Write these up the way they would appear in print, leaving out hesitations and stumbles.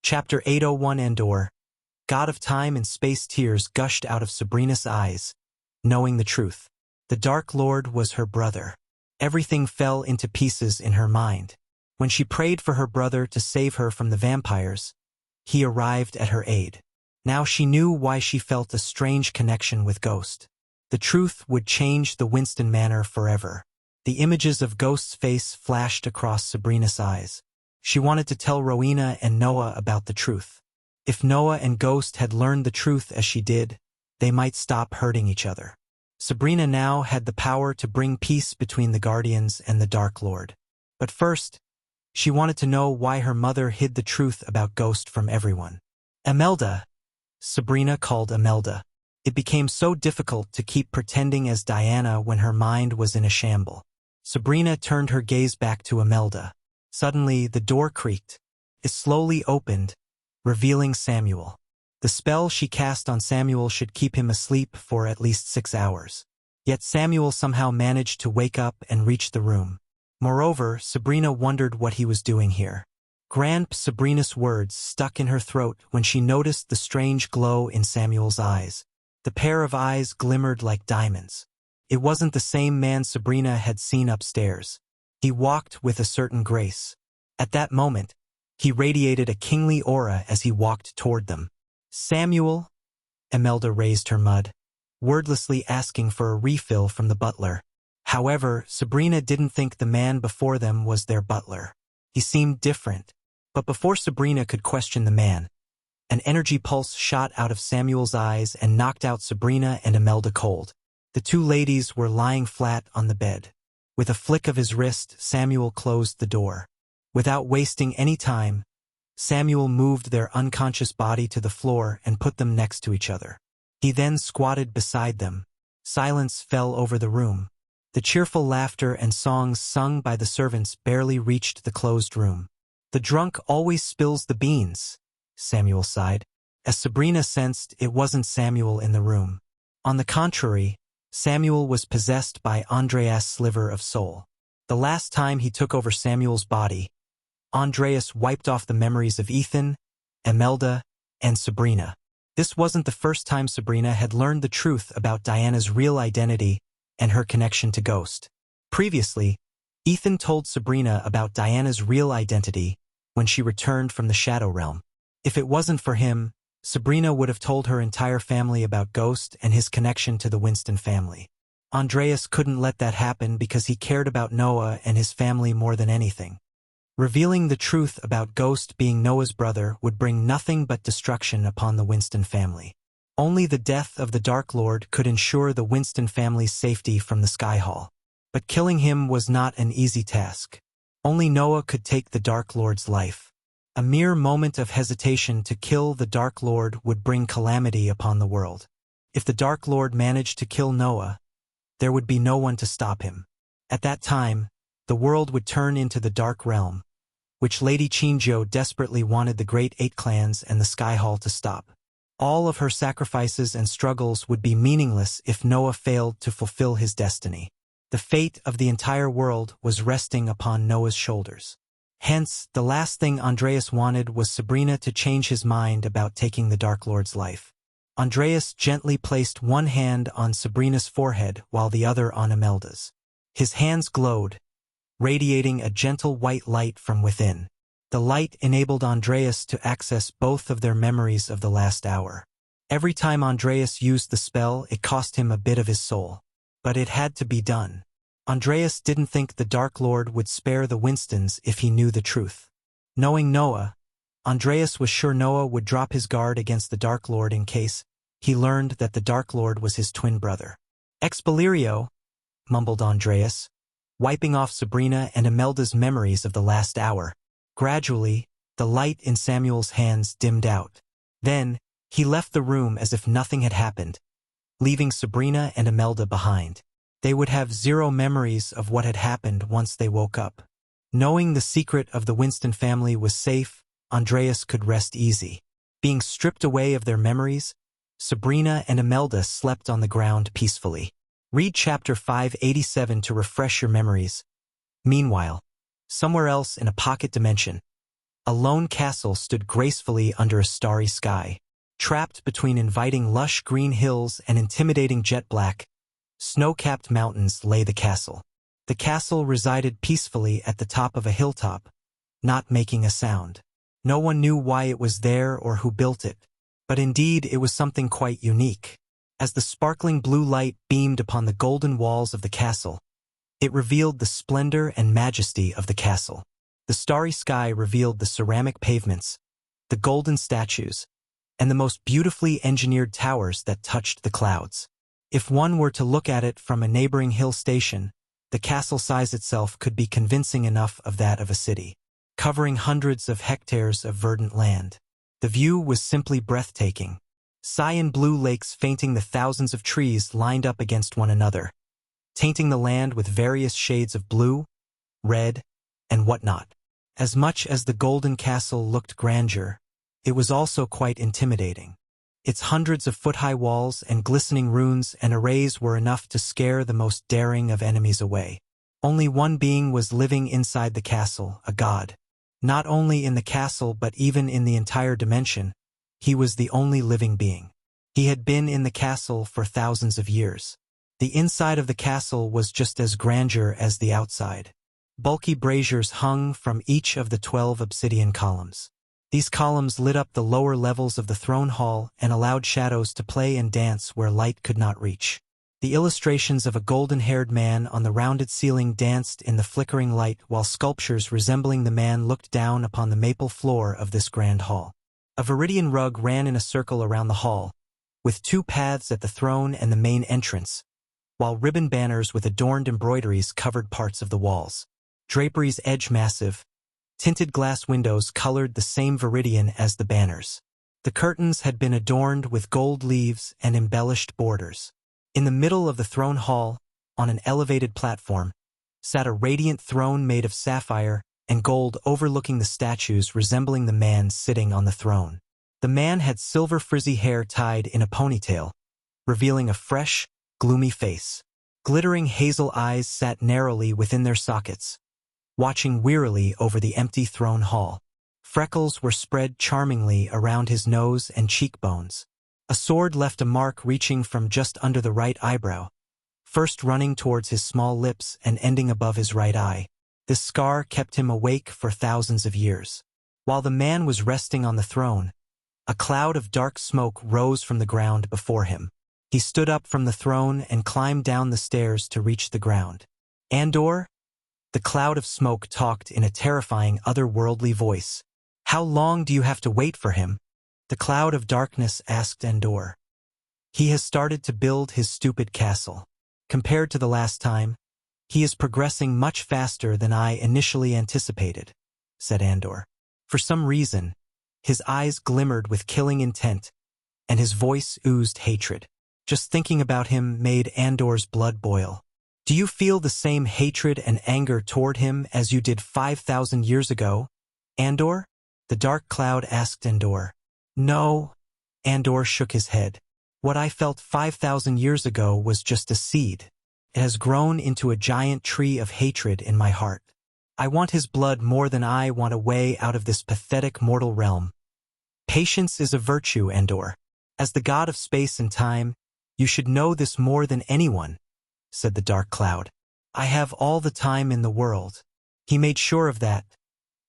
Chapter 801 Andor. God of time and space. Tears gushed out of Sabrina's eyes, knowing the truth. The Dark Lord was her brother. Everything fell into pieces in her mind. When she prayed for her brother to save her from the vampires, he arrived at her aid. Now she knew why she felt a strange connection with Ghost. The truth would change the Winston Manor forever. The images of Ghost's face flashed across Sabrina's eyes. She wanted to tell Rowena and Noah about the truth. If Noah and Ghost had learned the truth as she did, they might stop hurting each other. Sabrina now had the power to bring peace between the Guardians and the Dark Lord. But first, she wanted to know why her mother hid the truth about Ghost from everyone. Imelda. Sabrina called Imelda. It became so difficult to keep pretending as Diana when her mind was in a shamble. Sabrina turned her gaze back to Imelda. Suddenly, the door creaked. It slowly opened, revealing Samuel. The spell she cast on Samuel should keep him asleep for at least 6 hours. Yet Samuel somehow managed to wake up and reach the room. Moreover, Sabrina wondered what he was doing here. Sabrina's words stuck in her throat when she noticed the strange glow in Samuel's eyes. The pair of eyes glimmered like diamonds. It wasn't the same man Sabrina had seen upstairs. He walked with a certain grace. At that moment, he radiated a kingly aura as he walked toward them. Samuel? Imelda raised her mud, wordlessly asking for a refill from the butler. However, Sabrina didn't think the man before them was their butler. He seemed different. But before Sabrina could question the man, an energy pulse shot out of Samuel's eyes and knocked out Sabrina and Imelda cold. The two ladies were lying flat on the bed. With a flick of his wrist, Samuel closed the door. Without wasting any time, Samuel moved their unconscious body to the floor and put them next to each other. He then squatted beside them. Silence fell over the room. The cheerful laughter and songs sung by the servants barely reached the closed room. "The drunk always spills the beans," Samuel sighed, as Sabrina sensed it wasn't Samuel in the room. On the contrary, Samuel was possessed by Andreas' sliver of soul. The last time he took over Samuel's body, Andreas wiped off the memories of Ethan, Imelda, and Sabrina. This wasn't the first time Sabrina had learned the truth about Diana's real identity and her connection to Ghost. Previously, Ethan told Sabrina about Diana's real identity when she returned from the Shadow Realm. If it wasn't for him, Sabrina would have told her entire family about Ghost and his connection to the Winston family. Andreas couldn't let that happen because he cared about Noah and his family more than anything. Revealing the truth about Ghost being Noah's brother would bring nothing but destruction upon the Winston family. Only the death of the Dark Lord could ensure the Winston family's safety from the Sky Hall. But killing him was not an easy task. Only Noah could take the Dark Lord's life. A mere moment of hesitation to kill the Dark Lord would bring calamity upon the world. If the Dark Lord managed to kill Noah, there would be no one to stop him. At that time, the world would turn into the Dark Realm, which Lady Chinjo desperately wanted the Great Eight Clans and the Sky Hall to stop. All of her sacrifices and struggles would be meaningless if Noah failed to fulfill his destiny. The fate of the entire world was resting upon Noah's shoulders. Hence, the last thing Andreas wanted was Sabrina to change his mind about taking the Dark Lord's life. Andreas gently placed one hand on Sabrina's forehead while the other on Imelda's. His hands glowed, radiating a gentle white light from within. The light enabled Andreas to access both of their memories of the last hour. Every time Andreas used the spell, it cost him a bit of his soul. But it had to be done. Andreas didn't think the Dark Lord would spare the Winstons if he knew the truth. Knowing Noah, Andreas was sure Noah would drop his guard against the Dark Lord in case he learned that the Dark Lord was his twin brother. "Expelliarmus," mumbled Andreas, wiping off Sabrina and Imelda's memories of the last hour. Gradually, the light in Samuel's hands dimmed out. Then, he left the room as if nothing had happened, leaving Sabrina and Imelda behind. They would have zero memories of what had happened once they woke up. Knowing the secret of the Winston family was safe, Andreas could rest easy. Being stripped away of their memories, Sabrina and Imelda slept on the ground peacefully. Read chapter 587 to refresh your memories. Meanwhile, somewhere else in a pocket dimension, A lone castle stood gracefully under a starry sky. Trapped between inviting lush green hills and intimidating jet-black, snow-capped mountains lay the castle. The castle resided peacefully at the top of a hilltop, not making a sound. No one knew why it was there or who built it, but indeed it was something quite unique. As the sparkling blue light beamed upon the golden walls of the castle, it revealed the splendor and majesty of the castle. The starry sky revealed the ceramic pavements, the golden statues, and the most beautifully engineered towers that touched the clouds. If one were to look at it from a neighboring hill station, the castle size itself could be convincing enough of that of a city, covering hundreds of hectares of verdant land. The view was simply breathtaking. Cyan blue lakes fainting the thousands of trees lined up against one another, tainting the land with various shades of blue, red, and whatnot. As much as the golden castle looked grandeur, it was also quite intimidating. Its hundreds of foot-high walls and glistening ruins and arrays were enough to scare the most daring of enemies away. Only one being was living inside the castle, a god. Not only in the castle but even in the entire dimension, he was the only living being. He had been in the castle for thousands of years. The inside of the castle was just as grandeur as the outside. Bulky braziers hung from each of the 12 obsidian columns. These columns lit up the lower levels of the throne hall and allowed shadows to play and dance where light could not reach. The illustrations of a golden-haired man on the rounded ceiling danced in the flickering light while sculptures resembling the man looked down upon the maple floor of this grand hall. A viridian rug ran in a circle around the hall, with 2 paths at the throne and the main entrance, while ribbon banners with adorned embroideries covered parts of the walls. Draperies edged massive, tinted glass windows colored the same viridian as the banners. The curtains had been adorned with gold leaves and embellished borders. In the middle of the throne hall, on an elevated platform, sat a radiant throne made of sapphire and gold overlooking the statues resembling the man sitting on the throne. The man had silver frizzy hair tied in a ponytail, revealing a fresh, gloomy face. Glittering hazel eyes sat narrowly within their sockets, watching wearily over the empty throne hall. Freckles were spread charmingly around his nose and cheekbones. A sword left a mark reaching from just under the right eyebrow, first running towards his small lips and ending above his right eye. This scar kept him awake for thousands of years. While the man was resting on the throne, a cloud of dark smoke rose from the ground before him. He stood up from the throne and climbed down the stairs to reach the ground. "Andor?" The cloud of smoke talked in a terrifying otherworldly voice. "How long do you have to wait for him?" The cloud of darkness asked Andor. "He has started to build his stupid castle. Compared to the last time, he is progressing much faster than I initially anticipated," said Andor. For some reason, his eyes glimmered with killing intent, and his voice oozed hatred. Just thinking about him made Andor's blood boil. "Do you feel the same hatred and anger toward him as you did 5,000 years ago, Andor?" The dark cloud asked Andor. "No," Andor shook his head. "What I felt 5,000 years ago was just a seed. It has grown into a giant tree of hatred in my heart. I want his blood more than I want a way out of this pathetic mortal realm." "Patience is a virtue, Andor. As the god of space and time, you should know this more than anyone," said the dark cloud. "I have all the time in the world." "He made sure of that,"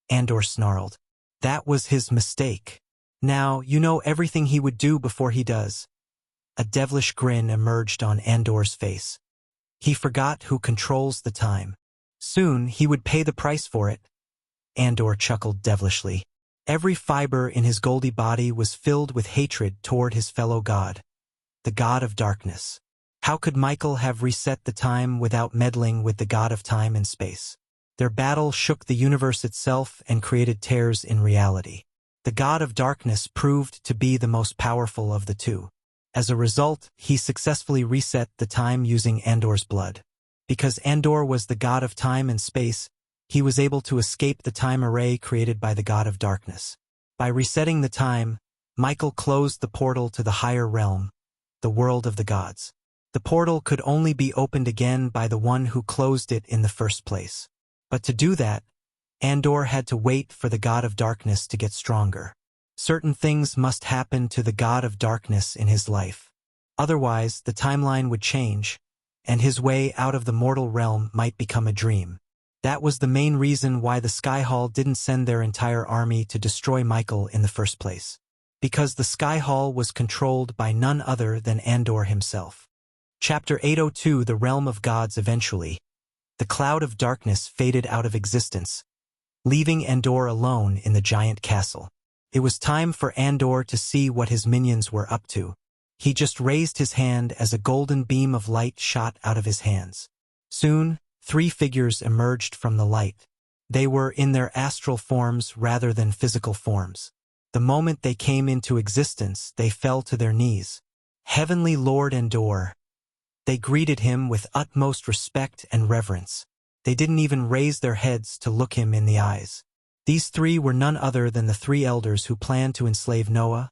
Andor snarled. "That was his mistake. Now you know everything he would do before he does." A devilish grin emerged on Andor's face. "He forgot who controls the time. Soon he would pay the price for it." Andor chuckled devilishly. Every fiber in his goldy body was filled with hatred toward his fellow god, the god of darkness. How could Michael have reset the time without meddling with the god of time and space? Their battle shook the universe itself and created tears in reality. The god of darkness proved to be the most powerful of the two. As a result, he successfully reset the time using Andor's blood. Because Andor was the god of time and space, he was able to escape the time array created by the god of darkness. By resetting the time, Michael closed the portal to the higher realm, the world of the gods. The portal could only be opened again by the one who closed it in the first place. But to do that, Andor had to wait for the God of Darkness to get stronger. Certain things must happen to the God of Darkness in his life. Otherwise, the timeline would change, and his way out of the mortal realm might become a dream. That was the main reason why the Skyhall didn't send their entire army to destroy Michael in the first place. Because the Skyhall was controlled by none other than Andor himself. Chapter 802 The Realm of Gods. Eventually, the cloud of darkness faded out of existence, leaving Andor alone in the giant castle. It was time for Andor to see what his minions were up to. He just raised his hand as a golden beam of light shot out of his hands. Soon, 3 figures emerged from the light. They were in their astral forms rather than physical forms. The moment they came into existence, they fell to their knees. Heavenly Lord Andor. They greeted him with utmost respect and reverence. They didn't even raise their heads to look him in the eyes. These 3 were none other than the 3 elders who planned to enslave Noah,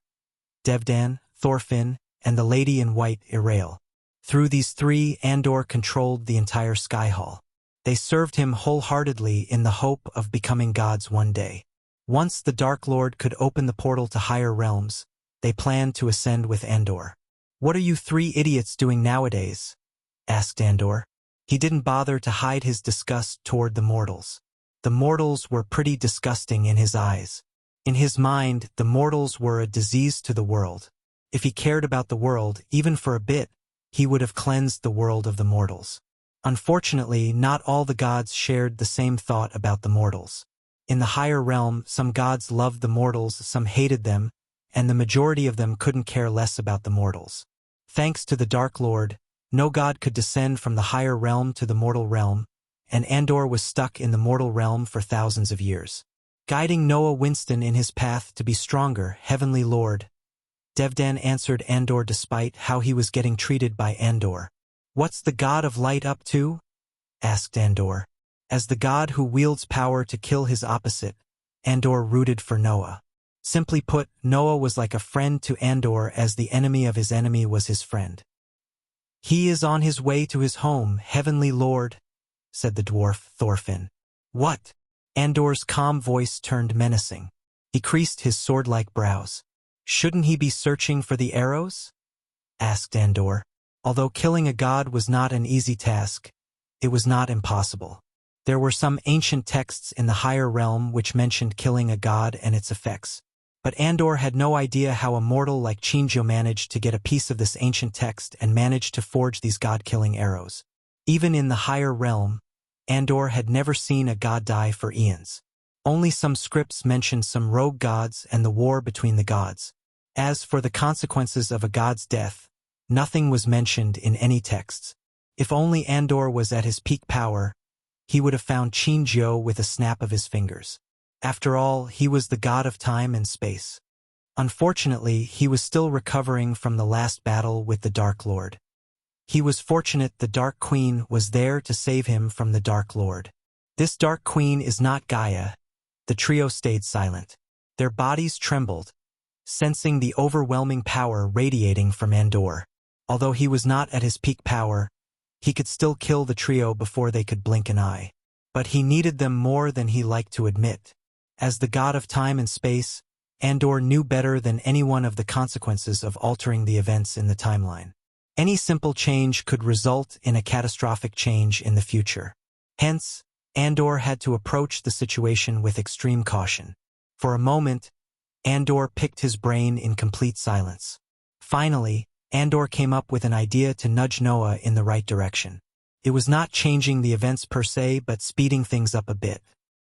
Devdan, Thorfinn, and the lady in white, Irael. Through these 3, Andor controlled the entire Skyhall. They served him wholeheartedly in the hope of becoming gods one day. Once the Dark Lord could open the portal to higher realms, they planned to ascend with Andor. "What are you 3 idiots doing nowadays?" asked Andor. He didn't bother to hide his disgust toward the mortals. The mortals were pretty disgusting in his eyes. In his mind, the mortals were a disease to the world. If he cared about the world, even for a bit, he would have cleansed the world of the mortals. Unfortunately, not all the gods shared the same thought about the mortals. In the higher realm, some gods loved the mortals, some hated them, and the majority of them couldn't care less about the mortals. Thanks to the Dark Lord, no god could descend from the higher realm to the mortal realm, and Andor was stuck in the mortal realm for thousands of years. Guiding Noah Winston in his path to be stronger, Heavenly Lord, Devdan answered Andor despite how he was getting treated by Andor. "What's the God of Light up to?" asked Andor. As the god who wields power to kill his opposite, Andor rooted for Noah. Simply put, Noah was like a friend to Andor as the enemy of his enemy was his friend. "He is on his way to his home, Heavenly Lord," said the dwarf Thorfinn. "What?" Andor's calm voice turned menacing. He creased his sword-like brows. "Shouldn't he be searching for the arrows?" asked Andor. Although killing a god was not an easy task, it was not impossible. There were some ancient texts in the higher realm which mentioned killing a god and its effects. But Andor had no idea how a mortal like Chinjo managed to get a piece of this ancient text and managed to forge these god-killing arrows. Even in the higher realm, Andor had never seen a god die for eons. Only some scripts mentioned some rogue gods and the war between the gods. As for the consequences of a god's death, nothing was mentioned in any texts. If only Andor was at his peak power, he would have found Chinjo with a snap of his fingers. After all, he was the god of time and space. Unfortunately, he was still recovering from the last battle with the Dark Lord. He was fortunate the Dark Queen was there to save him from the Dark Lord. "This Dark Queen is not Gaia." The trio stayed silent. Their bodies trembled, sensing the overwhelming power radiating from Andor. Although he was not at his peak power, he could still kill the trio before they could blink an eye. But he needed them more than he liked to admit. As the god of time and space, Andor knew better than anyone of the consequences of altering the events in the timeline. Any simple change could result in a catastrophic change in the future. Hence, Andor had to approach the situation with extreme caution. For a moment, Andor picked his brain in complete silence. Finally, Andor came up with an idea to nudge Noah in the right direction. It was not changing the events per se, but speeding things up a bit.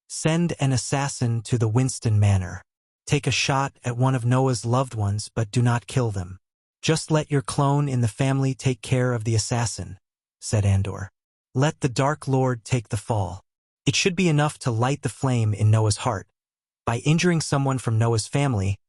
"Send an assassin to the Winston Manor. Take a shot at one of Noah's loved ones, but do not kill them. Just let your clone in the family take care of the assassin," said Andor. "Let the Dark Lord take the fall. It should be enough to light the flame in Noah's heart." By injuring someone from Noah's family,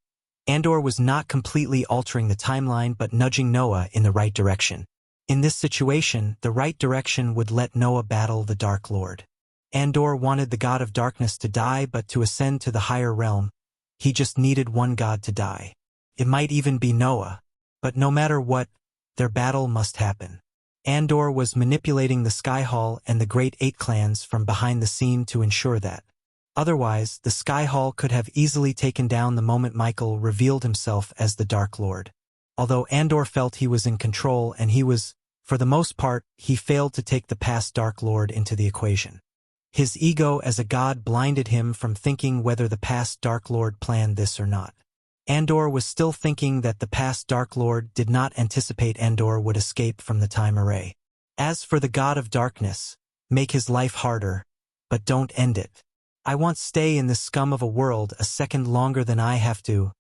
Andor was not completely altering the timeline but nudging Noah in the right direction. In this situation, the right direction would let Noah battle the Dark Lord. Andor wanted the god of darkness to die, but to ascend to the higher realm, he just needed one god to die. It might even be Noah. But no matter what, their battle must happen. Andor was manipulating the Skyhall and the Great Eight clans from behind the scene to ensure that Otherwise, the Sky Hall could have easily taken down the moment Michael revealed himself as the Dark Lord. Although Andor felt he was in control and for the most part, he failed to take the past Dark Lord into the equation. His ego as a god blinded him from thinking whether the past Dark Lord planned this or not. Andor was still thinking that the past Dark Lord did not anticipate Andor would escape from the time array. As for the God of Darkness, make his life harder, but don't end it. I won't stay in this scum of a world a second longer than I have to,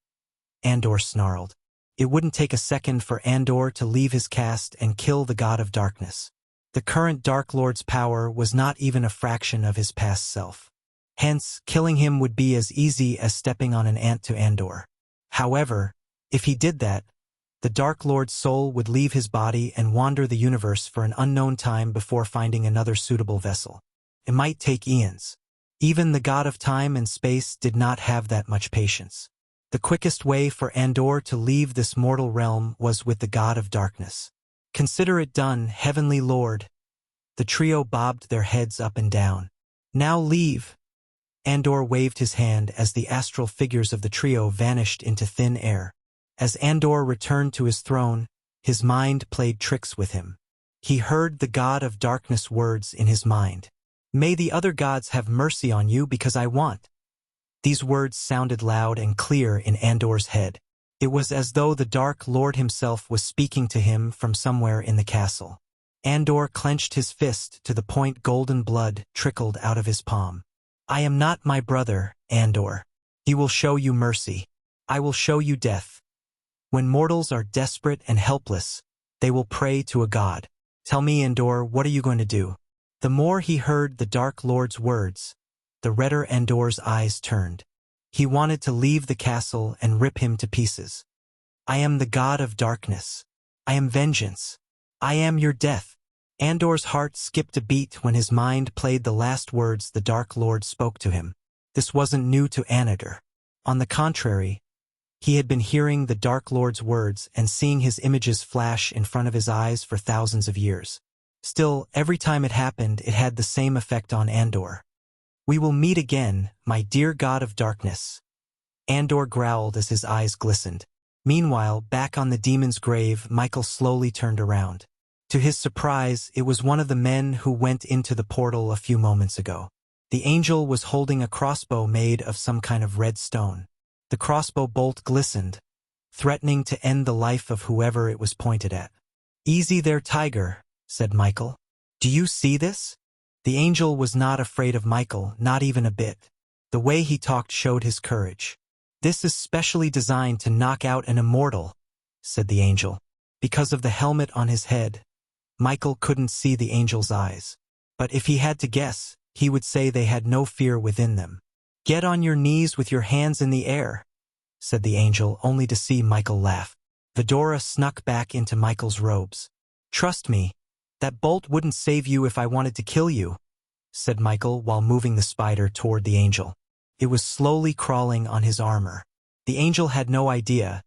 Andor snarled. It wouldn't take a second for Andor to leave his caste and kill the God of Darkness. The current Dark Lord's power was not even a fraction of his past self. Hence, killing him would be as easy as stepping on an ant to Andor. However, if he did that, the Dark Lord's soul would leave his body and wander the universe for an unknown time before finding another suitable vessel. It might take eons. Even the God of Time and Space did not have that much patience. The quickest way for Andor to leave this mortal realm was with the God of Darkness. Consider it done, Heavenly Lord. The trio bobbed their heads up and down. Now leave. Andor waved his hand as the astral figures of the trio vanished into thin air. As Andor returned to his throne, his mind played tricks with him. He heard the God of Darkness words in his mind. May the other gods have mercy on you because I want. These words sounded loud and clear in Andor's head. It was as though the Dark Lord himself was speaking to him from somewhere in the castle. Andor clenched his fist to the point golden blood trickled out of his palm. I am not my brother, Andor. He will show you mercy. I will show you death. When mortals are desperate and helpless, they will pray to a god. Tell me, Andor, what are you going to do? The more he heard the Dark Lord's words, the redder Andor's eyes turned. He wanted to leave the castle and rip him to pieces. I am the God of Darkness. I am vengeance. I am your death. Andor's heart skipped a beat when his mind played the last words the Dark Lord spoke to him. This wasn't new to Andor. On the contrary, he had been hearing the Dark Lord's words and seeing his images flash in front of his eyes for thousands of years. Still, every time it happened, it had the same effect on Andor. We will meet again, my dear God of Darkness. Andor growled as his eyes glistened. Meanwhile, back on the demon's grave, Michael slowly turned around. To his surprise, it was one of the men who went into the portal a few moments ago. The angel was holding a crossbow made of some kind of red stone. The crossbow bolt glistened, threatening to end the life of whoever it was pointed at. Easy there, Tiger, said Michael. Do you see this? The angel was not afraid of Michael, not even a bit. The way he talked showed his courage. This is specially designed to knock out an immortal, said the angel. Because of the helmet on his head, Michael couldn't see the angel's eyes. But if he had to guess, he would say they had no fear within them. Get on your knees with your hands in the air, said the angel, only to see Michael laugh. Fedora snuck back into Michael's robes. Trust me, that bolt wouldn't save you if I wanted to kill you, said Michael while moving the spider toward the angel. It was slowly crawling on his armor. The angel had no idea.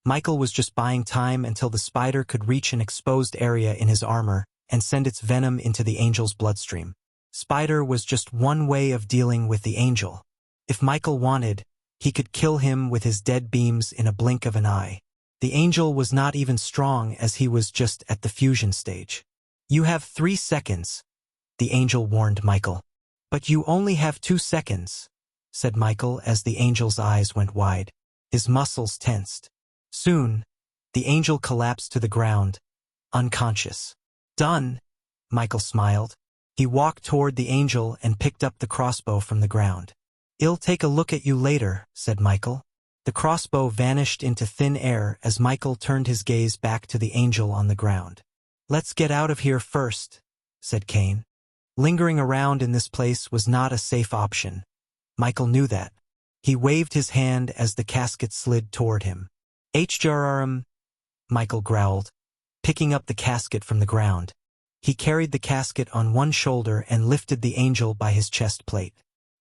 Michael was just buying time until the spider could reach an exposed area in his armor and send its venom into the angel's bloodstream. Spider was just one way of dealing with the angel. If Michael wanted, he could kill him with his dead beams in a blink of an eye. The angel was not even strong as he was just at the fusion stage. You have 3 seconds, the angel warned Michael. But you only have 2 seconds, said Michael as the angel's eyes went wide. His muscles tensed. Soon, the angel collapsed to the ground, unconscious. Done, Michael smiled. He walked toward the angel and picked up the crossbow from the ground. I'll take a look at you later, said Michael. The crossbow vanished into thin air as Michael turned his gaze back to the angel on the ground. Let's get out of here first, said Kane. Lingering around in this place was not a safe option. Michael knew that. He waved his hand as the casket slid toward him. HJRM, Michael growled, picking up the casket from the ground. He carried the casket on one shoulder and lifted the angel by his chest plate.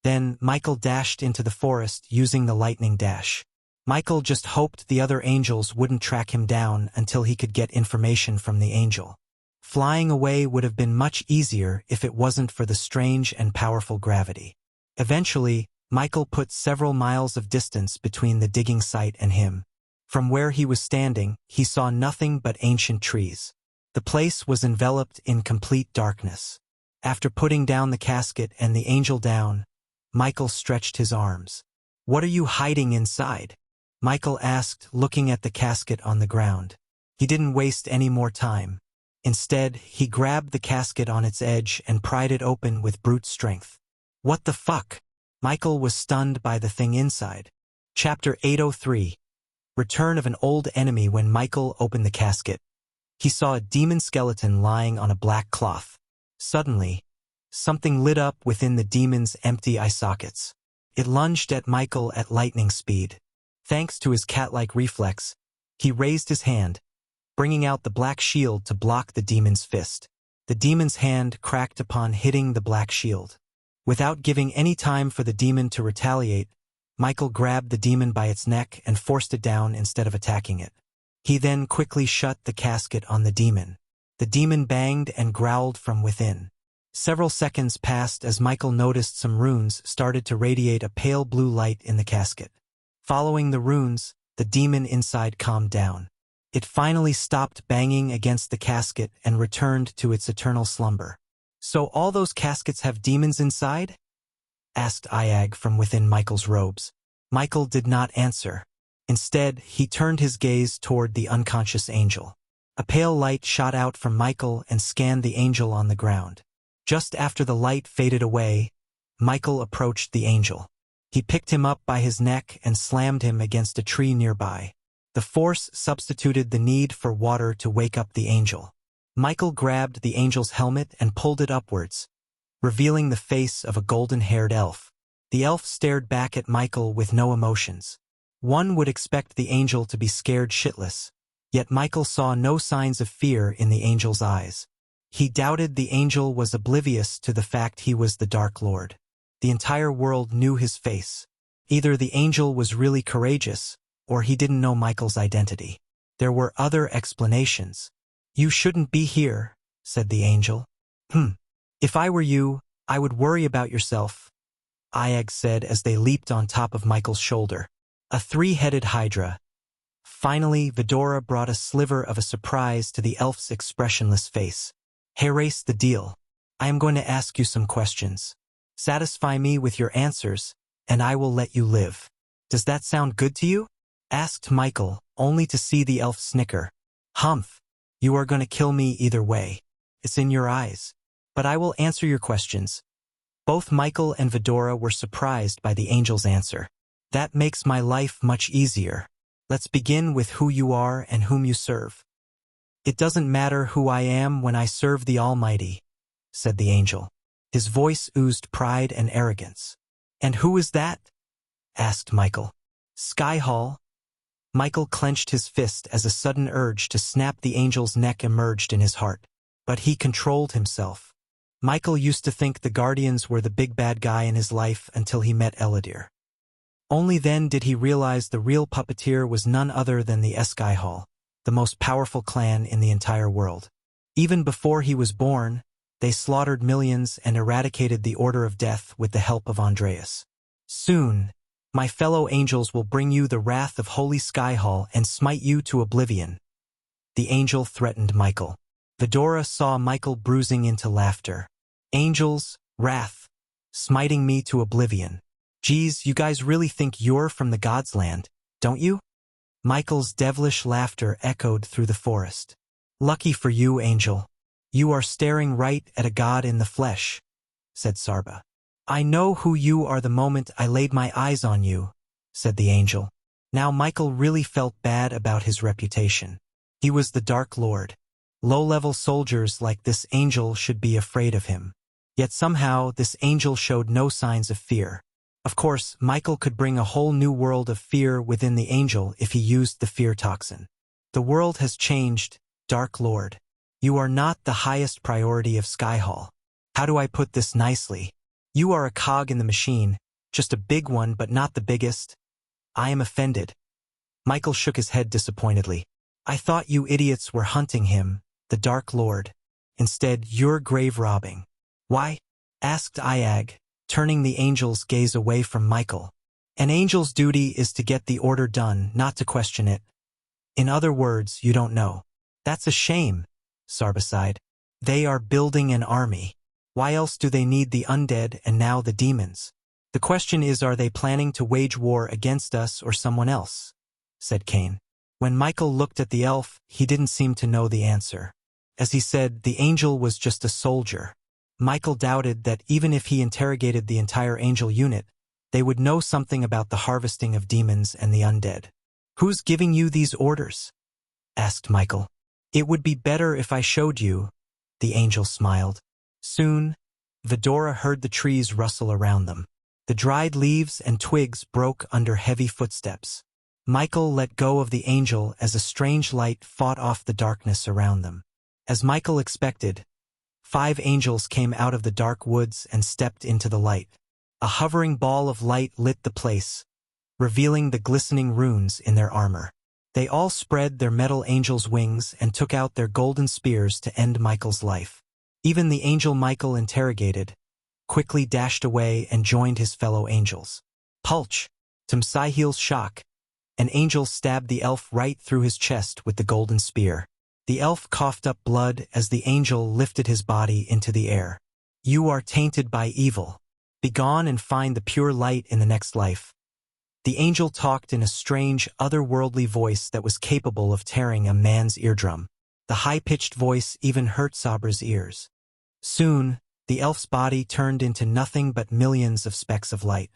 Then, Michael dashed into the forest using the lightning dash. Michael just hoped the other angels wouldn't track him down until he could get information from the angel. Flying away would have been much easier if it wasn't for the strange and powerful gravity. Eventually, Michael put several miles of distance between the digging site and him. From where he was standing, he saw nothing but ancient trees. The place was enveloped in complete darkness. After putting down the casket and the angel down, Michael stretched his arms. "What are you hiding inside?" Michael asked, looking at the casket on the ground. He didn't waste any more time. Instead, he grabbed the casket on its edge and pried it open with brute strength. "What the fuck?" Michael was stunned by the thing inside. Chapter 803. Return of an old enemy. When Michael opened the casket, he saw a demon skeleton lying on a black cloth. Suddenly, something lit up within the demon's empty eye sockets. It lunged at Michael at lightning speed. Thanks to his cat-like reflex, he raised his hand, bringing out the black shield to block the demon's fist. The demon's hand cracked upon hitting the black shield. Without giving any time for the demon to retaliate, Michael grabbed the demon by its neck and forced it down instead of attacking it. He then quickly shut the casket on the demon. The demon banged and growled from within. Several seconds passed as Michael noticed some runes started to radiate a pale blue light in the casket. Following the runes, the demon inside calmed down. It finally stopped banging against the casket and returned to its eternal slumber. "So all those caskets have demons inside?" asked Iag from within Michael's robes. Michael did not answer. Instead, he turned his gaze toward the unconscious angel. A pale light shot out from Michael and scanned the angel on the ground. Just after the light faded away, Michael approached the angel. He picked him up by his neck and slammed him against a tree nearby. The force substituted the need for water to wake up the angel. Michael grabbed the angel's helmet and pulled it upwards, revealing the face of a golden-haired elf. The elf stared back at Michael with no emotions. One would expect the angel to be scared shitless, yet Michael saw no signs of fear in the angel's eyes. He doubted the angel was oblivious to the fact he was the Dark Lord. The entire world knew his face. Either the angel was really courageous, or he didn't know Michael's identity. There were other explanations. "You shouldn't be here," said the angel. If I were you, I would worry about yourself," Iag said as they leaped on top of Michael's shoulder. A three-headed hydra. Finally, Vidora brought a sliver of a surprise to the elf's expressionless face. "Erase the deal. I am going to ask you some questions. Satisfy me with your answers, and I will let you live. Does that sound good to you?" asked Michael, only to see the elf snicker. "Humph. You are going to kill me either way. It's in your eyes. But I will answer your questions." Both Michael and Vidora were surprised by the angel's answer. "That makes my life much easier. Let's begin with who you are and whom you serve." "It doesn't matter who I am when I serve the Almighty," said the angel. His voice oozed pride and arrogance. "And who is that?" asked Michael. "Skyhall." Michael clenched his fist as a sudden urge to snap the angel's neck emerged in his heart. But he controlled himself. Michael used to think the Guardians were the big bad guy in his life until he met Eladir. Only then did he realize the real puppeteer was none other than the Skyhall, the most powerful clan in the entire world. Even before he was born, they slaughtered millions and eradicated the Order of Death with the help of Andreas. "Soon, my fellow angels will bring you the wrath of Holy Skyhall and smite you to oblivion," the angel threatened Michael. Vidora saw Michael bruising into laughter. "Angels, wrath, smiting me to oblivion. Geez, you guys really think you're from the God's land, don't you?" Michael's devilish laughter echoed through the forest. "Lucky for you, angel. You are staring right at a god in the flesh," said Sarba. "I know who you are the moment I laid my eyes on you," said the angel. Now Michael really felt bad about his reputation. He was the Dark Lord. Low-level soldiers like this angel should be afraid of him. Yet somehow this angel showed no signs of fear. Of course, Michael could bring a whole new world of fear within the angel if he used the fear toxin. "The world has changed, Dark Lord. You are not the highest priority of Skyhall. How do I put this nicely? You are a cog in the machine, just a big one but not the biggest. I am offended." Michael shook his head disappointedly. "I thought you idiots were hunting him, the Dark Lord. Instead, you're grave robbing." "Why?" asked Iag, turning the angel's gaze away from Michael. An angel's duty is to get the order done, not to question it. In other words, you don't know. That's a shame, Sarba sighed. They are building an army. Why else do they need the undead and now the demons? The question is, are they planning to wage war against us or someone else? Said Cain. When Michael looked at the elf, he didn't seem to know the answer. As he said, the angel was just a soldier. Michael doubted that even if he interrogated the entire angel unit, they would know something about the harvesting of demons and the undead. Who's giving you these orders? Asked Michael. It would be better if I showed you, the angel smiled. Soon, Vidora heard the trees rustle around them. The dried leaves and twigs broke under heavy footsteps. Michael let go of the angel as a strange light fought off the darkness around them. As Michael expected, 5 angels came out of the dark woods and stepped into the light. A hovering ball of light lit the place, revealing the glistening runes in their armor. They all spread their metal angel's wings and took out their golden spears to end Michael's life. Even the angel Michael interrogated quickly dashed away and joined his fellow angels. Pulch! To Msihil's shock, an angel stabbed the elf right through his chest with the golden spear. The elf coughed up blood as the angel lifted his body into the air. You are tainted by evil. Begone and find the pure light in the next life. The angel talked in a strange, otherworldly voice that was capable of tearing a man's eardrum. The high-pitched voice even hurt Sabra's ears. Soon, the elf's body turned into nothing but millions of specks of light.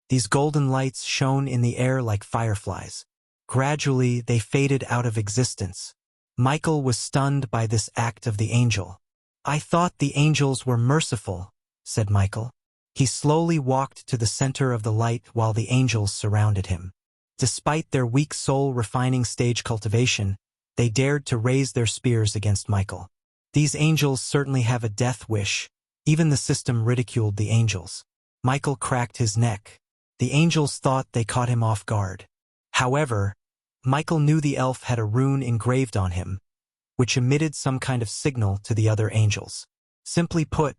These golden lights shone in the air like fireflies. Gradually, they faded out of existence. Michael was stunned by this act of the angel. I thought the angels were merciful, said Michael. He slowly walked to the center of the light while the angels surrounded him. Despite their weak soul-refining stage cultivation, they dared to raise their spears against Michael. These angels certainly have a death wish. Even the system ridiculed the angels. Michael cracked his neck. The angels thought they caught him off guard. However, Michael knew the elf had a rune engraved on him, which emitted some kind of signal to the other angels. Simply put,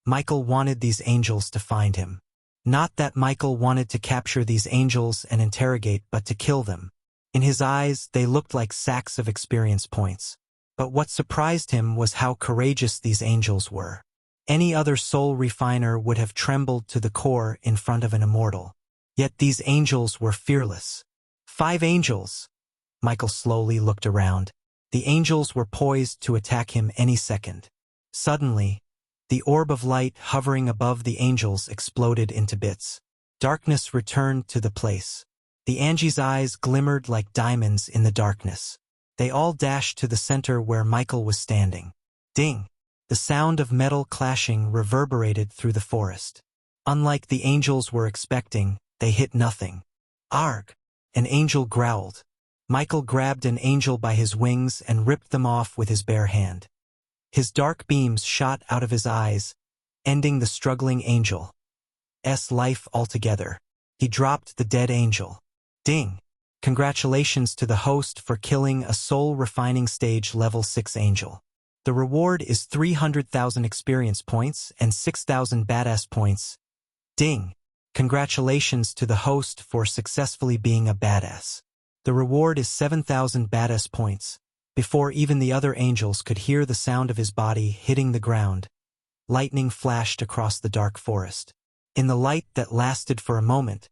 Michael wanted these angels to find him. Not that Michael wanted to capture these angels and interrogate, but to kill them. In his eyes, they looked like sacks of experience points. But what surprised him was how courageous these angels were. Any other soul refiner would have trembled to the core in front of an immortal. Yet these angels were fearless. 5 angels. Michael slowly looked around. The angels were poised to attack him any second. Suddenly, the orb of light hovering above the angels exploded into bits. Darkness returned to the place. The Angie's eyes glimmered like diamonds in the darkness. They all dashed to the center where Michael was standing. Ding! The sound of metal clashing reverberated through the forest. Unlike the angels were expecting, they hit nothing. Arg! An angel growled. Michael grabbed an angel by his wings and ripped them off with his bare hand. His dark beams shot out of his eyes, ending the struggling angel's life altogether. He dropped the dead angel. Ding! Congratulations to the host for killing a soul-refining stage level 6 angel. The reward is 300,000 experience points and 6,000 badass points. Ding! Congratulations to the host for successfully being a badass. The reward is 7,000 badass points. Before even the other angels could hear the sound of his body hitting the ground, lightning flashed across the dark forest. In the light that lasted for a moment,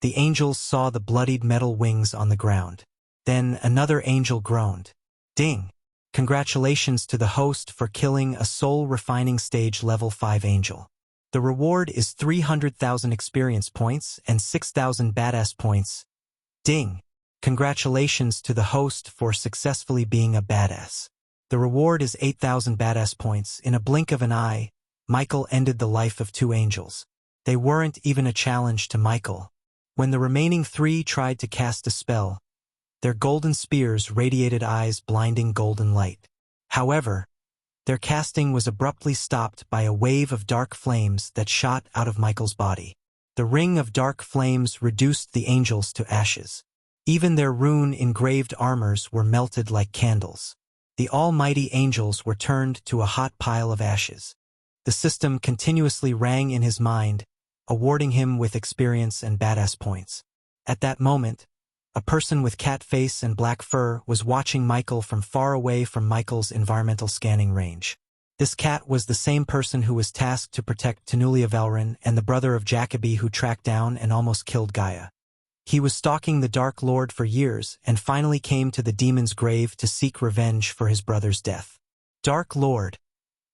the angels saw the bloodied metal wings on the ground. Then another angel groaned. Ding! Congratulations to the host for killing a soul-refining stage level 5 angel. The reward is 300,000 experience points and 6,000 badass points. Ding! Congratulations to the host for successfully being a badass. The reward is 8,000 badass points. In a blink of an eye, Michael ended the life of 2 angels. They weren't even a challenge to Michael. When the remaining 3 tried to cast a spell, their golden spears radiated eyes blinding golden light. However, their casting was abruptly stopped by a wave of dark flames that shot out of Michael's body. The ring of dark flames reduced the angels to ashes. Even their rune-engraved armors were melted like candles. The almighty angels were turned to a hot pile of ashes. The system continuously rang in his mind, awarding him with experience and badass points. At that moment, a person with cat face and black fur was watching Michael from far away from Michael's environmental scanning range. This cat was the same person who was tasked to protect Tanulia Valrin and the brother of Jacobi who tracked down and almost killed Gaia. He was stalking the Dark Lord for years and finally came to the demon's grave to seek revenge for his brother's death. Dark Lord.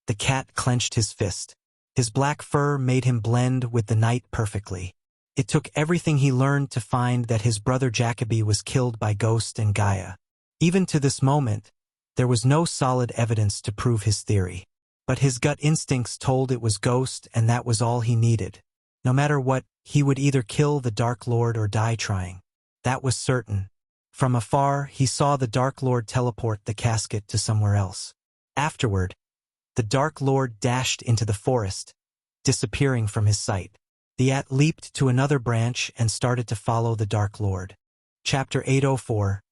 The cat clenched his fist. His black fur made him blend with the night perfectly. It took everything he learned to find that his brother Jacobi was killed by Ghost and Gaia. Even to this moment, there was no solid evidence to prove his theory. But his gut instincts told it was Ghost and that was all he needed. No matter what, he would either kill the Dark Lord or die trying. That was certain. From afar, he saw the Dark Lord teleport the casket to somewhere else. Afterward, the Dark Lord dashed into the forest, disappearing from his sight. The At leaped to another branch and started to follow the Dark Lord. Chapter 804.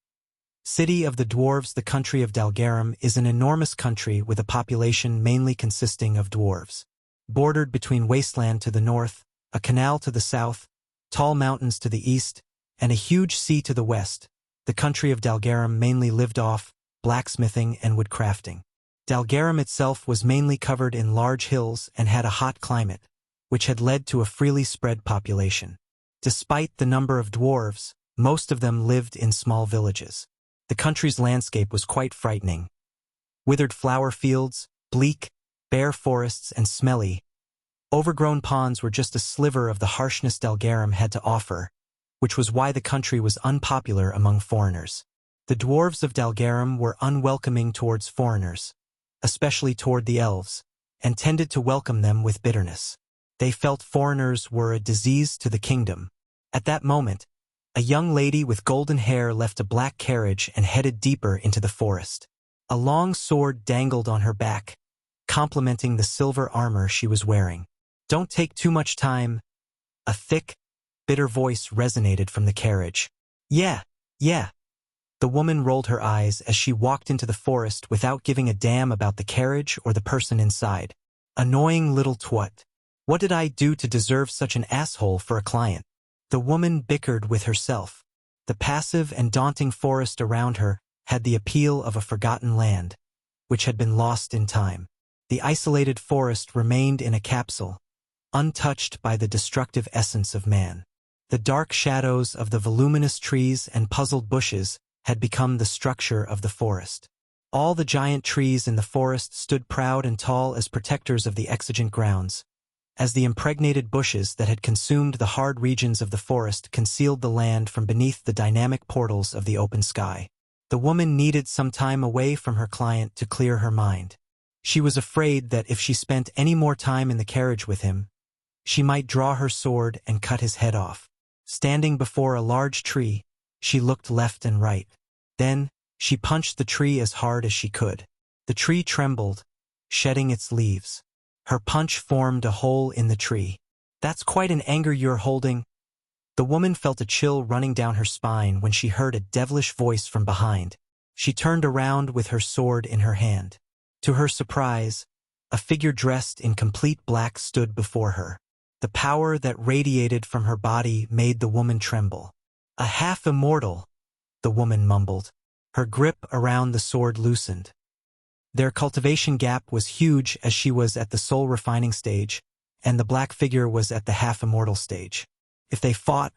City of the Dwarves. The country of Dalgarum is an enormous country with a population mainly consisting of dwarves. Bordered between wasteland to the north, a canal to the south, tall mountains to the east, and a huge sea to the west, the country of Dalgarum mainly lived off blacksmithing and woodcrafting. Dalgarum itself was mainly covered in large hills and had a hot climate, which had led to a freely spread population. Despite the number of dwarves, most of them lived in small villages. The country's landscape was quite frightening. Withered flower fields, bleak, bare forests, and smelly, overgrown ponds were just a sliver of the harshness Dalgarum had to offer, which was why the country was unpopular among foreigners. The dwarves of Dalgarum were unwelcoming towards foreigners, especially toward the elves, and tended to welcome them with bitterness. They felt foreigners were a disease to the kingdom. At that moment, a young lady with golden hair left a black carriage and headed deeper into the forest. A long sword dangled on her back, complementing the silver armor she was wearing. "Don't take too much time." A thick, bitter voice resonated from the carriage. Yeah. The woman rolled her eyes as she walked into the forest without giving a damn about the carriage or the person inside. Annoying little twat. What did I do to deserve such an asshole for a client? The woman bickered with herself. The passive and daunting forest around her had the appeal of a forgotten land, which had been lost in time. The isolated forest remained in a capsule, untouched by the destructive essence of man. The dark shadows of the voluminous trees and puzzled bushes had become the structure of the forest. All the giant trees in the forest stood proud and tall as protectors of the exigent grounds, as the impregnated bushes that had consumed the hard regions of the forest concealed the land from beneath the dynamic portals of the open sky. The woman needed some time away from her client to clear her mind. She was afraid that if she spent any more time in the carriage with him, she might draw her sword and cut his head off. Standing before a large tree, she looked left and right. Then, she punched the tree as hard as she could. The tree trembled, shedding its leaves. Her punch formed a hole in the tree. "That's quite an anger you're holding." The woman felt a chill running down her spine when she heard a devilish voice from behind. She turned around with her sword in her hand. To her surprise, a figure dressed in complete black stood before her. The power that radiated from her body made the woman tremble. "A half-immortal," the woman mumbled. Her grip around the sword loosened. Their cultivation gap was huge as she was at the soul refining stage, and the black figure was at the half-immortal stage. If they fought,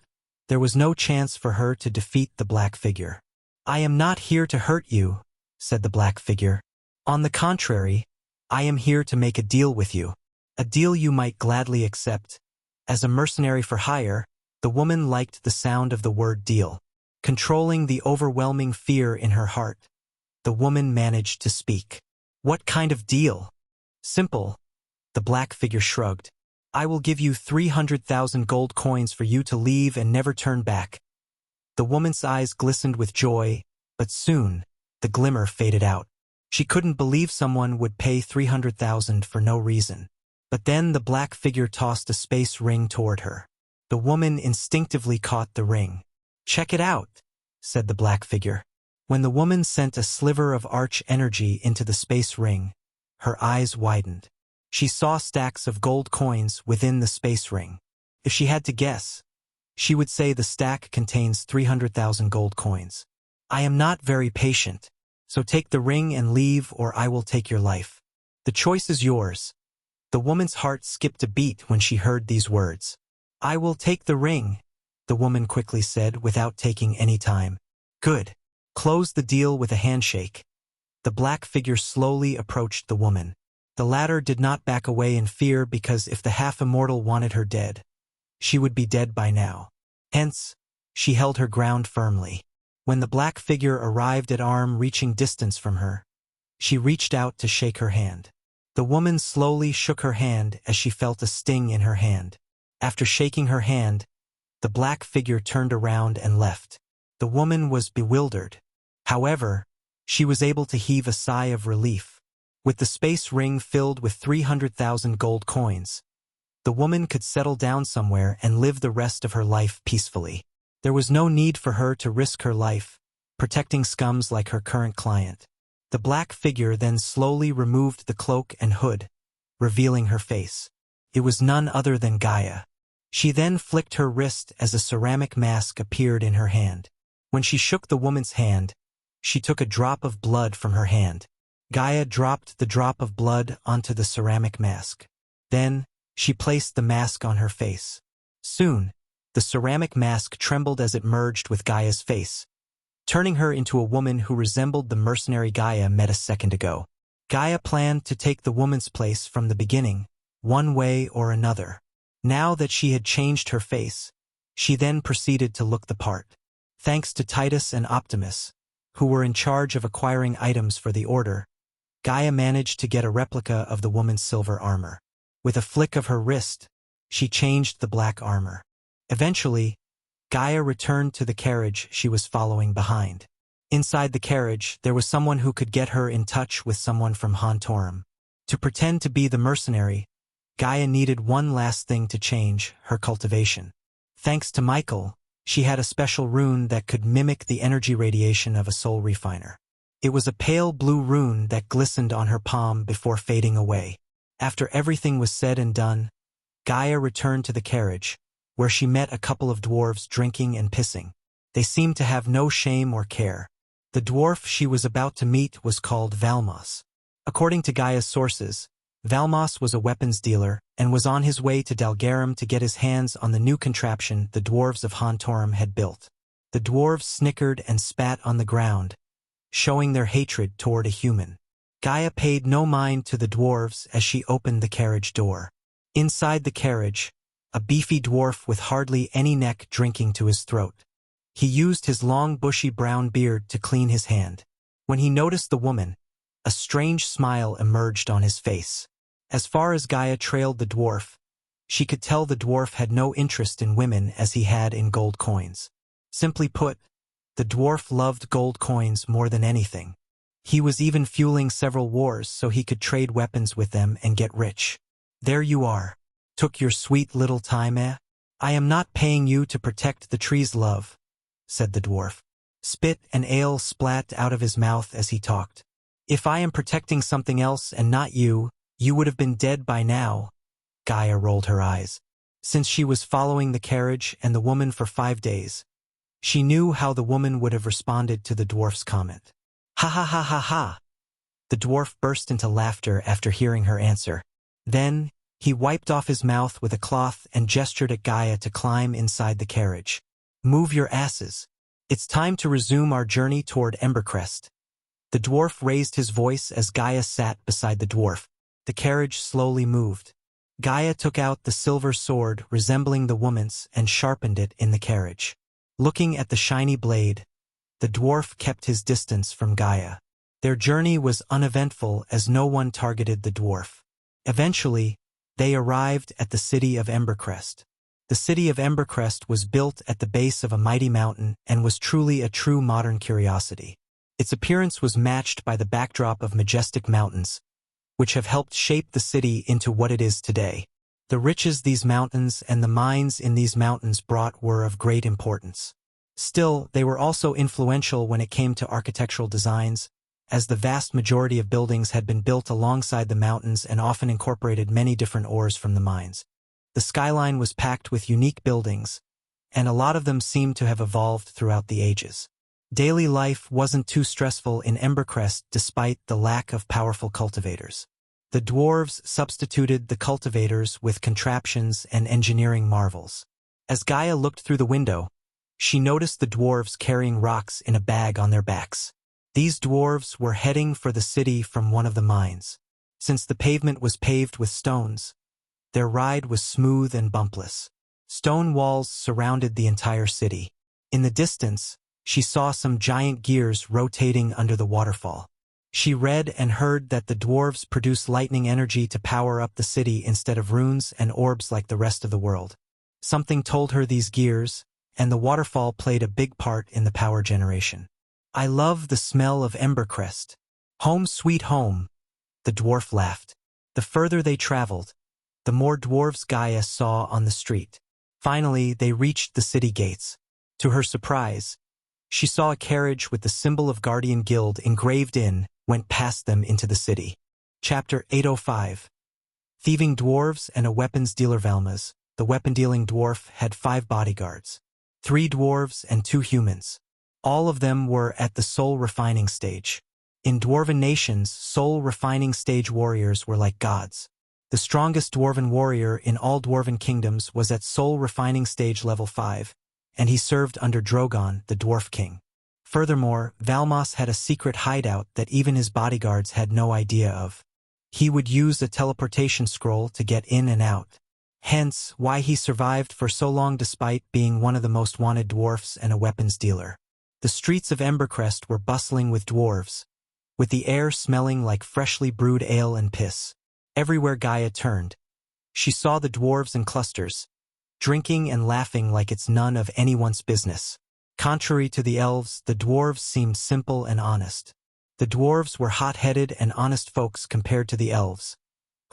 there was no chance for her to defeat the black figure. "I am not here to hurt you," said the black figure. "On the contrary, I am here to make a deal with you. A deal you might gladly accept." As a mercenary for hire, the woman liked the sound of the word deal. Controlling the overwhelming fear in her heart, the woman managed to speak. "What kind of deal?" "Simple." The black figure shrugged. "I will give you 300,000 gold coins for you to leave and never turn back." The woman's eyes glistened with joy, but soon, the glimmer faded out. She couldn't believe someone would pay 300,000 for no reason. But then the black figure tossed a space ring toward her. The woman instinctively caught the ring. "Check it out," said the black figure. When the woman sent a sliver of arch energy into the space ring, her eyes widened. She saw stacks of gold coins within the space ring. If she had to guess, she would say the stack contains 300,000 gold coins. I am not very patient, so take the ring and leave or I will take your life. The choice is yours. The woman's heart skipped a beat when she heard these words. I will take the ring, the woman quickly said without taking any time. Good. Close the deal with a handshake. The black figure slowly approached the woman. The latter did not back away in fear because if the half-immortal wanted her dead, she would be dead by now. Hence, she held her ground firmly. When the black figure arrived at arm-reaching distance from her, she reached out to shake her hand. The woman slowly shook her hand as she felt a sting in her hand. After shaking her hand, the black figure turned around and left. The woman was bewildered. However, she was able to heave a sigh of relief. With the space ring filled with 300,000 gold coins, the woman could settle down somewhere and live the rest of her life peacefully. There was no need for her to risk her life, protecting scums like her current client. The black figure then slowly removed the cloak and hood, revealing her face. It was none other than Gaia. She then flicked her wrist as a ceramic mask appeared in her hand. When she shook the woman's hand, she took a drop of blood from her hand. Gaia dropped the drop of blood onto the ceramic mask. Then, she placed the mask on her face. Soon, the ceramic mask trembled as it merged with Gaia's face, turning her into a woman who resembled the mercenary Gaia met a second ago. Gaia planned to take the woman's place from the beginning, one way or another. Now that she had changed her face, she then proceeded to look the part. Thanks to Titus and Optimus, who were in charge of acquiring items for the Order, Gaia managed to get a replica of the woman's silver armor. With a flick of her wrist, she changed the black armor. Eventually, Gaia returned to the carriage she was following behind. Inside the carriage, there was someone who could get her in touch with someone from Hontorum. To pretend to be the mercenary, Gaia needed one last thing to change, her cultivation. Thanks to Michael, she had a special rune that could mimic the energy radiation of a soul refiner. It was a pale blue rune that glistened on her palm before fading away. After everything was said and done, Gaia returned to the carriage, where she met a couple of dwarves drinking and pissing. They seemed to have no shame or care. The dwarf she was about to meet was called Valmos. According to Gaia's sources, Valmos was a weapons dealer and was on his way to Dalgarum to get his hands on the new contraption the dwarves of Hontorum had built. The dwarves snickered and spat on the ground, showing their hatred toward a human. Gaia paid no mind to the dwarves as she opened the carriage door. Inside the carriage, a beefy dwarf with hardly any neck drinking to his throat. He used his long bushy brown beard to clean his hand. When he noticed the woman, a strange smile emerged on his face. As far as Gaia trailed the dwarf, she could tell the dwarf had no interest in women as he had in gold coins. Simply put, the dwarf loved gold coins more than anything. He was even fueling several wars so he could trade weapons with them and get rich. There you are. Took your sweet little time, eh? I am not paying you to protect the trees, love, said the dwarf. Spit and ale splat out of his mouth as he talked. If I am protecting something else and not you, you would have been dead by now. Gaia rolled her eyes. Since she was following the carriage and the woman for 5 days, she knew how the woman would have responded to the dwarf's comment. Ha ha ha ha ha! The dwarf burst into laughter after hearing her answer. Then, he wiped off his mouth with a cloth and gestured at Gaia to climb inside the carriage. Move your asses. It's time to resume our journey toward Embercrest. The dwarf raised his voice as Gaia sat beside the dwarf. The carriage slowly moved. Gaia took out the silver sword resembling the woman's and sharpened it in the carriage. Looking at the shiny blade, the dwarf kept his distance from Gaia. Their journey was uneventful as no one targeted the dwarf. Eventually, they arrived at the city of Embercrest. The city of Embercrest was built at the base of a mighty mountain and was truly a true modern curiosity. Its appearance was matched by the backdrop of majestic mountains, which have helped shape the city into what it is today. The riches these mountains and the mines in these mountains brought were of great importance. Still, they were also influential when it came to architectural designs, as the vast majority of buildings had been built alongside the mountains and often incorporated many different ores from the mines. The skyline was packed with unique buildings, and a lot of them seemed to have evolved throughout the ages. Daily life wasn't too stressful in Embercrest despite the lack of powerful cultivators. The dwarves substituted the cultivators with contraptions and engineering marvels. As Gaia looked through the window, she noticed the dwarves carrying rocks in a bag on their backs. These dwarves were heading for the city from one of the mines. Since the pavement was paved with stones, their ride was smooth and bumpless. Stone walls surrounded the entire city. In the distance, she saw some giant gears rotating under the waterfall. She read and heard that the dwarves produce lightning energy to power up the city instead of runes and orbs like the rest of the world. Something told her these gears, and the waterfall played a big part in the power generation. I love the smell of Embercrest. Home sweet home, the dwarf laughed. The further they traveled, the more dwarves Gaia saw on the street. Finally, they reached the city gates. To her surprise, she saw a carriage with the symbol of Guardian Guild engraved in, went past them into the city. Chapter 805. Thieving Dwarves and a Weapons Dealer. Valmas, the weapon-dealing dwarf, had 5 bodyguards. 3 dwarves and 2 humans. All of them were at the soul refining stage. In dwarven nations, soul refining stage warriors were like gods. The strongest dwarven warrior in all dwarven kingdoms was at soul refining stage level 5, and he served under Drogon, the dwarf king. Furthermore, Valmas had a secret hideout that even his bodyguards had no idea of. He would use a teleportation scroll to get in and out. Hence, why he survived for so long despite being one of the most wanted dwarfs and a weapons dealer. The streets of Embercrest were bustling with dwarves, with the air smelling like freshly brewed ale and piss. Everywhere Gaia turned, she saw the dwarves in clusters, drinking and laughing like it's none of anyone's business. Contrary to the elves, the dwarves seemed simple and honest. The dwarves were hot-headed and honest folks compared to the elves,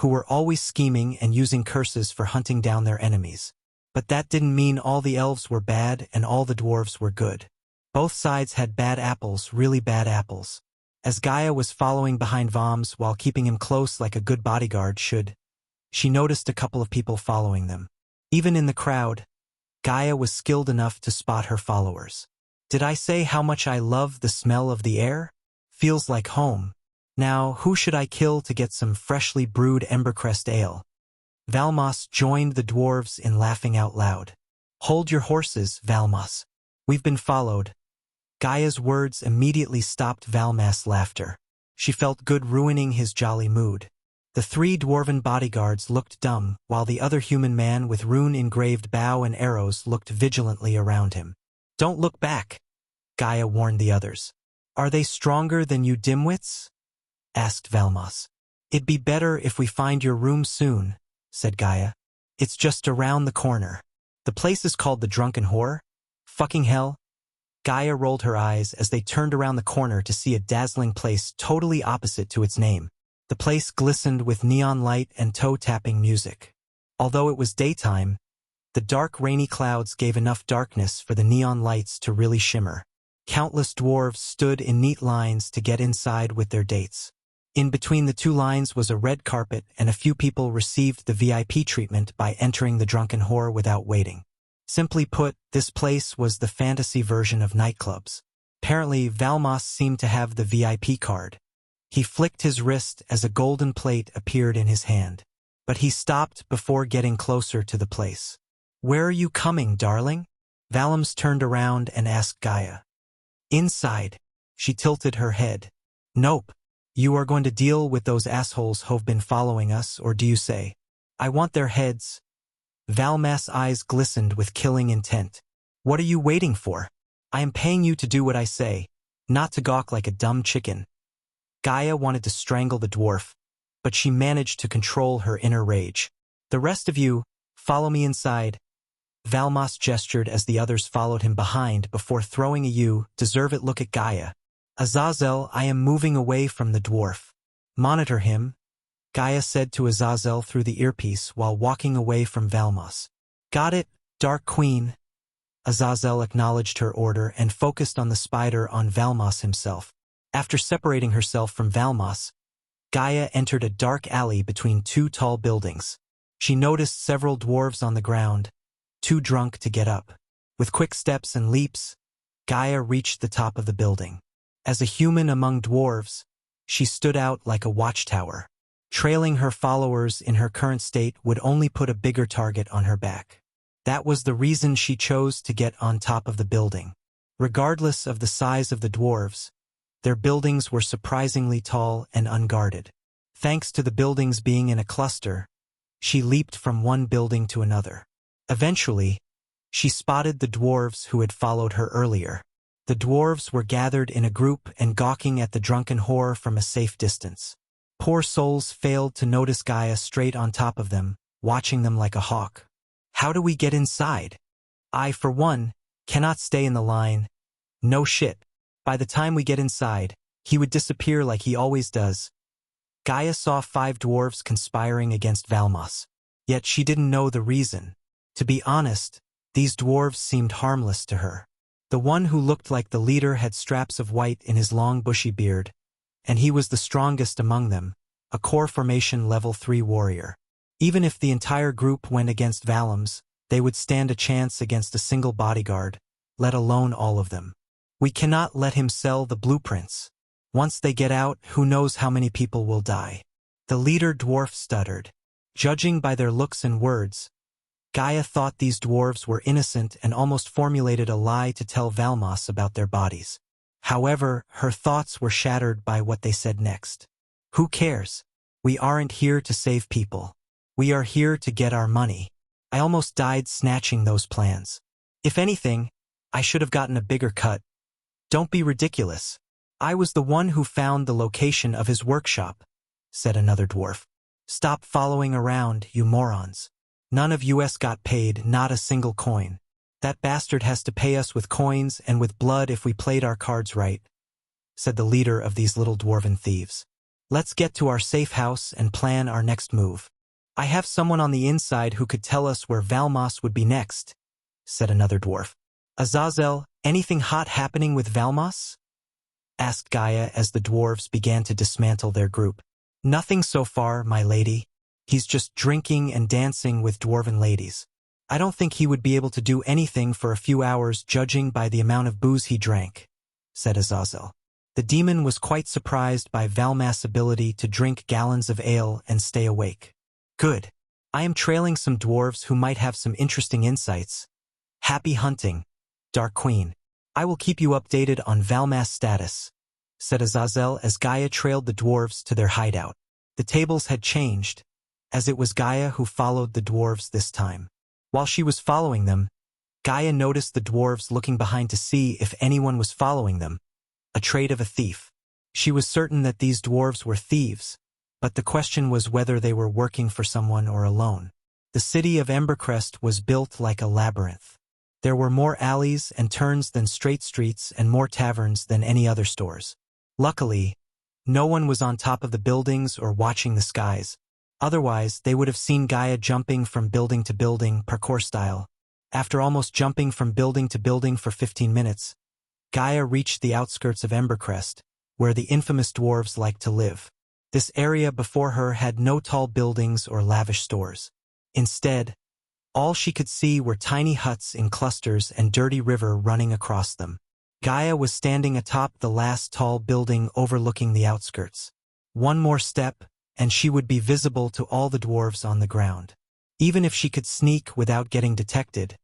who were always scheming and using curses for hunting down their enemies. But that didn't mean all the elves were bad and all the dwarves were good. Both sides had bad apples, really bad apples. As Gaia was following behind Voms while keeping him close like a good bodyguard should, she noticed a couple of people following them. Even in the crowd, Gaia was skilled enough to spot her followers. Did I say how much I love the smell of the air? Feels like home. Now, who should I kill to get some freshly brewed Embercrest ale? Valmas joined the dwarves in laughing out loud. Hold your horses, Valmas. We've been followed. Gaia's words immediately stopped Valmas' laughter. She felt good ruining his jolly mood. The 3 dwarven bodyguards looked dumb, while the other human man with rune-engraved bow and arrows looked vigilantly around him. Don't look back, Gaia warned the others. Are they stronger than you dimwits? Asked Valmas. It'd be better if we find your room soon, said Gaia. It's just around the corner. The place is called the Drunken Whore? Fucking hell. Gaia rolled her eyes as they turned around the corner to see a dazzling place totally opposite to its name. The place glistened with neon light and toe-tapping music. Although it was daytime, the dark rainy clouds gave enough darkness for the neon lights to really shimmer. Countless dwarves stood in neat lines to get inside with their dates. In between the 2 lines was a red carpet, and a few people received the VIP treatment by entering the Drunken Whore without waiting. Simply put, this place was the fantasy version of nightclubs. Apparently, Valmas seemed to have the VIP card. He flicked his wrist as a golden plate appeared in his hand. But he stopped before getting closer to the place. Where are you coming, darling? Valams turned around and asked Gaia. Inside. She tilted her head. Nope. You are going to deal with those assholes who've been following us, or do you say? I want their heads. Valmas' eyes glistened with killing intent. What are you waiting for? I am paying you to do what I say, not to gawk like a dumb chicken. Gaia wanted to strangle the dwarf, but she managed to control her inner rage. The rest of you, follow me inside. Valmas gestured as the others followed him behind before throwing a "You deserve it" look at Gaia. Azazel, I am moving away from the dwarf. Monitor him, Gaia said to Azazel through the earpiece while walking away from Valmas. Got it, Dark Queen. Azazel acknowledged her order and focused on the spider on Valmas himself. After separating herself from Valmas, Gaia entered a dark alley between 2 tall buildings. She noticed several dwarves on the ground, too drunk to get up. With quick steps and leaps, Gaia reached the top of the building. As a human among dwarves, she stood out like a watchtower. Trailing her followers in her current state would only put a bigger target on her back. That was the reason she chose to get on top of the building. Regardless of the size of the dwarves, their buildings were surprisingly tall and unguarded. Thanks to the buildings being in a cluster, she leaped from one building to another. Eventually, she spotted the dwarves who had followed her earlier. The dwarves were gathered in a group and gawking at the drunken whore from a safe distance. Poor souls failed to notice Gaia straight on top of them, watching them like a hawk. How do we get inside? I, for one, cannot stay in the line. No shit. By the time we get inside, he would disappear like he always does. Gaia saw 5 dwarves conspiring against Valmos. Yet she didn't know the reason. To be honest, these dwarves seemed harmless to her. The one who looked like the leader had straps of white in his long bushy beard, and he was the strongest among them, a core formation level 3 warrior. Even if the entire group went against Valams, they would stand a chance against a single bodyguard, let alone all of them. We cannot let him sell the blueprints. Once they get out, who knows how many people will die. The leader dwarf stuttered. Judging by their looks and words, Gaia thought these dwarves were innocent and almost formulated a lie to tell Valmos about their bodies. However, her thoughts were shattered by what they said next. Who cares? We aren't here to save people. We are here to get our money. I almost died snatching those plans. If anything, I should have gotten a bigger cut. Don't be ridiculous. I was the one who found the location of his workshop, said another dwarf. Stop following around, you morons. None of us got paid, not a single coin. That bastard has to pay us with coins and with blood if we played our cards right, said the leader of these little dwarven thieves. Let's get to our safe house and plan our next move. I have someone on the inside who could tell us where Valmos would be next, said another dwarf. Azazel, anything hot happening with Valmos? Asked Gaia as the dwarves began to dismantle their group. Nothing so far, my lady. He's just drinking and dancing with dwarven ladies. I don't think he would be able to do anything for a few hours judging by the amount of booze he drank, said Azazel. The demon was quite surprised by Valmas' ability to drink gallons of ale and stay awake. Good. I am trailing some dwarves who might have some interesting insights. Happy hunting, Dark Queen. I will keep you updated on Valmas' status, said Azazel as Gaia trailed the dwarves to their hideout. The tables had changed, as it was Gaia who followed the dwarves this time. While she was following them, Gaia noticed the dwarves looking behind to see if anyone was following them, a trait of a thief. She was certain that these dwarves were thieves, but the question was whether they were working for someone or alone. The city of Embercrest was built like a labyrinth. There were more alleys and turns than straight streets and more taverns than any other stores. Luckily, no one was on top of the buildings or watching the skies. Otherwise, they would have seen Gaia jumping from building to building, parkour style. After almost jumping from building to building for 15 minutes, Gaia reached the outskirts of Embercrest, where the infamous dwarves liked to live. This area before her had no tall buildings or lavish stores. Instead, all she could see were tiny huts in clusters and dirty river running across them. Gaia was standing atop the last tall building overlooking the outskirts. One more step, and she would be visible to all the dwarves on the ground. Even if she could sneak without getting detected,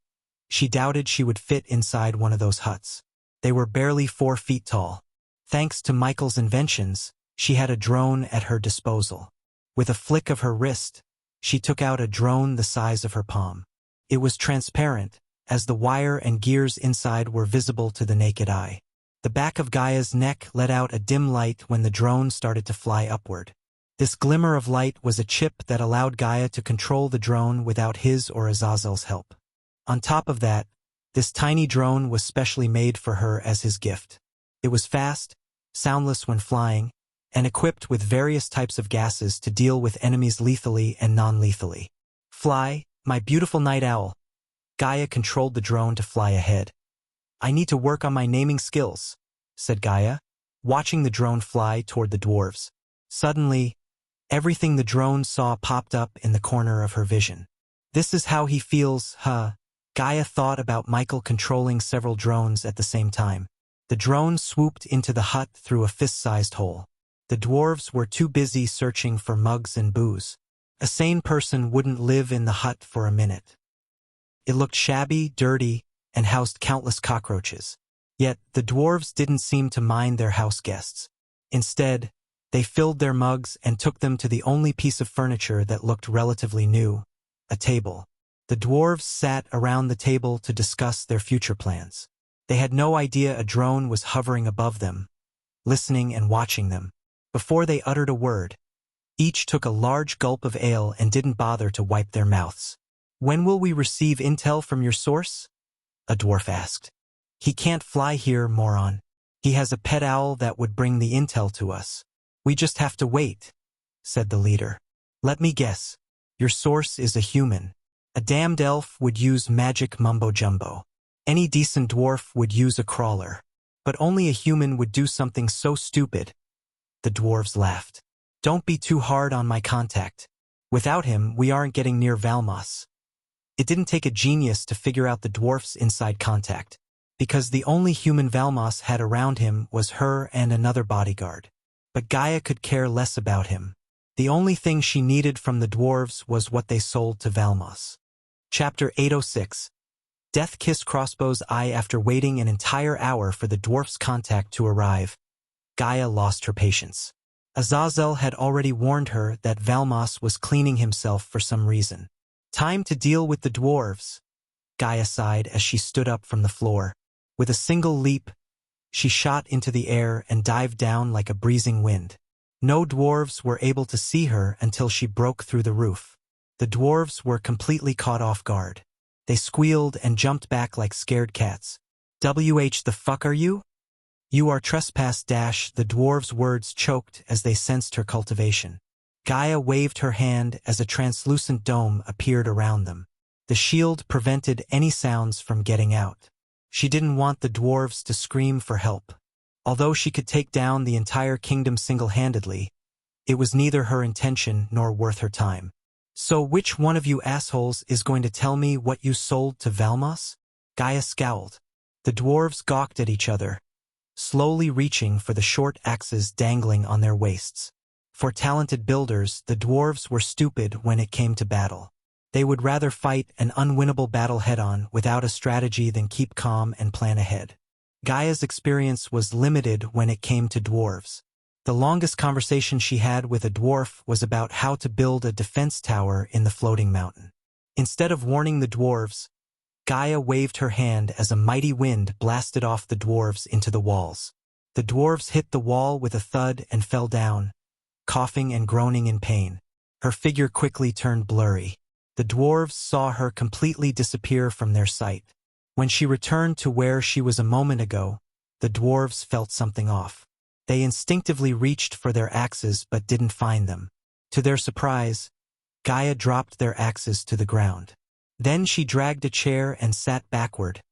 she doubted she would fit inside one of those huts. They were barely 4 feet tall. Thanks to Michael's inventions, she had a drone at her disposal. With a flick of her wrist, she took out a drone the size of her palm. It was transparent, as the wire and gears inside were visible to the naked eye. The back of Gaia's neck let out a dim light when the drone started to fly upward. This glimmer of light was a chip that allowed Gaia to control the drone without his or Azazel's help. On top of that, this tiny drone was specially made for her as his gift. It was fast, soundless when flying, and equipped with various types of gases to deal with enemies lethally and non-lethally. Fly, my beautiful night owl. Gaia controlled the drone to fly ahead. I need to work on my naming skills, said Gaia, watching the drone fly toward the dwarves. Suddenly, Everything the drone saw popped up in the corner of her vision. This is how he feels, huh? Gaia thought about Michael controlling several drones at the same time. The drone swooped into the hut through a fist-sized hole. The dwarves were too busy searching for mugs and booze. A sane person wouldn't live in the hut for a minute. It looked shabby, dirty, and housed countless cockroaches. Yet, the dwarves didn't seem to mind their house guests. Instead, they filled their mugs and took them to the only piece of furniture that looked relatively new, a table. The dwarves sat around the table to discuss their future plans. They had no idea a drone was hovering above them, listening and watching them. Before they uttered a word, each took a large gulp of ale and didn't bother to wipe their mouths. "When will we receive intel from your source?" a dwarf asked. "He can't fly here, moron. He has a pet owl that would bring the intel to us. We just have to wait," said the leader. "Let me guess. Your source is a human. A damned elf would use magic mumbo-jumbo. Any decent dwarf would use a crawler. But only a human would do something so stupid." The dwarves laughed. "Don't be too hard on my contact. Without him, we aren't getting near Valmos." It didn't take a genius to figure out the dwarf's inside contact, because the only human Valmos had around him was her and another bodyguard. But Gaia could care less about him. The only thing she needed from the dwarves was what they sold to Valmos. Chapter 806. Death kissed Crossbow's eye. After waiting an entire hour for the dwarf's contact to arrive, Gaia lost her patience. Azazel had already warned her that Valmos was cleaning himself for some reason. Time to deal with the dwarves, Gaia sighed as she stood up from the floor. With a single leap, she shot into the air and dived down like a breezing wind. No dwarves were able to see her until she broke through the roof. The dwarves were completely caught off guard. They squealed and jumped back like scared cats. The fuck are you? You are trespass. The dwarves' words choked as they sensed her cultivation. Gaia waved her hand as a translucent dome appeared around them. The shield prevented any sounds from getting out. She didn't want the dwarves to scream for help. Although she could take down the entire kingdom single-handedly, it was neither her intention nor worth her time. "So which one of you assholes is going to tell me what you sold to Valmos?" Gaia scowled. The dwarves gawked at each other, slowly reaching for the short axes dangling on their waists. For talented builders, the dwarves were stupid when it came to battle. They would rather fight an unwinnable battle head-on without a strategy than keep calm and plan ahead. Gaia's experience was limited when it came to dwarves. The longest conversation she had with a dwarf was about how to build a defense tower in the floating mountain. Instead of warning the dwarves, Gaia waved her hand as a mighty wind blasted off the dwarves into the walls. The dwarves hit the wall with a thud and fell down, coughing and groaning in pain. Her figure quickly turned blurry. The dwarves saw her completely disappear from their sight. When she returned to where she was a moment ago, the dwarves felt something off. They instinctively reached for their axes but didn't find them. To their surprise, Gaia dropped their axes to the ground. Then she dragged a chair and sat backward,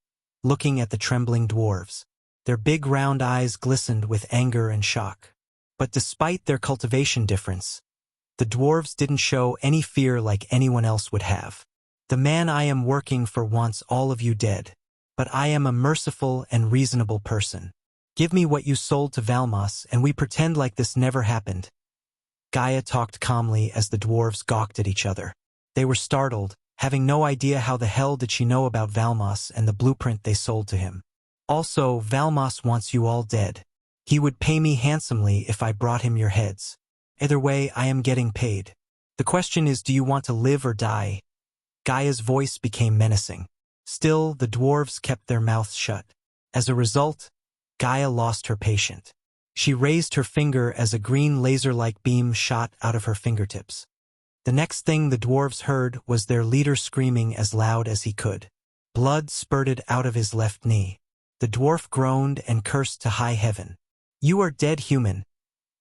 looking at the trembling dwarves. Their big round eyes glistened with anger and shock. But despite their cultivation difference, the dwarves didn't show any fear like anyone else would have. "The man I am working for wants all of you dead, but I am a merciful and reasonable person. Give me what you sold to Valmos and we pretend like this never happened." Gaia talked calmly as the dwarves gawked at each other. They were startled, having no idea how the hell did she know about Valmos and the blueprint they sold to him. "Also, Valmos wants you all dead. He would pay me handsomely if I brought him your heads. Either way, I am getting paid. The question is, do you want to live or die?" Gaia's voice became menacing. Still, the dwarves kept their mouths shut. As a result, Gaia lost her patience. She raised her finger as a green laser-like beam shot out of her fingertips. The next thing the dwarves heard was their leader screaming as loud as he could. Blood spurted out of his left knee. The dwarf groaned and cursed to high heaven. "You are dead, human.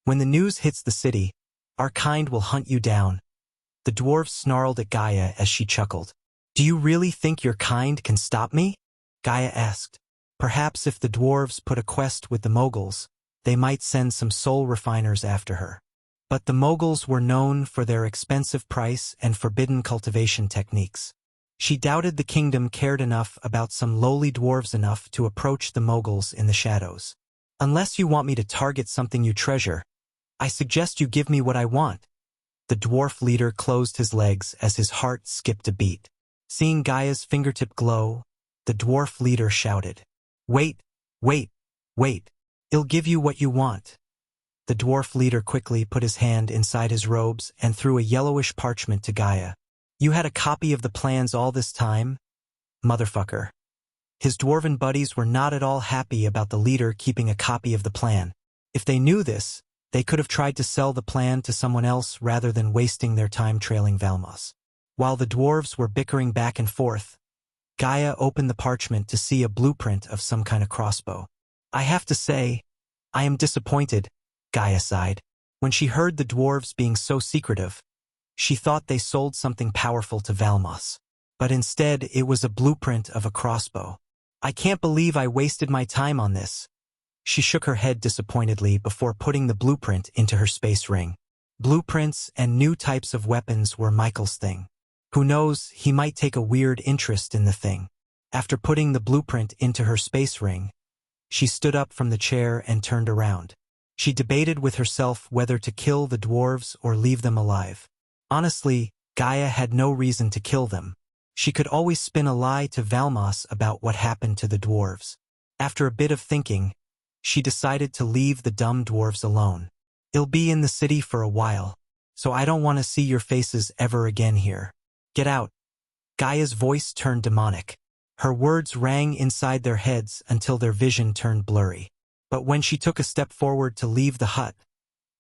When the news hits the city, our kind will hunt you down." The dwarves snarled at Gaia as she chuckled. "Do you really think your kind can stop me?" Gaia asked. Perhaps if the dwarves put a quest with the moguls, they might send some soul refiners after her. But the Moguls were known for their expensive price and forbidden cultivation techniques. She doubted the kingdom cared enough about some lowly dwarves enough to approach the Moguls in the shadows. Unless you want me to target something you treasure, I suggest you give me what I want. The dwarf leader closed his legs as his heart skipped a beat. Seeing Gaia's fingertip glow, the dwarf leader shouted, "Wait, wait, wait. I'll give you what you want." The dwarf leader quickly put his hand inside his robes and threw a yellowish parchment to Gaia. "You had a copy of the plans all this time? Motherfucker." His dwarven buddies were not at all happy about the leader keeping a copy of the plan. If they knew this, they could have tried to sell the plan to someone else rather than wasting their time trailing Valmos. While the dwarves were bickering back and forth, Gaia opened the parchment to see a blueprint of some kind of crossbow. "I have to say, I am disappointed," Gaia sighed. When she heard the dwarves being so secretive, she thought they sold something powerful to Valmos. But instead, it was a blueprint of a crossbow. "I can't believe I wasted my time on this." She shook her head disappointedly before putting the blueprint into her space ring. Blueprints and new types of weapons were Michael's thing. Who knows, he might take a weird interest in the thing. After putting the blueprint into her space ring, she stood up from the chair and turned around. She debated with herself whether to kill the dwarves or leave them alive. Honestly, Gaia had no reason to kill them. She could always spin a lie to Valmos about what happened to the dwarves. After a bit of thinking, she decided to leave the dumb dwarves alone. "I'll be in the city for a while, so I don't want to see your faces ever again here. Get out." Gaia's voice turned demonic. Her words rang inside their heads until their vision turned blurry. But when she took a step forward to leave the hut,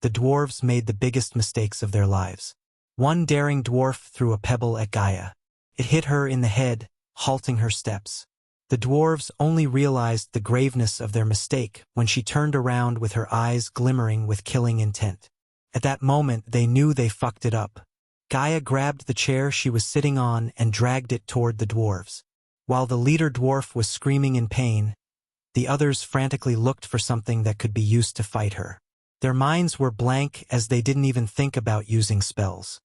the dwarves made the biggest mistakes of their lives. One daring dwarf threw a pebble at Gaia. It hit her in the head, halting her steps. The dwarves only realized the graveness of their mistake when she turned around with her eyes glimmering with killing intent. At that moment, they knew they fucked it up. Gaia grabbed the chair she was sitting on and dragged it toward the dwarves. While the leader dwarf was screaming in pain, the others frantically looked for something that could be used to fight her. Their minds were blank as they didn't even think about using spells.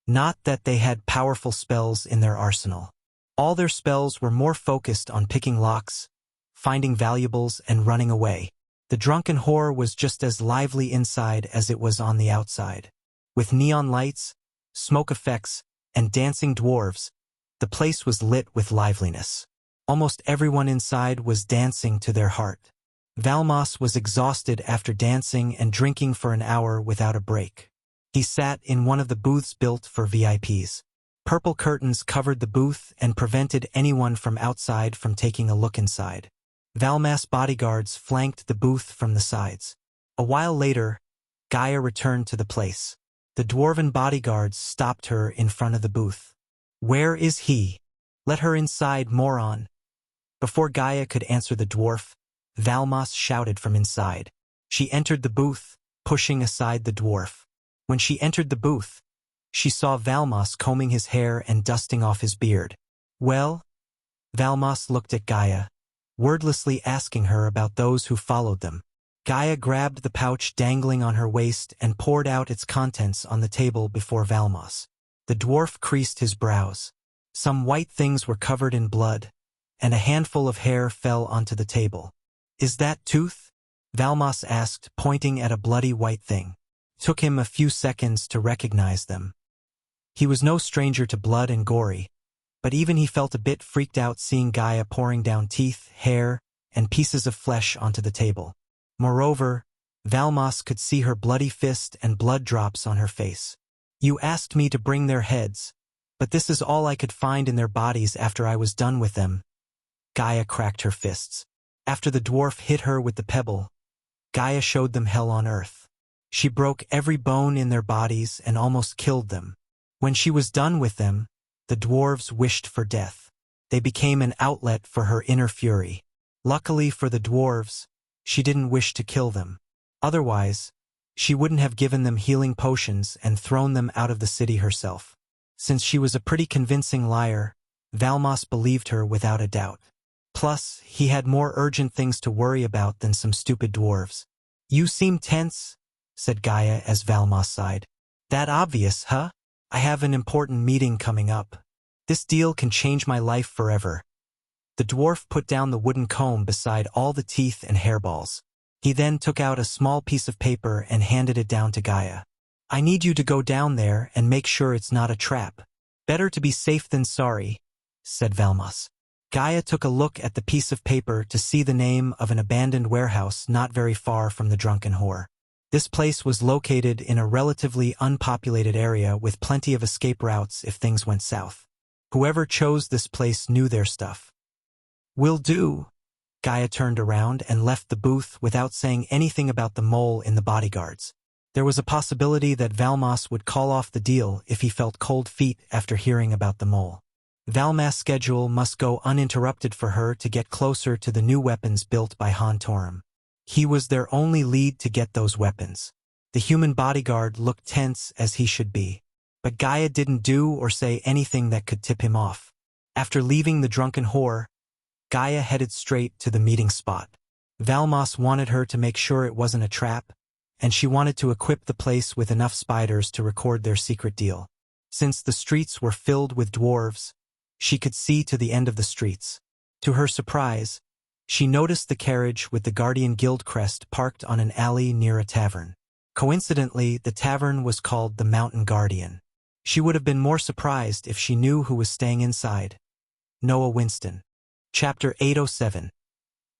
Not that they had powerful spells in their arsenal. All their spells were more focused on picking locks, finding valuables, and running away. The drunken whore was just as lively inside as it was on the outside. With neon lights, smoke effects, and dancing dwarves, the place was lit with liveliness. Almost everyone inside was dancing to their heart. Valmos was exhausted after dancing and drinking for an hour without a break. He sat in one of the booths built for VIPs. Purple curtains covered the booth and prevented anyone from outside from taking a look inside. Valmas bodyguards flanked the booth from the sides. A while later, Gaia returned to the place. The dwarven bodyguards stopped her in front of the booth. "Where is he? Let her inside, moron." Before Gaia could answer the dwarf, Valmos shouted from inside. She entered the booth, pushing aside the dwarf. When she entered the booth, she saw Valmos combing his hair and dusting off his beard. "Well?" Valmos looked at Gaia, wordlessly asking her about those who followed them. Gaia grabbed the pouch dangling on her waist and poured out its contents on the table before Valmos. The dwarf creased his brows. Some white things were covered in blood, and a handful of hair fell onto the table. "Is that tooth?" Valmos asked, pointing at a bloody white thing. It took him a few seconds to recognize them. He was no stranger to blood and gory, but even he felt a bit freaked out seeing Gaia pouring down teeth, hair, and pieces of flesh onto the table. Moreover, Valmos could see her bloody fist and blood drops on her face. "You asked me to bring their heads, but this is all I could find in their bodies after I was done with them." Gaia cracked her fists. After the dwarf hit her with the pebble, Gaia showed them hell on earth. She broke every bone in their bodies and almost killed them. When she was done with them, the dwarves wished for death. They became an outlet for her inner fury. Luckily for the dwarves, she didn't wish to kill them. Otherwise, she wouldn't have given them healing potions and thrown them out of the city herself. Since she was a pretty convincing liar, Valmos believed her without a doubt. Plus, he had more urgent things to worry about than some stupid dwarves. "You seem tense," said Gaia as Valmos sighed. That obvious, huh? I have an important meeting coming up. This deal can change my life forever. The dwarf put down the wooden comb beside all the teeth and hairballs. He then took out a small piece of paper and handed it down to Gaia. I need you to go down there and make sure it's not a trap. Better to be safe than sorry, said Valmos. Gaia took a look at the piece of paper to see the name of an abandoned warehouse not very far from the drunken whore. This place was located in a relatively unpopulated area with plenty of escape routes if things went south. Whoever chose this place knew their stuff. Will do. Gaia turned around and left the booth without saying anything about the mole in the bodyguards. There was a possibility that Valmos would call off the deal if he felt cold feet after hearing about the mole. Valmos' schedule must go uninterrupted for her to get closer to the new weapons built by Han Torum. He was their only lead to get those weapons. The human bodyguard looked tense as he should be. But Gaia didn't do or say anything that could tip him off. After leaving the drunken whore, Gaia headed straight to the meeting spot. Valmos wanted her to make sure it wasn't a trap, and she wanted to equip the place with enough spiders to record their secret deal. Since the streets were filled with dwarves, she could see to the end of the streets. To her surprise, she noticed the carriage with the Guardian Guild crest parked on an alley near a tavern. Coincidentally, the tavern was called the Mountain Guardian. She would have been more surprised if she knew who was staying inside. Noah Winston. Chapter 807.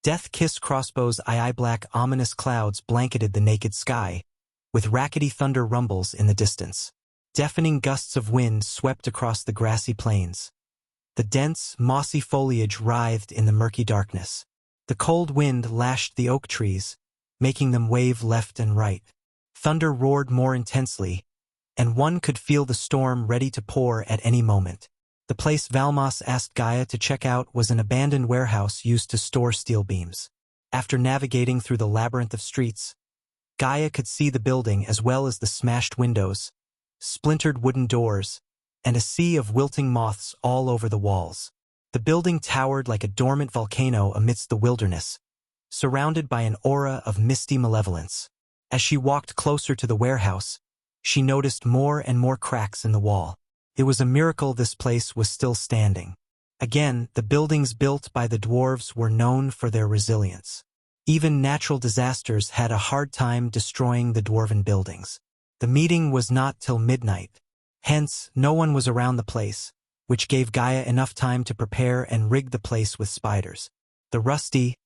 Death-kissed crossbows. Black ominous clouds blanketed the naked sky, with rackety thunder rumbles in the distance. Deafening gusts of wind swept across the grassy plains. The dense, mossy foliage writhed in the murky darkness. The cold wind lashed the oak trees, making them wave left and right. Thunder roared more intensely, and one could feel the storm ready to pour at any moment. The place Valmos asked Gaia to check out was an abandoned warehouse used to store steel beams. After navigating through the labyrinth of streets, Gaia could see the building as well as the smashed windows, splintered wooden doors, and a sea of wilting moths all over the walls. The building towered like a dormant volcano amidst the wilderness, surrounded by an aura of misty malevolence. As she walked closer to the warehouse, she noticed more and more cracks in the wall. It was a miracle this place was still standing. Again, the buildings built by the dwarves were known for their resilience. Even natural disasters had a hard time destroying the dwarven buildings. The meeting was not till midnight. Hence, no one was around the place, which gave Gaia enough time to prepare and rig the place with spiders. The rusty,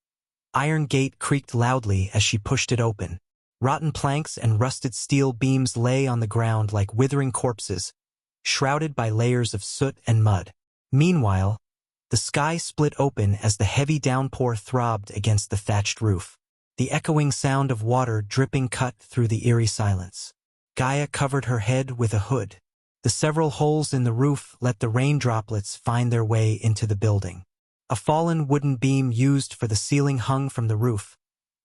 iron gate creaked loudly as she pushed it open. Rotten planks and rusted steel beams lay on the ground like withering corpses, shrouded by layers of soot and mud. Meanwhile, the sky split open as the heavy downpour throbbed against the thatched roof. The echoing sound of water dripping cut through the eerie silence. Gaia covered her head with a hood. The several holes in the roof let the rain droplets find their way into the building. A fallen wooden beam used for the ceiling hung from the roof,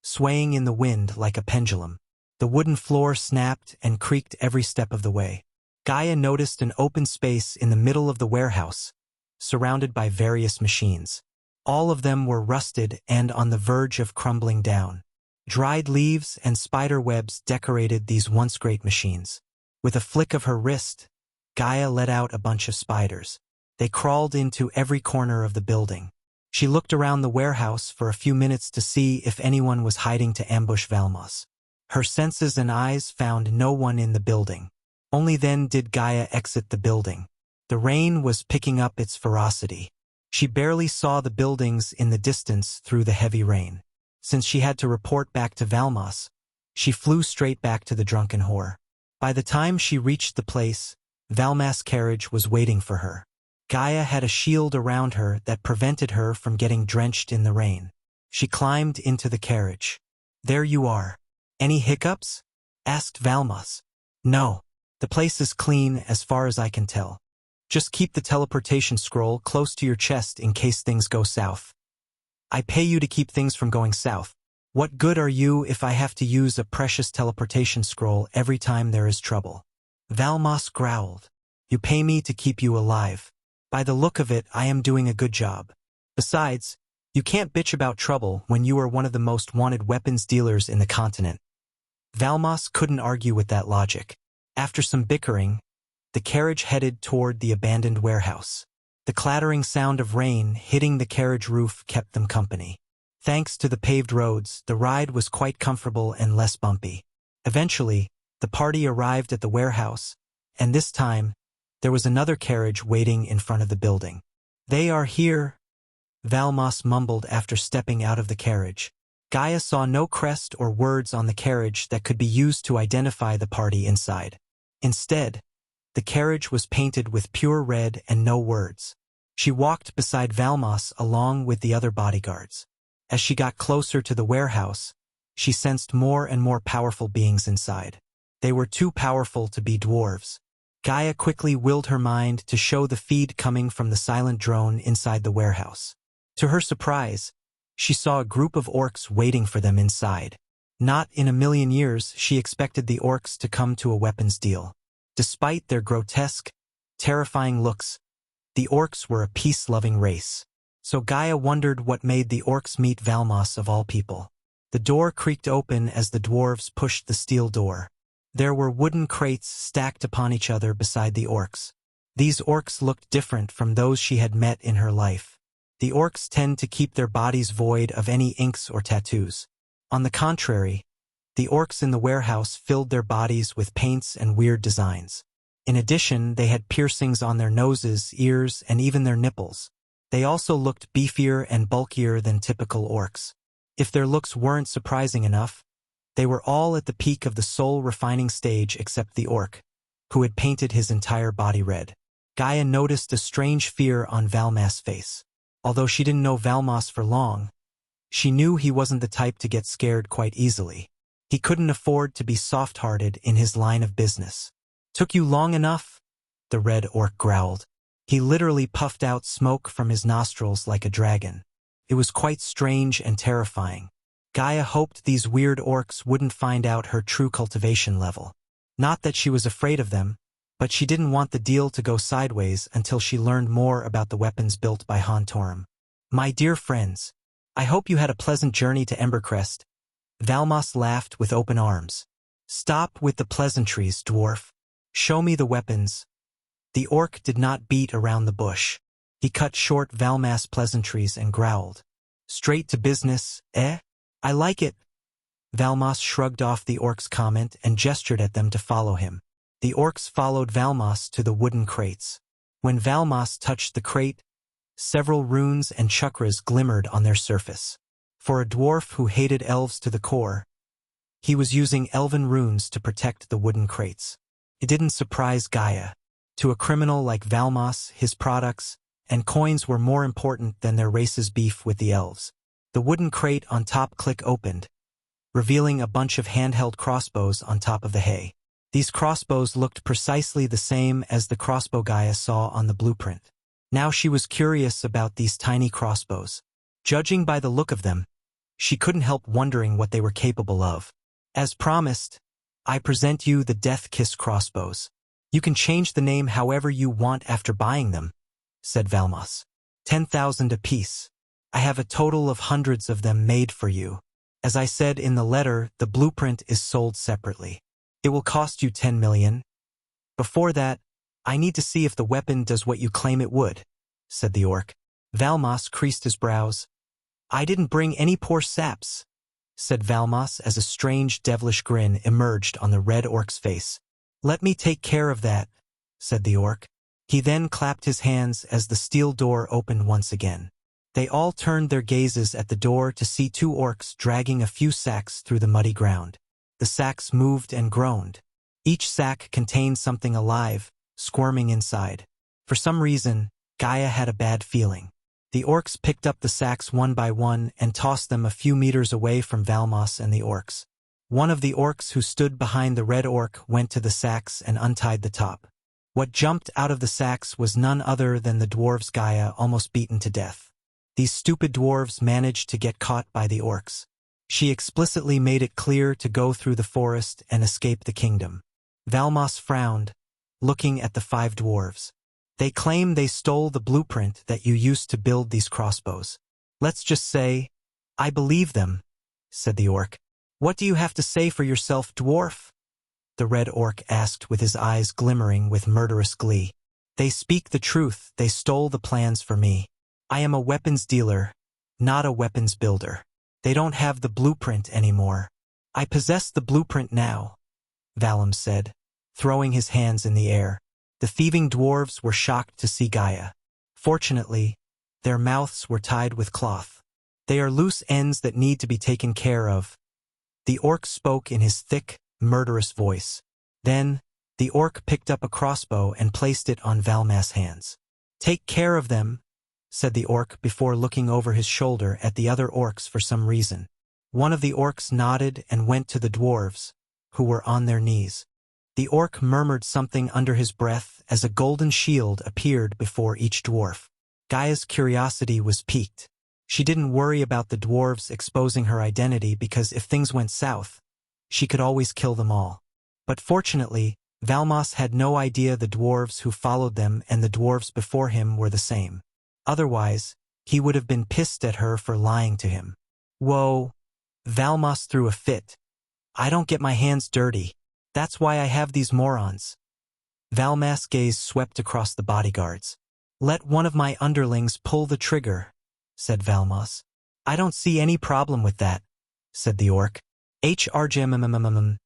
swaying in the wind like a pendulum. The wooden floor snapped and creaked every step of the way. Gaia noticed an open space in the middle of the warehouse, surrounded by various machines. All of them were rusted and on the verge of crumbling down. Dried leaves and spider webs decorated these once great machines. With a flick of her wrist, Gaia let out a bunch of spiders. They crawled into every corner of the building. She looked around the warehouse for a few minutes to see if anyone was hiding to ambush Valmos. Her senses and eyes found no one in the building. Only then did Gaia exit the building. The rain was picking up its ferocity. She barely saw the buildings in the distance through the heavy rain. Since she had to report back to Valmos, she flew straight back to the drunken whore. By the time she reached the place, Valmos' carriage was waiting for her. Gaia had a shield around her that prevented her from getting drenched in the rain. She climbed into the carriage. There you are. Any hiccups? Asked Valmos. No. The place is clean as far as I can tell. Just keep the teleportation scroll close to your chest in case things go south. I pay you to keep things from going south. What good are you if I have to use a precious teleportation scroll every time there is trouble? Valmos growled. You pay me to keep you alive. By the look of it, I am doing a good job. Besides, you can't bitch about trouble when you are one of the most wanted weapons dealers in the continent. Valmos couldn't argue with that logic. After some bickering, the carriage headed toward the abandoned warehouse. The clattering sound of rain hitting the carriage roof kept them company. Thanks to the paved roads, the ride was quite comfortable and less bumpy. Eventually, the party arrived at the warehouse, and this time, there was another carriage waiting in front of the building. "They are here," Valmos mumbled after stepping out of the carriage. Gaia saw no crest or words on the carriage that could be used to identify the party inside. Instead, the carriage was painted with pure red and no words. She walked beside Valmos along with the other bodyguards. As she got closer to the warehouse, she sensed more and more powerful beings inside. They were too powerful to be dwarves. Gaia quickly willed her mind to show the feed coming from the silent drone inside the warehouse. To her surprise, she saw a group of orcs waiting for them inside. Not in a million years she expected the orcs to come to a weapons deal. Despite their grotesque, terrifying looks, the orcs were a peace-loving race. So Gaia wondered what made the orcs meet Valmos of all people. The door creaked open as the dwarves pushed the steel door. There were wooden crates stacked upon each other beside the orcs. These orcs looked different from those she had met in her life. The orcs tend to keep their bodies void of any inks or tattoos. On the contrary, the orcs in the warehouse filled their bodies with paints and weird designs. In addition, they had piercings on their noses, ears, and even their nipples. They also looked beefier and bulkier than typical orcs. If their looks weren't surprising enough, they were all at the peak of the soul-refining stage except the orc, who had painted his entire body red. Gaia noticed a strange fear on Valmos' face. Although she didn't know Valmos for long, she knew he wasn't the type to get scared quite easily. He couldn't afford to be soft-hearted in his line of business. "Took you long enough?" the red orc growled. He literally puffed out smoke from his nostrils like a dragon. It was quite strange and terrifying. Gaia hoped these weird orcs wouldn't find out her true cultivation level. Not that she was afraid of them, but she didn't want the deal to go sideways until she learned more about the weapons built by Han Torum. "My dear friends, I hope you had a pleasant journey to Embercrest." Valmos laughed with open arms. "Stop with the pleasantries, dwarf. Show me the weapons." The orc did not beat around the bush. He cut short Valmos' pleasantries and growled. "Straight to business, eh? I like it." Valmos shrugged off the orc's comment and gestured at them to follow him. The orcs followed Valmos to the wooden crates. When Valmos touched the crate, several runes and chakras glimmered on their surface. For a dwarf who hated elves to the core, he was using elven runes to protect the wooden crates. It didn't surprise Gaia. To a criminal like Valmos, his products and coins were more important than their race's beef with the elves. The wooden crate on top click opened, revealing a bunch of handheld crossbows on top of the hay. These crossbows looked precisely the same as the crossbow Gaia saw on the blueprint. Now she was curious about these tiny crossbows. Judging by the look of them, she couldn't help wondering what they were capable of. "As promised, I present you the Death Kiss crossbows. You can change the name however you want after buying them," said Valmos. 10,000 apiece. I have a total of hundreds of them made for you. As I said in the letter, the blueprint is sold separately. It will cost you 10 million. Before that, I need to see if the weapon does what you claim it would," said the orc. Valmos creased his brows. "I didn't bring any poor saps," said Valmos as a strange devilish grin emerged on the red orc's face. "Let me take care of that," said the orc. He then clapped his hands as the steel door opened once again. They all turned their gazes at the door to see two orcs dragging a few sacks through the muddy ground. The sacks moved and groaned. Each sack contained something alive, squirming inside. For some reason, Gaia had a bad feeling. The orcs picked up the sacks one by one and tossed them a few meters away from Valmos and the orcs. One of the orcs who stood behind the red orc went to the sacks and untied the top. What jumped out of the sacks was none other than the dwarves Gaia almost beaten to death. These stupid dwarves managed to get caught by the orcs. She explicitly made it clear to go through the forest and escape the kingdom. Valmos frowned, looking at the 5 dwarves. "They claim they stole the blueprint that you used to build these crossbows. Let's just say, I believe them," said the orc. What do you have to say for yourself, dwarf? The red orc asked with his eyes glimmering with murderous glee. They speak the truth, they stole the plans for me. I am a weapons dealer, not a weapons builder. They don't have the blueprint anymore. I possess the blueprint now, Valum said, throwing his hands in the air. The thieving dwarves were shocked to see Gaia. Fortunately, their mouths were tied with cloth. They are loose ends that need to be taken care of. The orc spoke in his thick, murderous voice. Then, the orc picked up a crossbow and placed it on Valmas' hands. Take care of them, said the orc before looking over his shoulder at the other orcs for some reason. One of the orcs nodded and went to the dwarves, who were on their knees. The orc murmured something under his breath as a golden shield appeared before each dwarf. Gaia's curiosity was piqued. She didn't worry about the dwarves exposing her identity because if things went south, she could always kill them all. But fortunately, Valmas had no idea the dwarves who followed them and the dwarves before him were the same. Otherwise, he would have been pissed at her for lying to him. Whoa! Valmas threw a fit. I don't get my hands dirty. That's why I have these morons. Valmas' gaze swept across the bodyguards. Let one of my underlings pull the trigger, said Valmas. I don't see any problem with that, said the orc. HRGMMMMM.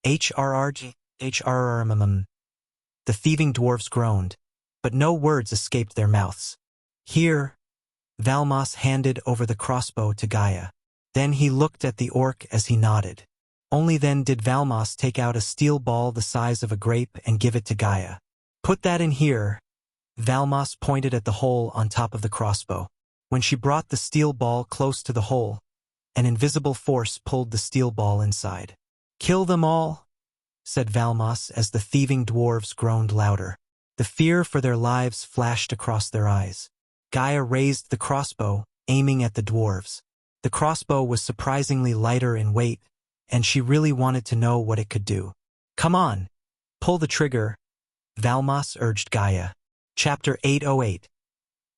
HRRG. The thieving dwarves groaned, but no words escaped their mouths. Here, Valmas handed over the crossbow to Gaia. Then he looked at the orc as he nodded. Only then did Valmas take out a steel ball the size of a grape and give it to Gaia. Put that in here. Valmas pointed at the hole on top of the crossbow. When she brought the steel ball close to the hole, an invisible force pulled the steel ball inside. Kill them all, said Valmas as the thieving dwarves groaned louder. The fear for their lives flashed across their eyes. Gaia raised the crossbow, aiming at the dwarves. The crossbow was surprisingly lighter in weight, and she really wanted to know what it could do. Come on, pull the trigger, Valmas urged Gaia. Chapter 808.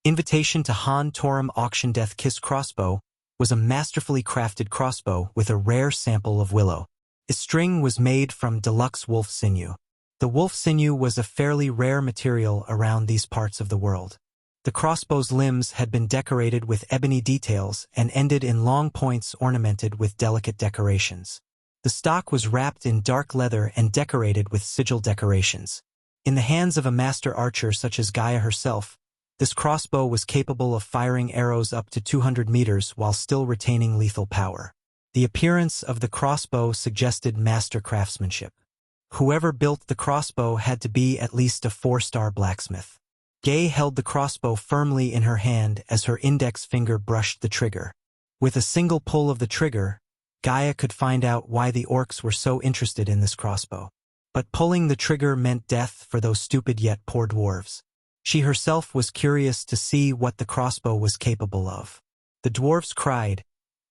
Invitation to Han Torum Auction Death Kiss Crossbow was a masterfully crafted crossbow with a rare sample of willow. Its string was made from deluxe wolf sinew. The wolf sinew was a fairly rare material around these parts of the world. The crossbow's limbs had been decorated with ebony details and ended in long points ornamented with delicate decorations. The stock was wrapped in dark leather and decorated with sigil decorations. In the hands of a master archer such as Gaia herself, this crossbow was capable of firing arrows up to 200 meters while still retaining lethal power. The appearance of the crossbow suggested master craftsmanship. Whoever built the crossbow had to be at least a 4-star blacksmith. Gay held the crossbow firmly in her hand as her index finger brushed the trigger. With a single pull of the trigger, Gaia could find out why the orcs were so interested in this crossbow. But pulling the trigger meant death for those stupid yet poor dwarves. She herself was curious to see what the crossbow was capable of. The dwarves cried,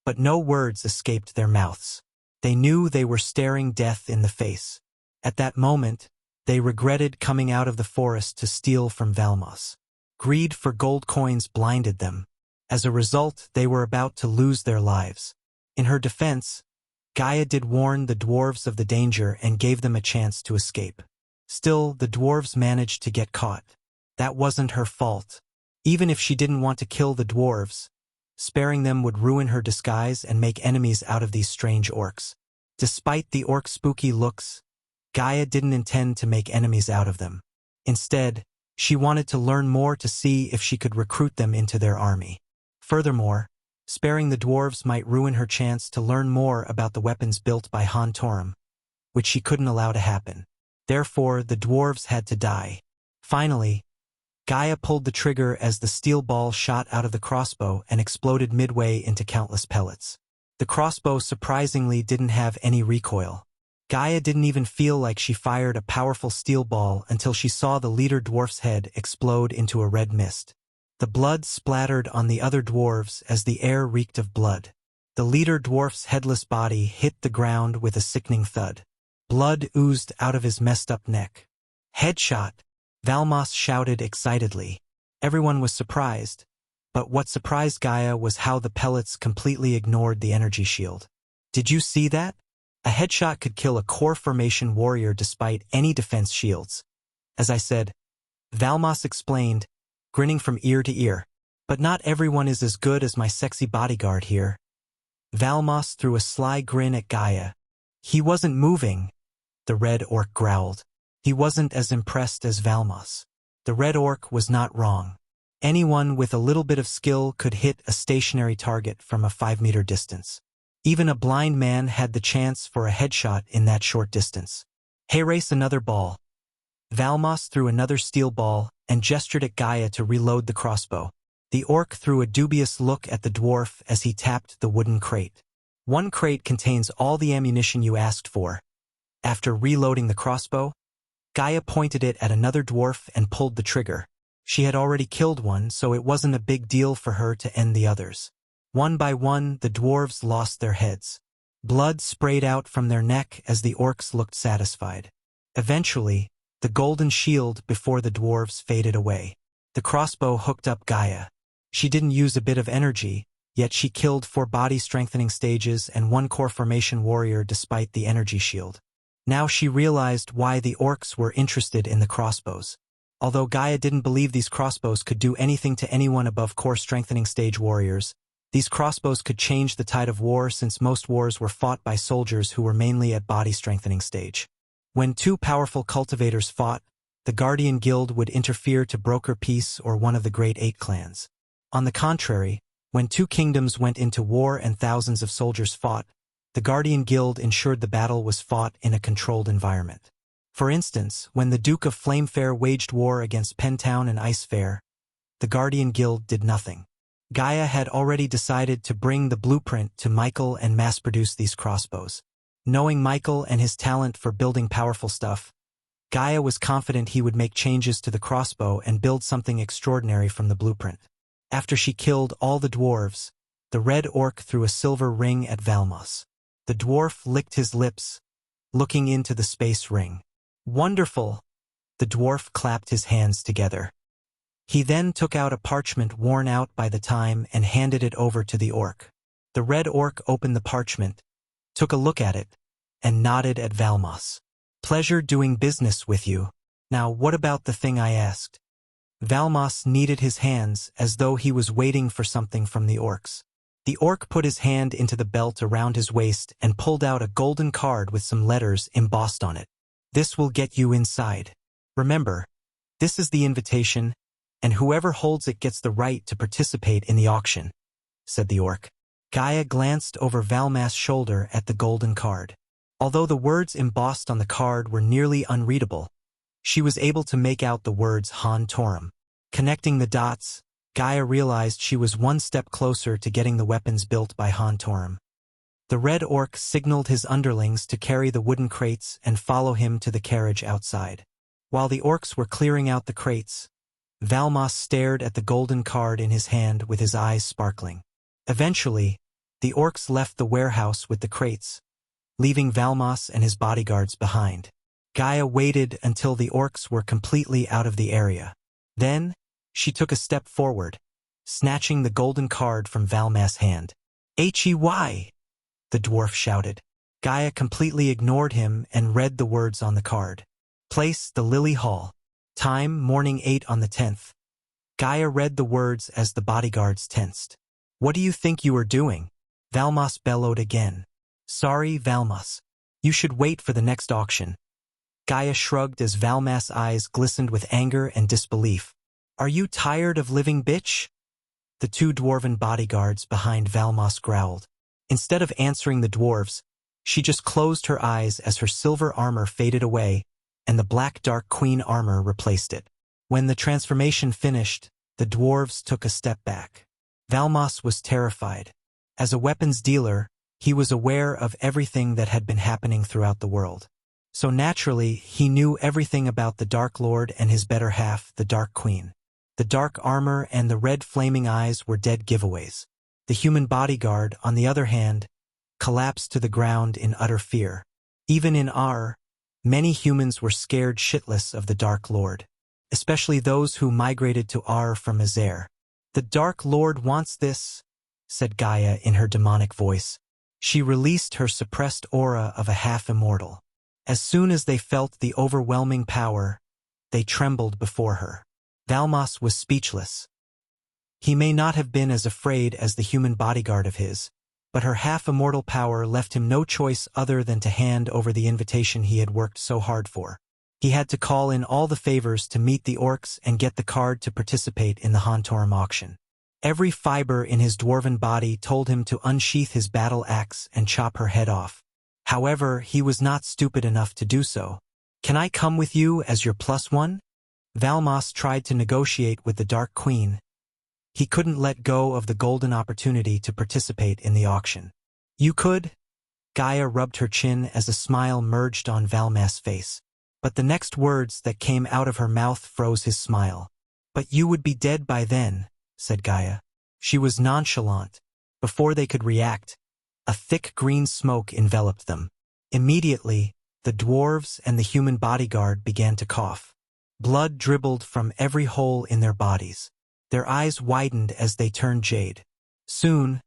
but no words escaped their mouths. They knew they were staring death in the face. At that moment, they regretted coming out of the forest to steal from Valmas. Greed for gold coins blinded them. As a result, they were about to lose their lives. In her defense, Gaia did warn the dwarves of the danger and gave them a chance to escape. Still, the dwarves managed to get caught. That wasn't her fault. Even if she didn't want to kill the dwarves, sparing them would ruin her disguise and make enemies out of these strange orcs. Despite the orcs' spooky looks, Gaia didn't intend to make enemies out of them. Instead, she wanted to learn more to see if she could recruit them into their army. Furthermore, sparing the dwarves might ruin her chance to learn more about the weapons built by Han Torum, which she couldn't allow to happen. Therefore, the dwarves had to die. Finally, Gaia pulled the trigger as the steel ball shot out of the crossbow and exploded midway into countless pellets. The crossbow surprisingly didn't have any recoil. Gaia didn't even feel like she fired a powerful steel ball until she saw the leader dwarf's head explode into a red mist. The blood splattered on the other dwarves as the air reeked of blood. The leader dwarf's headless body hit the ground with a sickening thud. Blood oozed out of his messed-up neck. Headshot! Valmas shouted excitedly. Everyone was surprised, but what surprised Gaia was how the pellets completely ignored the energy shield. Did you see that? A headshot could kill a core formation warrior despite any defense shields. As I said, Valmos explained, grinning from ear to ear. But not everyone is as good as my sexy bodyguard here. Valmos threw a sly grin at Gaia. He wasn't moving, the red orc growled. He wasn't as impressed as Valmos. The red orc was not wrong. Anyone with a little bit of skill could hit a stationary target from a 5-meter distance. Even a blind man had the chance for a headshot in that short distance. Hey, race another ball. Valmos threw another steel ball and gestured at Gaia to reload the crossbow. The orc threw a dubious look at the dwarf as he tapped the wooden crate. One crate contains all the ammunition you asked for. After reloading the crossbow, Gaia pointed it at another dwarf and pulled the trigger. She had already killed one, so it wasn't a big deal for her to end the others. One by one, the dwarves lost their heads. Blood sprayed out from their neck as the orcs looked satisfied. Eventually, the golden shield before the dwarves faded away. The crossbow hooked up Gaia. She didn't use a bit of energy, yet she killed 4 body-strengthening stages and 1 core formation warrior despite the energy shield. Now she realized why the orcs were interested in the crossbows. Although Gaia didn't believe these crossbows could do anything to anyone above core strengthening stage warriors, these crossbows could change the tide of war since most wars were fought by soldiers who were mainly at body-strengthening stage. When 2 powerful cultivators fought, the Guardian Guild would interfere to broker peace or one of the Great 8 clans. On the contrary, when 2 kingdoms went into war and thousands of soldiers fought, the Guardian Guild ensured the battle was fought in a controlled environment. For instance, when the Duke of Flamefair waged war against Pentown and Icefair, the Guardian Guild did nothing. Gaia had already decided to bring the blueprint to Michael and mass-produce these crossbows. Knowing Michael and his talent for building powerful stuff, Gaia was confident he would make changes to the crossbow and build something extraordinary from the blueprint. After she killed all the dwarves, the red orc threw a silver ring at Valmos. The dwarf licked his lips, looking into the space ring. Wonderful! The dwarf clapped his hands together. He then took out a parchment worn out by the time and handed it over to the orc. The red orc opened the parchment, took a look at it, and nodded at Valmos. Pleasure doing business with you. Now what about the thing I asked? Valmos kneaded his hands as though he was waiting for something from the orcs. The orc put his hand into the belt around his waist and pulled out a golden card with some letters embossed on it. This will get you inside. Remember, this is the invitation, and whoever holds it gets the right to participate in the auction, said the orc. Gaia glanced over Valmos' shoulder at the golden card. Although the words embossed on the card were nearly unreadable, she was able to make out the words Han Torum. Connecting the dots, Gaia realized she was 1 step closer to getting the weapons built by Han Torum. The red orc signaled his underlings to carry the wooden crates and follow him to the carriage outside. While the orcs were clearing out the crates, Valmos stared at the golden card in his hand with his eyes sparkling. Eventually, the orcs left the warehouse with the crates, leaving Valmos and his bodyguards behind. Gaia waited until the orcs were completely out of the area. Then, she took a step forward, snatching the golden card from Valmos' hand. "Hey!" the dwarf shouted. Gaia completely ignored him and read the words on the card. Place, the Lily Hall. Time, morning 8 on the 10th. Gaia read the words as the bodyguards tensed. "What do you think you are doing?" Valmos bellowed again. "Sorry, Valmos. You should wait for the next auction." Gaia shrugged as Valmos' eyes glistened with anger and disbelief. "Are you tired of living, bitch?" The 2 dwarven bodyguards behind Valmos growled. Instead of answering the dwarves, she just closed her eyes as her silver armor faded away and the black dark queen armor replaced it. When the transformation finished, the dwarves took a step back. Valmos was terrified. As a weapons dealer, he was aware of everything that had been happening throughout the world. So naturally, he knew everything about the Dark Lord and his better half, the Dark Queen. The dark armor and the red flaming eyes were dead giveaways. The human bodyguard, on the other hand, collapsed to the ground in utter fear. Even in R, many humans were scared shitless of the Dark Lord, especially those who migrated to R from Azer. "The Dark Lord wants this," said Gaia in her demonic voice. She released her suppressed aura of a half-immortal. As soon as they felt the overwhelming power, they trembled before her. Valmos was speechless. He may not have been as afraid as the human bodyguard of his, but her half-immortal power left him no choice other than to hand over the invitation he had worked so hard for. He had to call in all the favors to meet the orcs and get the card to participate in the Hontorum auction. Every fiber in his dwarven body told him to unsheath his battle axe and chop her head off. However, he was not stupid enough to do so. "Can I come with you as your +1? Valmos tried to negotiate with the Dark Queen. He couldn't let go of the golden opportunity to participate in the auction. "You could?" Gaia rubbed her chin as a smile merged on Valmos' face. But the next words that came out of her mouth froze his smile. "But you would be dead by then," said Gaia. She was nonchalant. Before they could react, a thick green smoke enveloped them. Immediately, the dwarves and the human bodyguard began to cough. Blood dribbled from every hole in their bodies. Their eyes widened as they turned jade. Soon,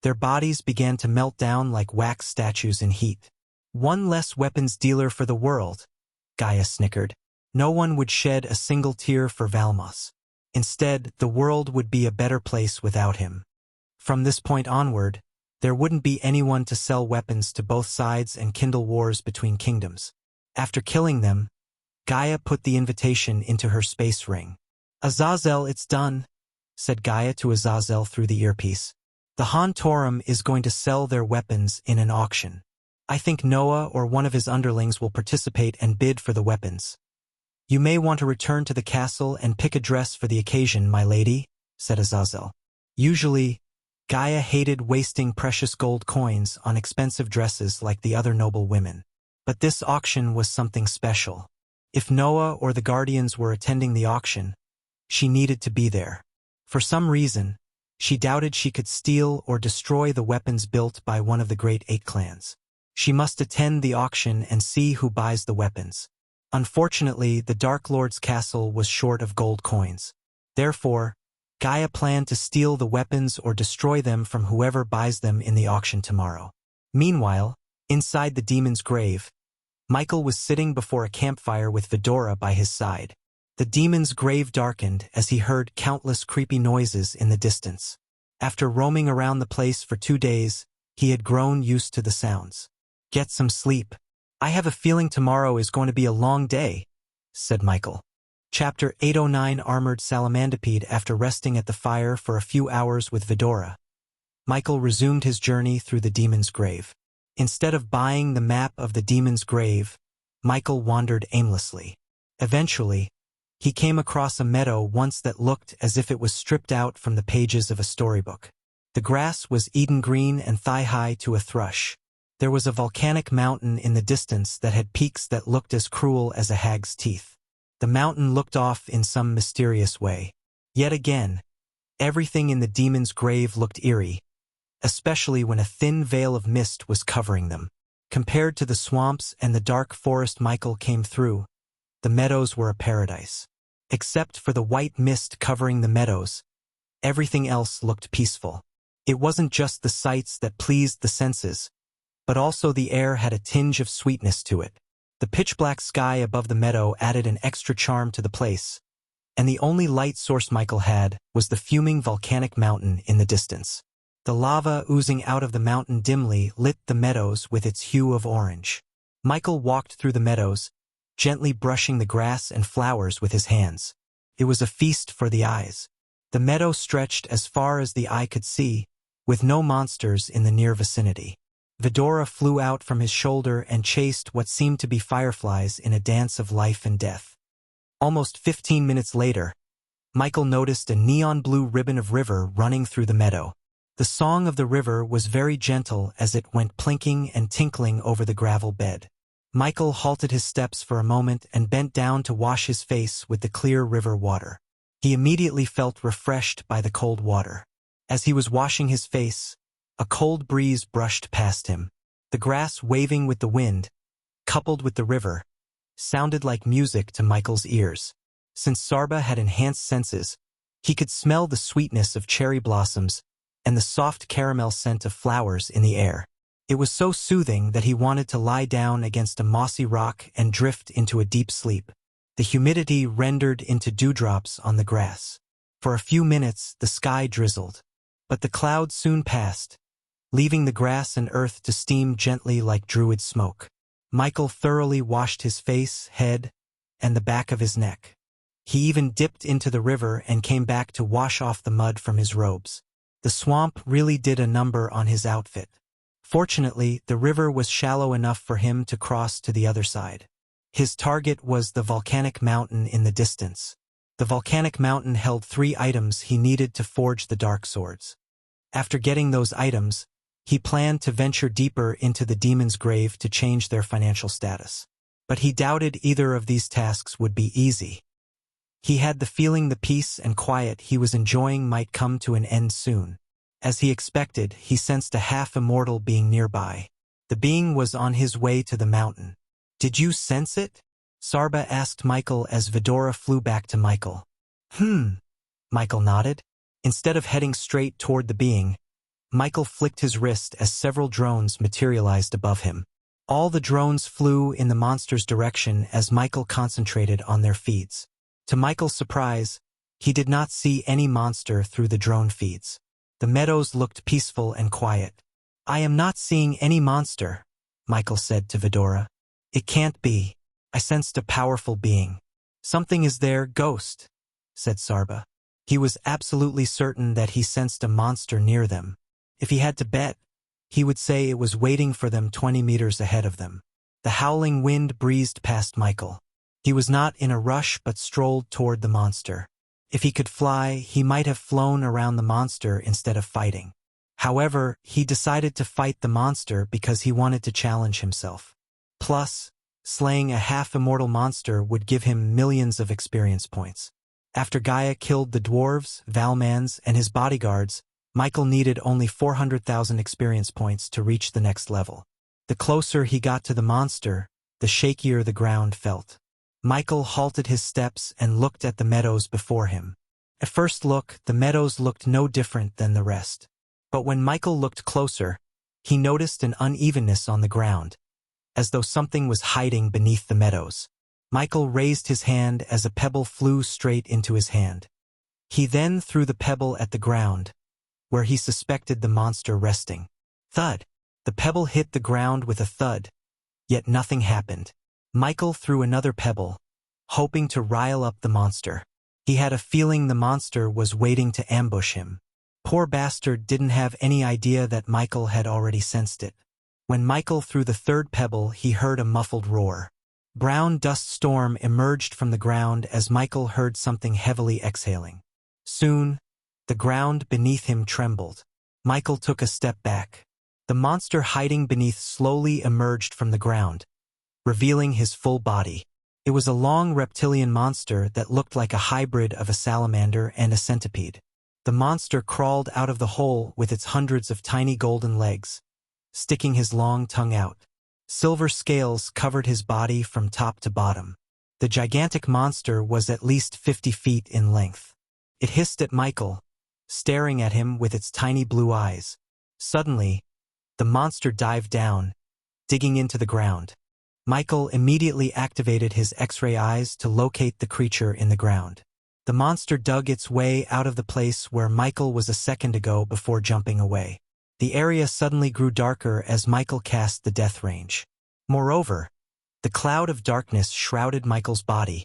their bodies began to melt down like wax statues in heat. "One less weapons dealer for the world," Gaia snickered. No one would shed a single tear for Valmos. Instead, the world would be a better place without him. From this point onward, there wouldn't be anyone to sell weapons to both sides and kindle wars between kingdoms. After killing them, Gaia put the invitation into her space ring. "Azazel, it's done," said Gaia to Azazel through the earpiece. "The Hontorum is going to sell their weapons in an auction. I think Noah or one of his underlings will participate and bid for the weapons. You may want to return to the castle and pick a dress for the occasion, my lady," said Azazel. Usually, Gaia hated wasting precious gold coins on expensive dresses like the other noble women. But this auction was something special. If Noah or the Guardians were attending the auction, she needed to be there. For some reason, she doubted she could steal or destroy the weapons built by one of the Great Eight clans. She must attend the auction and see who buys the weapons. Unfortunately, the Dark Lord's castle was short of gold coins. Therefore, Gaia planned to steal the weapons or destroy them from whoever buys them in the auction tomorrow. Meanwhile, inside the demon's grave, Michael was sitting before a campfire with Vidora by his side. The demon's grave darkened as he heard countless creepy noises in the distance. After roaming around the place for 2 days, he had grown used to the sounds. "Get some sleep. I have a feeling tomorrow is going to be a long day," said Michael. Chapter 809 Armored Salamandipede. After resting at the fire for a few hours with Vidora, Michael resumed his journey through the demon's grave. Instead of buying the map of the demon's grave, Michael wandered aimlessly. Eventually, he came across a meadow once that looked as if it was stripped out from the pages of a storybook. The grass was Eden green and thigh-high to a thrush. There was a volcanic mountain in the distance that had peaks that looked as cruel as a hag's teeth. The mountain looked off in some mysterious way. Yet again, everything in the demon's grave looked eerie, especially when a thin veil of mist was covering them. Compared to the swamps and the dark forest Michael came through, the meadows were a paradise. Except for the white mist covering the meadows, everything else looked peaceful. It wasn't just the sights that pleased the senses, but also the air had a tinge of sweetness to it. The pitch-black sky above the meadow added an extra charm to the place, and the only light source Michael had was the fuming volcanic mountain in the distance. The lava oozing out of the mountain dimly lit the meadows with its hue of orange. Michael walked through the meadows, gently brushing the grass and flowers with his hands. It was a feast for the eyes. The meadow stretched as far as the eye could see, with no monsters in the near vicinity. Vidora flew out from his shoulder and chased what seemed to be fireflies in a dance of life and death. Almost 15 minutes later, Michael noticed a neon-blue ribbon of river running through the meadow. The song of the river was very gentle as it went plinking and tinkling over the gravel bed. Michael halted his steps for a moment and bent down to wash his face with the clear river water. He immediately felt refreshed by the cold water. As he was washing his face, a cold breeze brushed past him. The grass waving with the wind, coupled with the river, sounded like music to Michael's ears. Since Sarba had enhanced senses, he could smell the sweetness of cherry blossoms and the soft caramel scent of flowers in the air. It was so soothing that he wanted to lie down against a mossy rock and drift into a deep sleep. The humidity rendered into dewdrops on the grass. For a few minutes, the sky drizzled. But the clouds soon passed, leaving the grass and earth to steam gently like druid smoke. Michael thoroughly washed his face, head, and the back of his neck. He even dipped into the river and came back to wash off the mud from his robes. The swamp really did a number on his outfit. Fortunately, the river was shallow enough for him to cross to the other side. His target was the volcanic mountain in the distance. The volcanic mountain held 3 items he needed to forge the dark swords. After getting those items, he planned to venture deeper into the demon's grave to change their financial status. But he doubted either of these tasks would be easy. He had the feeling the peace and quiet he was enjoying might come to an end soon. As he expected, he sensed a half-immortal being nearby. The being was on his way to the mountain. "Did you sense it?" Sarba asked Michael as Vidora flew back to Michael. Michael nodded. Instead of heading straight toward the being, Michael flicked his wrist as several drones materialized above him. All the drones flew in the monster's direction as Michael concentrated on their feeds. To Michael's surprise, he did not see any monster through the drone feeds. The meadows looked peaceful and quiet. "I am not seeing any monster," Michael said to Vidora. "It can't be. I sensed a powerful being." "Something is there, ghost," said Sarba. He was absolutely certain that he sensed a monster near them. If he had to bet, he would say it was waiting for them 20 meters ahead of them. The howling wind breezed past Michael. He was not in a rush but strolled toward the monster. If he could fly, he might have flown around the monster instead of fighting. However, he decided to fight the monster because he wanted to challenge himself. Plus, slaying a half-immortal monster would give him millions of experience points. After Gaia killed the dwarves, Valmans, and his bodyguards, Michael needed only 400,000 experience points to reach the next level. The closer he got to the monster, the shakier the ground felt. Michael halted his steps and looked at the meadows before him. At first look, the meadows looked no different than the rest. But when Michael looked closer, he noticed an unevenness on the ground, as though something was hiding beneath the meadows. Michael raised his hand as a pebble flew straight into his hand. He then threw the pebble at the ground, where he suspected the monster resting. Thud! The pebble hit the ground with a thud, yet nothing happened. Michael threw another pebble, hoping to rile up the monster. He had a feeling the monster was waiting to ambush him. Poor bastard didn't have any idea that Michael had already sensed it. When Michael threw the third pebble, he heard a muffled roar. Brown dust storm emerged from the ground as Michael heard something heavily exhaling. Soon, the ground beneath him trembled. Michael took a step back. The monster hiding beneath slowly emerged from the ground, revealing his full body. It was a long reptilian monster that looked like a hybrid of a salamander and a centipede. The monster crawled out of the hole with its hundreds of tiny golden legs, sticking his long tongue out. Silver scales covered his body from top to bottom. The gigantic monster was at least 50 feet in length. It hissed at Michael, staring at him with its tiny blue eyes. Suddenly, the monster dived down, digging into the ground. Michael immediately activated his X-ray eyes to locate the creature in the ground. The monster dug its way out of the place where Michael was a second ago before jumping away. The area suddenly grew darker as Michael cast the death range. Moreover, the cloud of darkness shrouded Michael's body,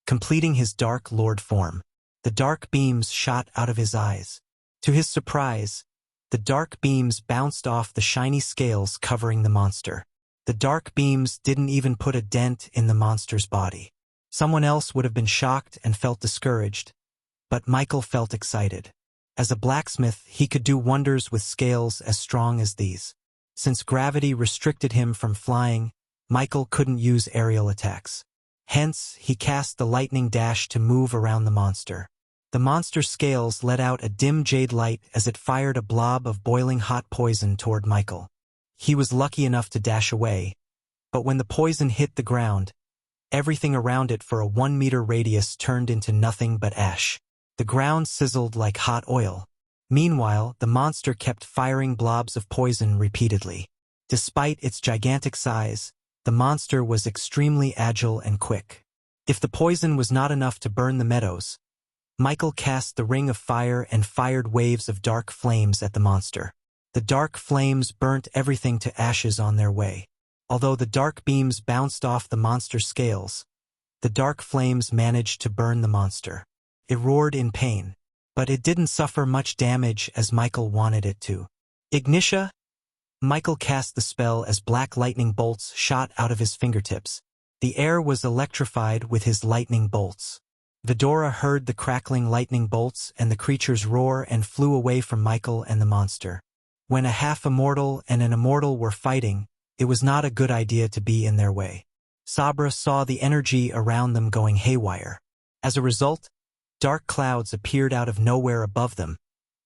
completing his dark lord form. The dark beams shot out of his eyes. To his surprise, the dark beams bounced off the shiny scales covering the monster. The dark beams didn't even put a dent in the monster's body. Someone else would have been shocked and felt discouraged, but Michael felt excited. As a blacksmith, he could do wonders with scales as strong as these. Since gravity restricted him from flying, Michael couldn't use aerial attacks. Hence, he cast the lightning dash to move around the monster. The monster's scales let out a dim jade light as it fired a blob of boiling hot poison toward Michael. He was lucky enough to dash away, but when the poison hit the ground, everything around it for a 1-meter radius turned into nothing but ash. The ground sizzled like hot oil. Meanwhile, the monster kept firing blobs of poison repeatedly. Despite its gigantic size, the monster was extremely agile and quick. If the poison was not enough to burn the meadows, Michael cast the ring of fire and fired waves of dark flames at the monster. The dark flames burnt everything to ashes on their way. Although the dark beams bounced off the monster's scales, the dark flames managed to burn the monster. It roared in pain, but it didn't suffer much damage as Michael wanted it to. Ignitia? Michael cast the spell as black lightning bolts shot out of his fingertips. The air was electrified with his lightning bolts. Vidora heard the crackling lightning bolts and the creatures roar and flew away from Michael and the monster. When a half-immortal and an immortal were fighting, it was not a good idea to be in their way. Sabra saw the energy around them going haywire. As a result, dark clouds appeared out of nowhere above them,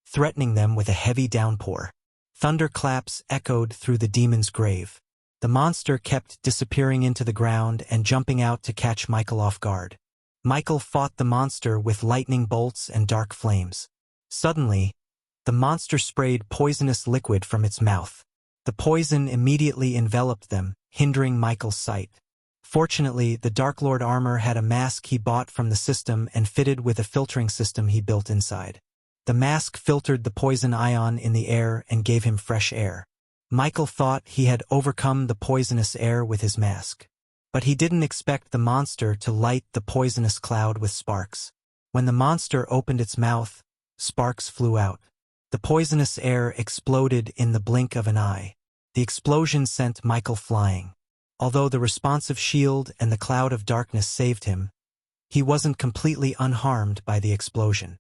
threatening them with a heavy downpour. Thunderclaps echoed through the demon's grave. The monster kept disappearing into the ground and jumping out to catch Michael off guard. Michael fought the monster with lightning bolts and dark flames. Suddenly, the monster sprayed poisonous liquid from its mouth. The poison immediately enveloped them, hindering Michael's sight. Fortunately, the Dark Lord armor had a mask he bought from the system and fitted with a filtering system he built inside. The mask filtered the poison ion in the air and gave him fresh air. Michael thought he had overcome the poisonous air with his mask. But he didn't expect the monster to light the poisonous cloud with sparks. When the monster opened its mouth, sparks flew out. The poisonous air exploded in the blink of an eye. The explosion sent Michael flying. Although the responsive shield and the cloud of darkness saved him, he wasn't completely unharmed by the explosion.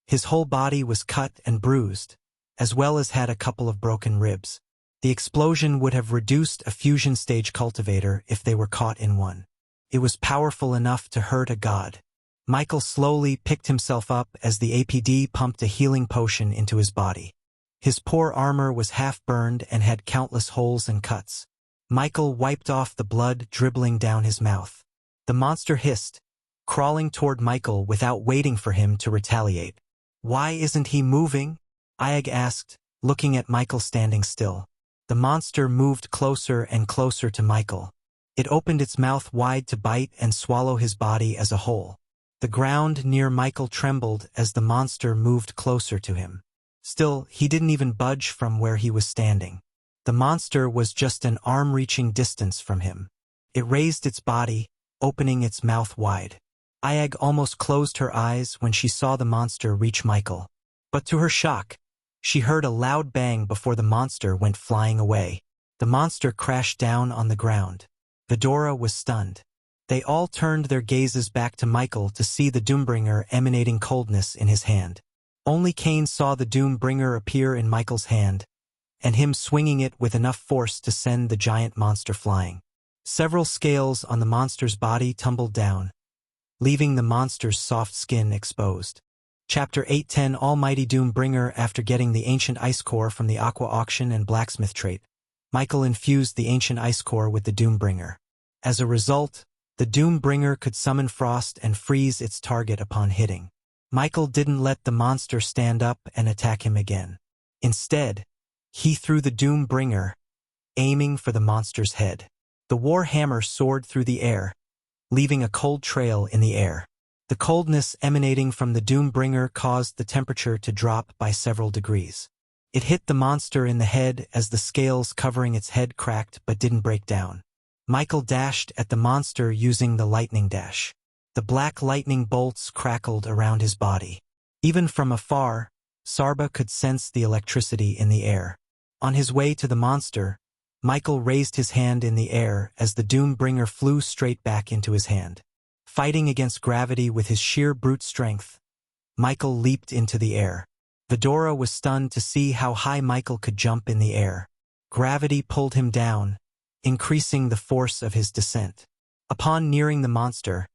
His whole body was cut and bruised, as well as had a couple of broken ribs. The explosion would have reduced a fusion stage cultivator if they were caught in one. It was powerful enough to hurt a god. Michael slowly picked himself up as the APD pumped a healing potion into his body. His poor armor was half-burned and had countless holes and cuts. Michael wiped off the blood dribbling down his mouth. The monster hissed, crawling toward Michael without waiting for him to retaliate. "Why isn't he moving?" Ayag asked, looking at Michael standing still. The monster moved closer and closer to Michael. It opened its mouth wide to bite and swallow his body as a whole. The ground near Michael trembled as the monster moved closer to him. Still, he didn't even budge from where he was standing. The monster was just an arm-reaching distance from him. It raised its body, opening its mouth wide. Ayag almost closed her eyes when she saw the monster reach Michael. But to her shock, she heard a loud bang before the monster went flying away. The monster crashed down on the ground. Vidora was stunned. They all turned their gazes back to Michael to see the Doombringer emanating coldness in his hand. Only Kane saw the Doombringer appear in Michael's hand, and him swinging it with enough force to send the giant monster flying. Several scales on the monster's body tumbled down, leaving the monster's soft skin exposed. Chapter 810 Almighty Doombringer. After getting the ancient ice core from the Aqua Auction and Blacksmith trait, Michael infused the ancient ice core with the Doombringer. As a result, the Doombringer could summon frost and freeze its target upon hitting. Michael didn't let the monster stand up and attack him again. Instead, he threw the Doombringer, aiming for the monster's head. The war hammer soared through the air, leaving a cold trail in the air. The coldness emanating from the Doombringer caused the temperature to drop by several degrees. It hit the monster in the head as the scales covering its head cracked but didn't break down. Michael dashed at the monster using the lightning dash. The black lightning bolts crackled around his body. Even from afar, Sarba could sense the electricity in the air. On his way to the monster, Michael raised his hand in the air as the Doombringer flew straight back into his hand. Fighting against gravity with his sheer brute strength, Michael leaped into the air. Vidora was stunned to see how high Michael could jump in the air. Gravity pulled him down, increasing the force of his descent. Upon nearing the monster,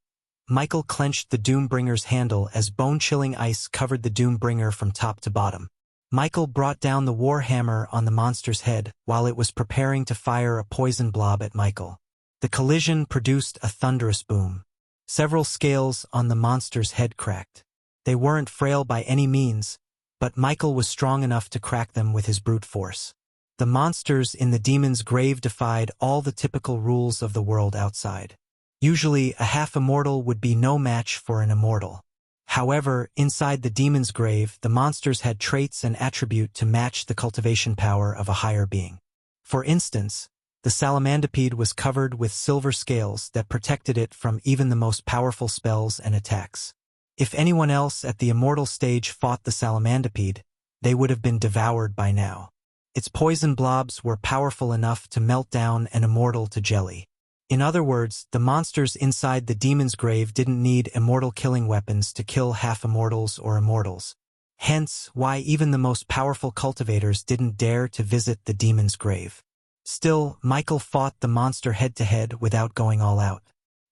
Michael clenched the Doombringer's handle as bone-chilling ice covered the Doombringer from top to bottom. Michael brought down the warhammer on the monster's head while it was preparing to fire a poison blob at Michael. The collision produced a thunderous boom. Several scales on the monster's head cracked. They weren't frail by any means, but Michael was strong enough to crack them with his brute force. The monsters in the demon's grave defied all the typical rules of the world outside. Usually, a half-immortal would be no match for an immortal. However, inside the demon's grave, the monsters had traits and attribute to match the cultivation power of a higher being. For instance, the salamandipede was covered with silver scales that protected it from even the most powerful spells and attacks. If anyone else at the immortal stage fought the salamandipede, they would have been devoured by now. Its poison blobs were powerful enough to melt down an immortal to jelly. In other words, the monsters inside the demon's grave didn't need immortal killing weapons to kill half-immortals or immortals. Hence, why even the most powerful cultivators didn't dare to visit the demon's grave. Still, Michael fought the monster head-to-head without going all out.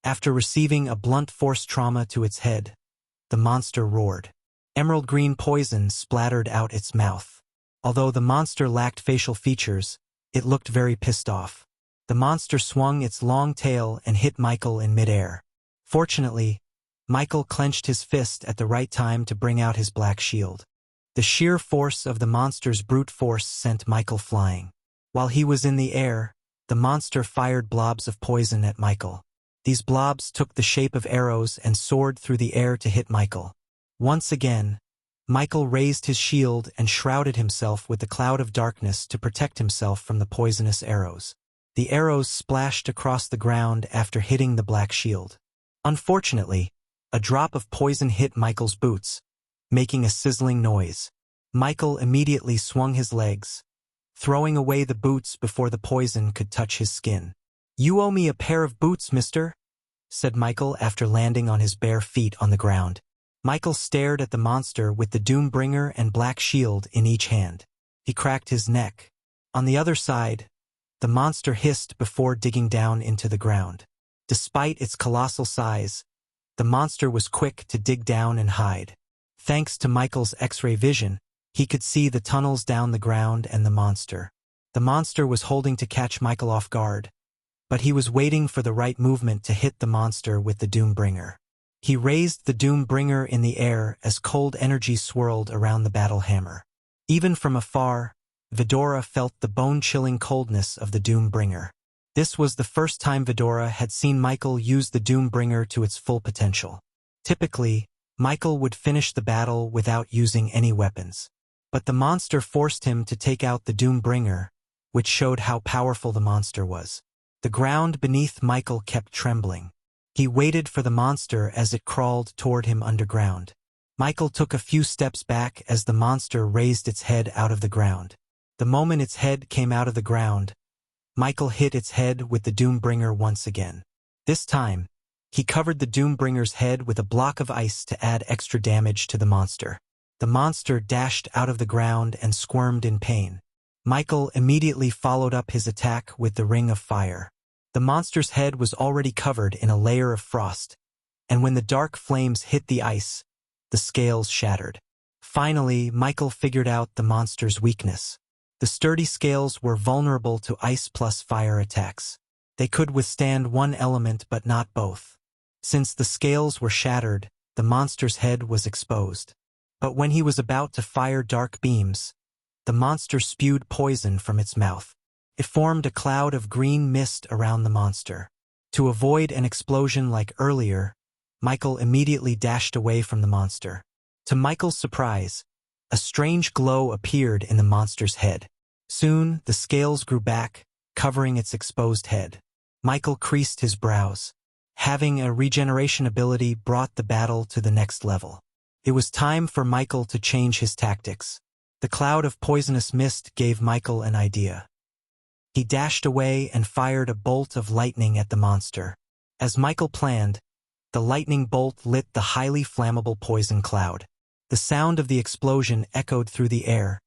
After receiving a blunt force trauma to its head, the monster roared. Emerald green poison splattered out its mouth. Although the monster lacked facial features, it looked very pissed off. The monster swung its long tail and hit Michael in midair. Fortunately, Michael clenched his fist at the right time to bring out his black shield. The sheer force of the monster's brute force sent Michael flying. While he was in the air, the monster fired blobs of poison at Michael. These blobs took the shape of arrows and soared through the air to hit Michael. Once again, Michael raised his shield and shrouded himself with the cloud of darkness to protect himself from the poisonous arrows. The arrows splashed across the ground after hitting the black shield. Unfortunately, a drop of poison hit Michael's boots, making a sizzling noise. Michael immediately swung his legs, throwing away the boots before the poison could touch his skin. "You owe me a pair of boots, mister," said Michael after landing on his bare feet on the ground. Michael stared at the monster with the Doombringer and black shield in each hand. He cracked his neck. On the other side, the monster hissed before digging down into the ground. Despite its colossal size, the monster was quick to dig down and hide. Thanks to Michael's X-ray vision, he could see the tunnels down the ground and the monster. The monster was holding to catch Michael off guard, but he was waiting for the right movement to hit the monster with the Doombringer. He raised the Doombringer in the air as cold energy swirled around the battle hammer. Even from afar, Vidora felt the bone-chilling coldness of the Doombringer. This was the first time Vidora had seen Michael use the Doombringer to its full potential. Typically, Michael would finish the battle without using any weapons. But the monster forced him to take out the Doombringer, which showed how powerful the monster was. The ground beneath Michael kept trembling. He waited for the monster as it crawled toward him underground. Michael took a few steps back as the monster raised its head out of the ground. The moment its head came out of the ground, Michael hit its head with the Doombringer once again. This time, he covered the Doombringer's head with a block of ice to add extra damage to the monster. The monster dashed out of the ground and squirmed in pain. Michael immediately followed up his attack with the Ring of Fire. The monster's head was already covered in a layer of frost, and when the dark flames hit the ice, the scales shattered. Finally, Michael figured out the monster's weakness. The sturdy scales were vulnerable to ice plus fire attacks. They could withstand one element but not both. Since the scales were shattered, the monster's head was exposed. But when he was about to fire dark beams, the monster spewed poison from its mouth. It formed a cloud of green mist around the monster. To avoid an explosion like earlier, Michael immediately dashed away from the monster. To Michael's surprise, a strange glow appeared in the monster's head. Soon, the scales grew back, covering its exposed head. Michael creased his brows. Having a regeneration ability brought the battle to the next level. It was time for Michael to change his tactics. The cloud of poisonous mist gave Michael an idea. He dashed away and fired a bolt of lightning at the monster. As Michael planned, the lightning bolt lit the highly flammable poison cloud. The sound of the explosion echoed through the air,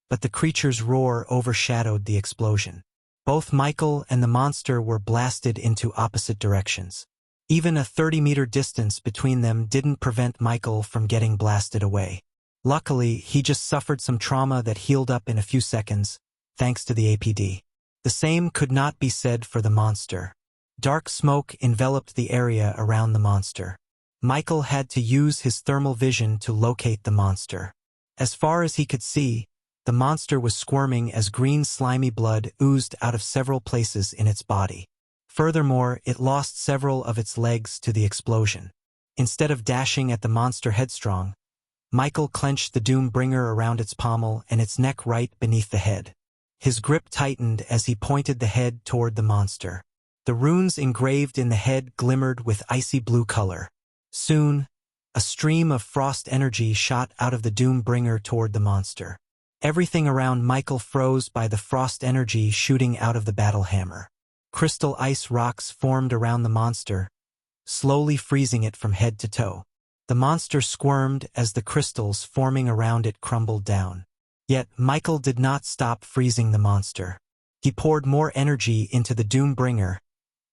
but the creature's roar overshadowed the explosion. Both Michael and the monster were blasted into opposite directions. Even a 30-meter distance between them didn't prevent Michael from getting blasted away. Luckily, he just suffered some trauma that healed up in a few seconds, thanks to the APD. The same could not be said for the monster. Dark smoke enveloped the area around the monster. Michael had to use his thermal vision to locate the monster. As far as he could see, The monster was squirming as green slimy blood oozed out of several places in its body. Furthermore, it lost several of its legs to the explosion. Instead of dashing at the monster headstrong, Michael clenched the Doombringer around its pommel and its neck right beneath the head. His grip tightened as he pointed the head toward the monster. The runes engraved in the head glimmered with icy blue color. Soon, a stream of frost energy shot out of the Doombringer toward the monster. Everything around Michael froze by the frost energy shooting out of the battle hammer. Crystal ice rocks formed around the monster, slowly freezing it from head to toe. The monster squirmed as the crystals forming around it crumbled down. Yet Michael did not stop freezing the monster. He poured more energy into the Doombringer,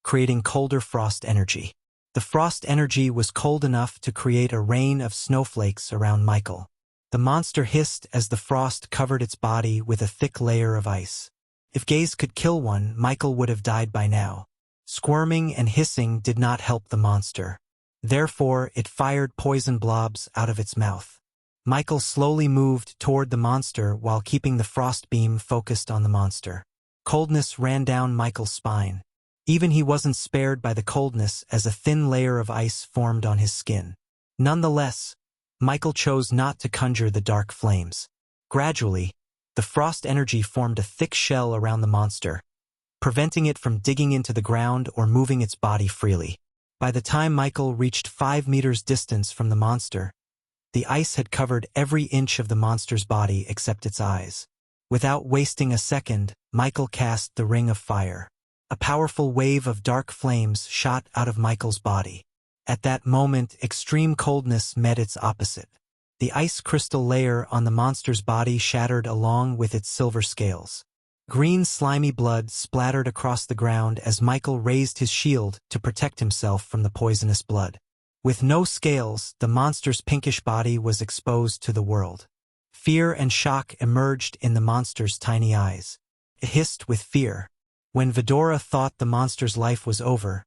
creating colder frost energy. The frost energy was cold enough to create a rain of snowflakes around Michael. The monster hissed as the frost covered its body with a thick layer of ice. If Gaze could kill one, Michael would have died by now. Squirming and hissing did not help the monster. Therefore, it fired poison blobs out of its mouth. Michael slowly moved toward the monster while keeping the frost beam focused on the monster. Coldness ran down Michael's spine. Even he wasn't spared by the coldness as a thin layer of ice formed on his skin. Nonetheless, Michael chose not to conjure the dark flames. Gradually, the frost energy formed a thick shell around the monster, preventing it from digging into the ground or moving its body freely. By the time Michael reached 5 meters distance from the monster, the ice had covered every inch of the monster's body except its eyes. Without wasting a second, Michael cast the Ring of Fire. A powerful wave of dark flames shot out of Michael's body. At that moment, extreme coldness met its opposite. The ice crystal layer on the monster's body shattered along with its silver scales. Green slimy blood splattered across the ground as Michael raised his shield to protect himself from the poisonous blood. With no scales, the monster's pinkish body was exposed to the world. Fear and shock emerged in the monster's tiny eyes. It hissed with fear. When Vidora thought the monster's life was over,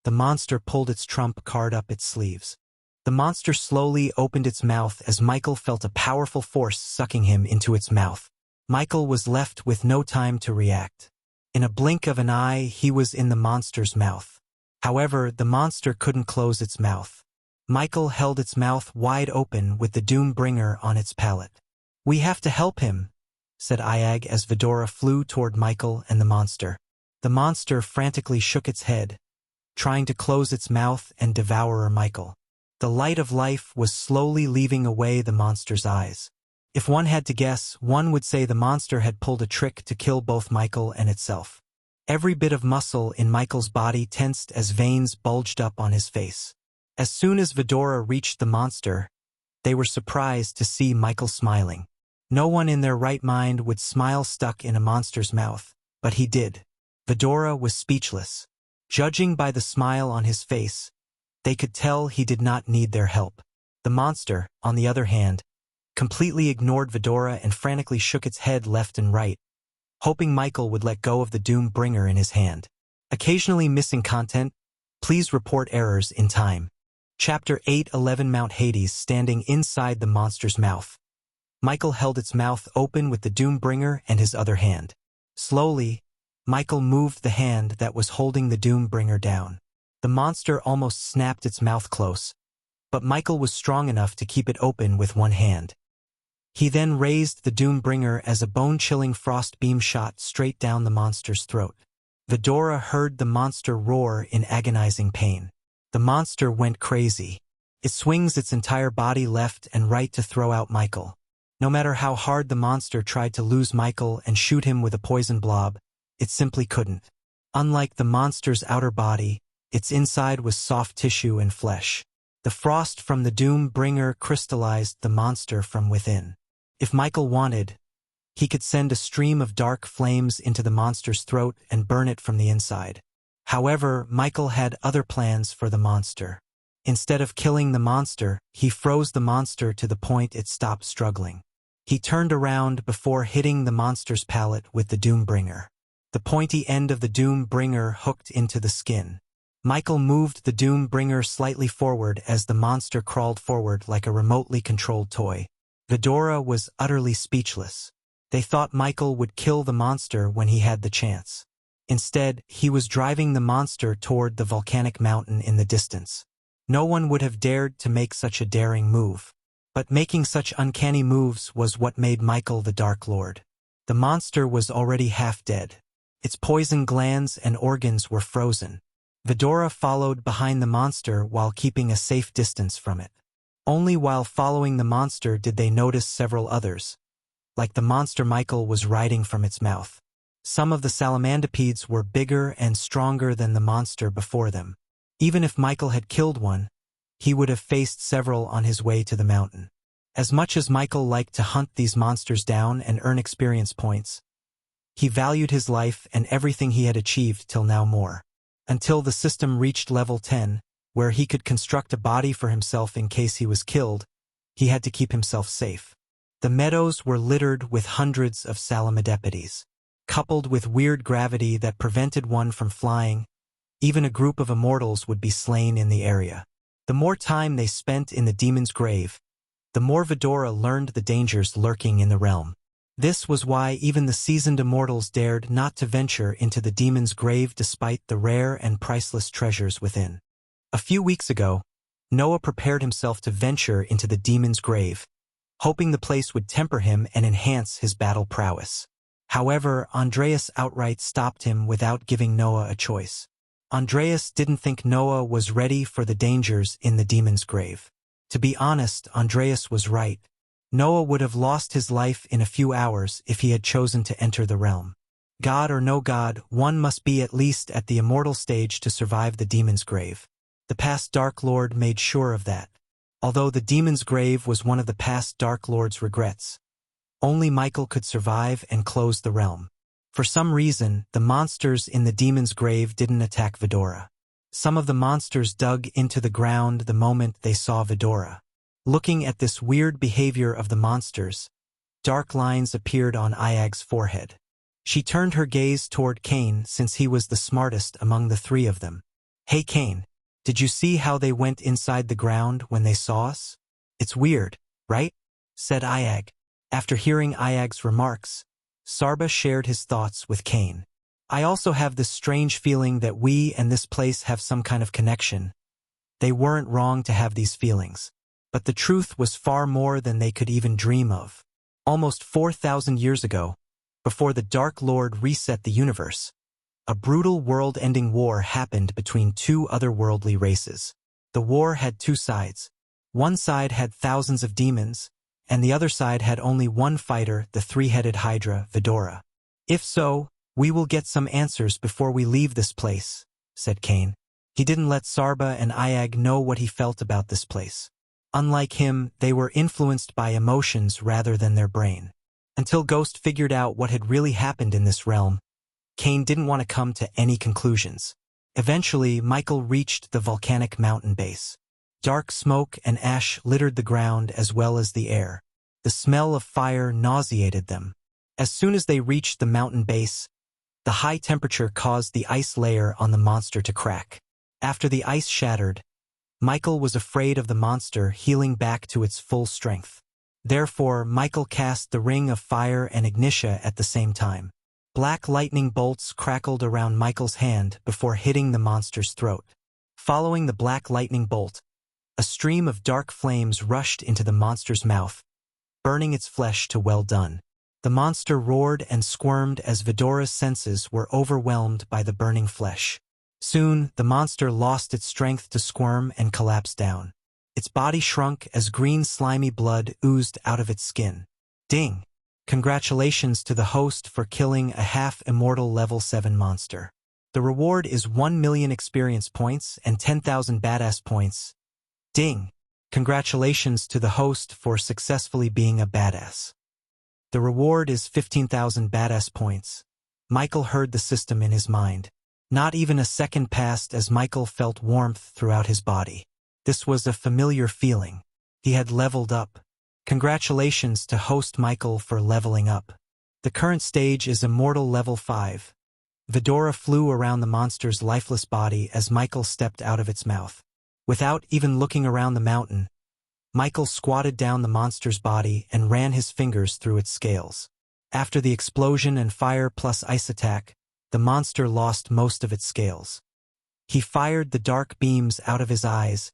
the monster pulled its trump card up its sleeves. The monster slowly opened its mouth as Michael felt a powerful force sucking him into its mouth. Michael was left with no time to react. In a blink of an eye, he was in the monster's mouth. However, the monster couldn't close its mouth. Michael held its mouth wide open with the Doombringer on its palate. "We have to help him," said Iag as Vidora flew toward Michael and the monster. The monster frantically shook its head, trying to close its mouth and devour Michael. The light of life was slowly leaving away the monster's eyes. If one had to guess, one would say the monster had pulled a trick to kill both Michael and itself. Every bit of muscle in Michael's body tensed as veins bulged up on his face. As soon as Vidora reached the monster, they were surprised to see Michael smiling. No one in their right mind would smile stuck in a monster's mouth, but he did. Vidora was speechless. Judging by the smile on his face, they could tell he did not need their help. The monster, on the other hand, completely ignored Vidora and frantically shook its head left and right, hoping Michael would let go of the Doombringer in his hand. Occasionally missing content, please report errors in time. Chapter 8:11 Mount Hades standing inside the monster's mouth. Michael held its mouth open with the Doombringer and his other hand. Slowly, Michael moved the hand that was holding the Doombringer down. The monster almost snapped its mouth close, but Michael was strong enough to keep it open with one hand. He then raised the Doombringer as a bone-chilling frost beam shot straight down the monster's throat. Vidora heard the monster roar in agonizing pain. The monster went crazy. It swings its entire body left and right to throw out Michael. No matter how hard the monster tried to lose Michael and shoot him with a poison blob, it simply couldn't. Unlike the monster's outer body, its inside was soft tissue and flesh. The frost from the Doombringer crystallized the monster from within. If Michael wanted, he could send a stream of dark flames into the monster's throat and burn it from the inside. However, Michael had other plans for the monster. Instead of killing the monster, he froze the monster to the point it stopped struggling. He turned around before hitting the monster's palate with the Doombringer. The pointy end of the Doombringer hooked into the skin. Michael moved the Doombringer slightly forward as the monster crawled forward like a remotely controlled toy. Vidora was utterly speechless. They thought Michael would kill the monster when he had the chance. Instead, he was driving the monster toward the volcanic mountain in the distance. No one would have dared to make such a daring move. But making such uncanny moves was what made Michael the Dark Lord. The monster was already half dead. Its poison glands and organs were frozen. Vidora followed behind the monster while keeping a safe distance from it. Only while following the monster did they notice several others, like the monster Michael was riding from its mouth. Some of the salamandrids were bigger and stronger than the monster before them. Even if Michael had killed one, he would have faced several on his way to the mountain. As much as Michael liked to hunt these monsters down and earn experience points, he valued his life and everything he had achieved till now more. Until the system reached level 10, where he could construct a body for himself in case he was killed, he had to keep himself safe. The meadows were littered with hundreds of salamandrids. Coupled with weird gravity that prevented one from flying, even a group of immortals would be slain in the area. The more time they spent in the demon's grave, the more Vidora learned the dangers lurking in the realm. This was why even the seasoned immortals dared not to venture into the demon's grave despite the rare and priceless treasures within. A few weeks ago, Noah prepared himself to venture into the demon's grave, hoping the place would temper him and enhance his battle prowess. However, Andreas outright stopped him without giving Noah a choice. Andreas didn't think Noah was ready for the dangers in the demon's grave. To be honest, Andreas was right. Noah would have lost his life in a few hours if he had chosen to enter the realm. God or no god, one must be at least at the immortal stage to survive the demon's grave. The past Dark Lord made sure of that. Although the demon's grave was one of the past Dark Lord's regrets, only Michael could survive and close the realm. For some reason, the monsters in the demon's grave didn't attack Vidora. Some of the monsters dug into the ground the moment they saw Vidora. Looking at this weird behavior of the monsters, dark lines appeared on Iag's forehead. She turned her gaze toward Cain since he was the smartest among the three of them. "Hey Cain, did you see how they went inside the ground when they saw us? It's weird, right?" said Iag. After hearing Iag's remarks, Sarba shared his thoughts with Cain. "I also have this strange feeling that we and this place have some kind of connection." They weren't wrong to have these feelings. But the truth was far more than they could even dream of. Almost 4,000 years ago, before the Dark Lord reset the universe, a brutal world-ending war happened between two otherworldly races. The war had two sides. One side had thousands of demons, and the other side had only one fighter, the three-headed Hydra, Vidora. "If so, we will get some answers before we leave this place," said Cain. He didn't let Sarba and Iag know what he felt about this place. Unlike him, they were influenced by emotions rather than their brain. Until Ghost figured out what had really happened in this realm, Cain didn't want to come to any conclusions. Eventually, Michael reached the volcanic mountain base. Dark smoke and ash littered the ground as well as the air. The smell of fire nauseated them. As soon as they reached the mountain base, the high temperature caused the ice layer on the monster to crack. After the ice shattered, Michael was afraid of the monster healing back to its full strength. Therefore, Michael cast the Ring of Fire and Ignitia at the same time. Black lightning bolts crackled around Michael's hand before hitting the monster's throat. Following the black lightning bolt, a stream of dark flames rushed into the monster's mouth, burning its flesh to well done. The monster roared and squirmed as Vidora's senses were overwhelmed by the burning flesh. Soon, the monster lost its strength to squirm and collapsed down. Its body shrunk as green slimy blood oozed out of its skin. Ding! Congratulations to the host for killing a half-immortal level 7 monster. The reward is 1 million experience points and 10,000 badass points. Ding! Congratulations to the host for successfully being a badass. The reward is 15,000 badass points. Michael heard the system in his mind. Not even a second passed as Michael felt warmth throughout his body. This was a familiar feeling. He had leveled up. Congratulations to host Michael for leveling up. The current stage is Immortal Level 5. Vidora flew around the monster's lifeless body as Michael stepped out of its mouth. Without even looking around the mountain, Michael squatted down the monster's body and ran his fingers through its scales. After the explosion and fire plus ice attack, the monster lost most of its scales. He fired the dark beams out of his eyes,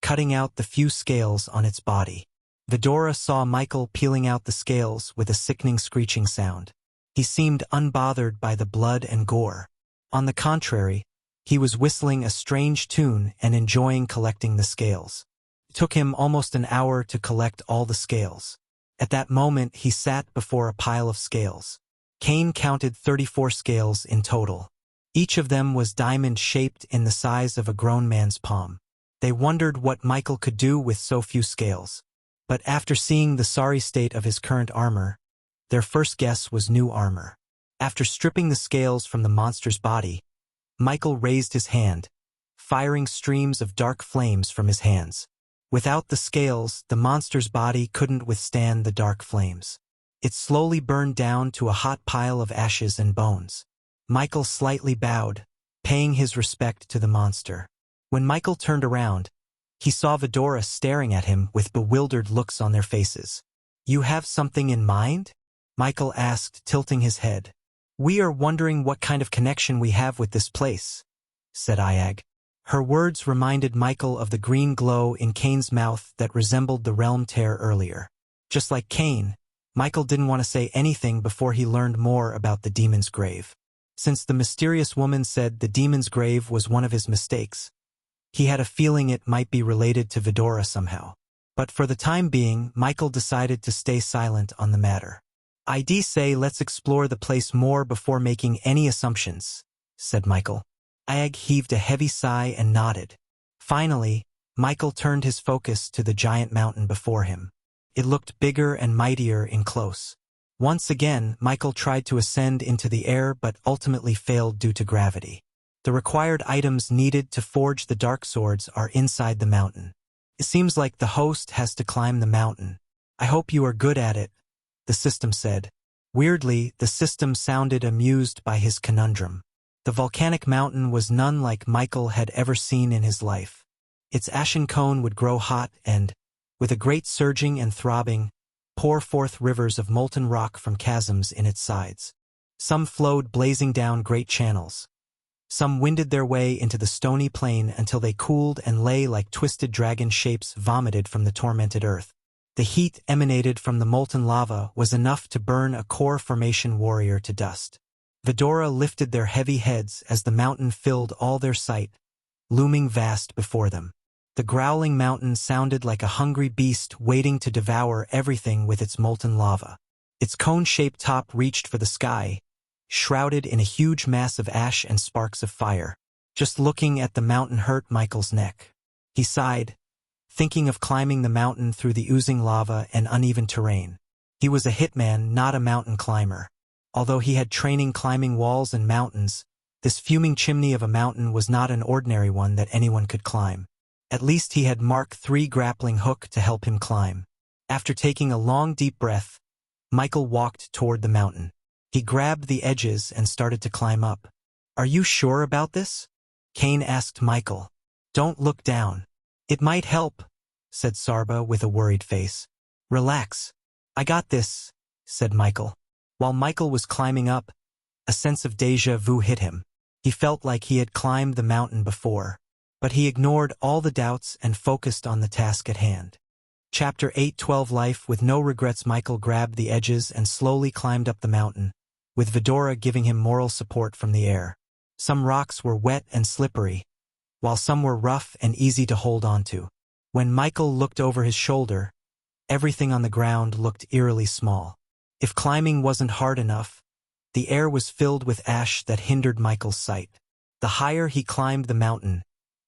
cutting out the few scales on its body. Vidora saw Michael peeling out the scales with a sickening screeching sound. He seemed unbothered by the blood and gore. On the contrary, he was whistling a strange tune and enjoying collecting the scales. It took him almost an hour to collect all the scales. At that moment, he sat before a pile of scales. Cain counted 34 scales in total. Each of them was diamond-shaped in the size of a grown man's palm. They wondered what Michael could do with so few scales. But after seeing the sorry state of his current armor, their first guess was new armor. After stripping the scales from the monster's body, Michael raised his hand, firing streams of dark flames from his hands. Without the scales, the monster's body couldn't withstand the dark flames. It slowly burned down to a hot pile of ashes and bones. Michael slightly bowed, paying his respect to the monster. When Michael turned around, he saw Vidora staring at him with bewildered looks on their faces. "You have something in mind?" Michael asked, tilting his head. "We are wondering what kind of connection we have with this place," said Iag. Her words reminded Michael of the green glow in Cain's mouth that resembled the realm tear earlier. Just like Cain, Michael didn't want to say anything before he learned more about the demon's grave. Since the mysterious woman said the demon's grave was one of his mistakes, he had a feeling it might be related to Vidora somehow. But for the time being, Michael decided to stay silent on the matter. "I'd say let's explore the place more before making any assumptions," said Michael. Iag heaved a heavy sigh and nodded. Finally, Michael turned his focus to the giant mountain before him. It looked bigger and mightier in close. Once again, Michael tried to ascend into the air but ultimately failed due to gravity. The required items needed to forge the dark swords are inside the mountain. "It seems like the host has to climb the mountain. I hope you are good at it," the system said. Weirdly, the system sounded amused by his conundrum. The volcanic mountain was none like Michael had ever seen in his life. Its ashen cone would grow hot and, with a great surging and throbbing, pour forth rivers of molten rock from chasms in its sides. Some flowed blazing down great channels. Some winded their way into the stony plain until they cooled and lay like twisted dragon shapes vomited from the tormented earth. The heat emanated from the molten lava was enough to burn a core formation warrior to dust. Vidora lifted their heavy heads as the mountain filled all their sight, looming vast before them. The growling mountain sounded like a hungry beast waiting to devour everything with its molten lava. Its cone-shaped top reached for the sky, shrouded in a huge mass of ash and sparks of fire. Just looking at the mountain hurt Michael's neck. He sighed, thinking of climbing the mountain through the oozing lava and uneven terrain. He was a hitman, not a mountain climber. Although he had training climbing walls and mountains, this fuming chimney of a mountain was not an ordinary one that anyone could climb. At least he had Mark III grappling hook to help him climb. After taking a long deep breath, Michael walked toward the mountain. He grabbed the edges and started to climb up. "Are you sure about this?" Cain asked Michael. "Don't look down. It might help," said Sarba with a worried face. "Relax. I got this," said Michael. While Michael was climbing up, a sense of déjà vu hit him. He felt like he had climbed the mountain before, but he ignored all the doubts and focused on the task at hand. Chapter 8:12 Life with no regrets. Michael grabbed the edges and slowly climbed up the mountain, with Vidora giving him moral support from the air. Some rocks were wet and slippery, while some were rough and easy to hold onto. When Michael looked over his shoulder, everything on the ground looked eerily small. If climbing wasn't hard enough, the air was filled with ash that hindered Michael's sight. The higher he climbed the mountain,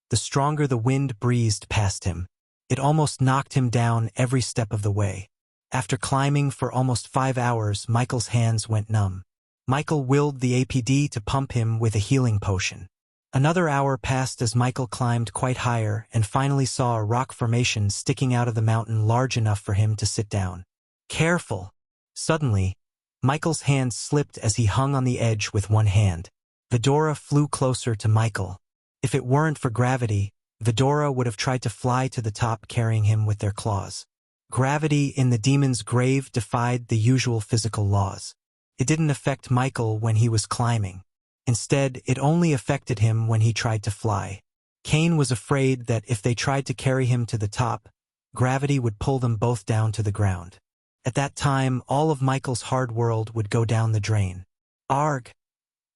the stronger the wind breezed past him. It almost knocked him down every step of the way. After climbing for almost 5 hours, Michael's hands went numb. Michael willed the APD to pump him with a healing potion. Another hour passed as Michael climbed quite higher and finally saw a rock formation sticking out of the mountain large enough for him to sit down. "Careful!" Suddenly, Michael's hand slipped as he hung on the edge with one hand. Vidora flew closer to Michael. If it weren't for gravity, Vidora would have tried to fly to the top carrying him with their claws. Gravity in the demon's grave defied the usual physical laws. It didn't affect Michael when he was climbing. Instead, it only affected him when he tried to fly. Cain was afraid that if they tried to carry him to the top, gravity would pull them both down to the ground. At that time, all of Michael's hard world would go down the drain. "Arg!"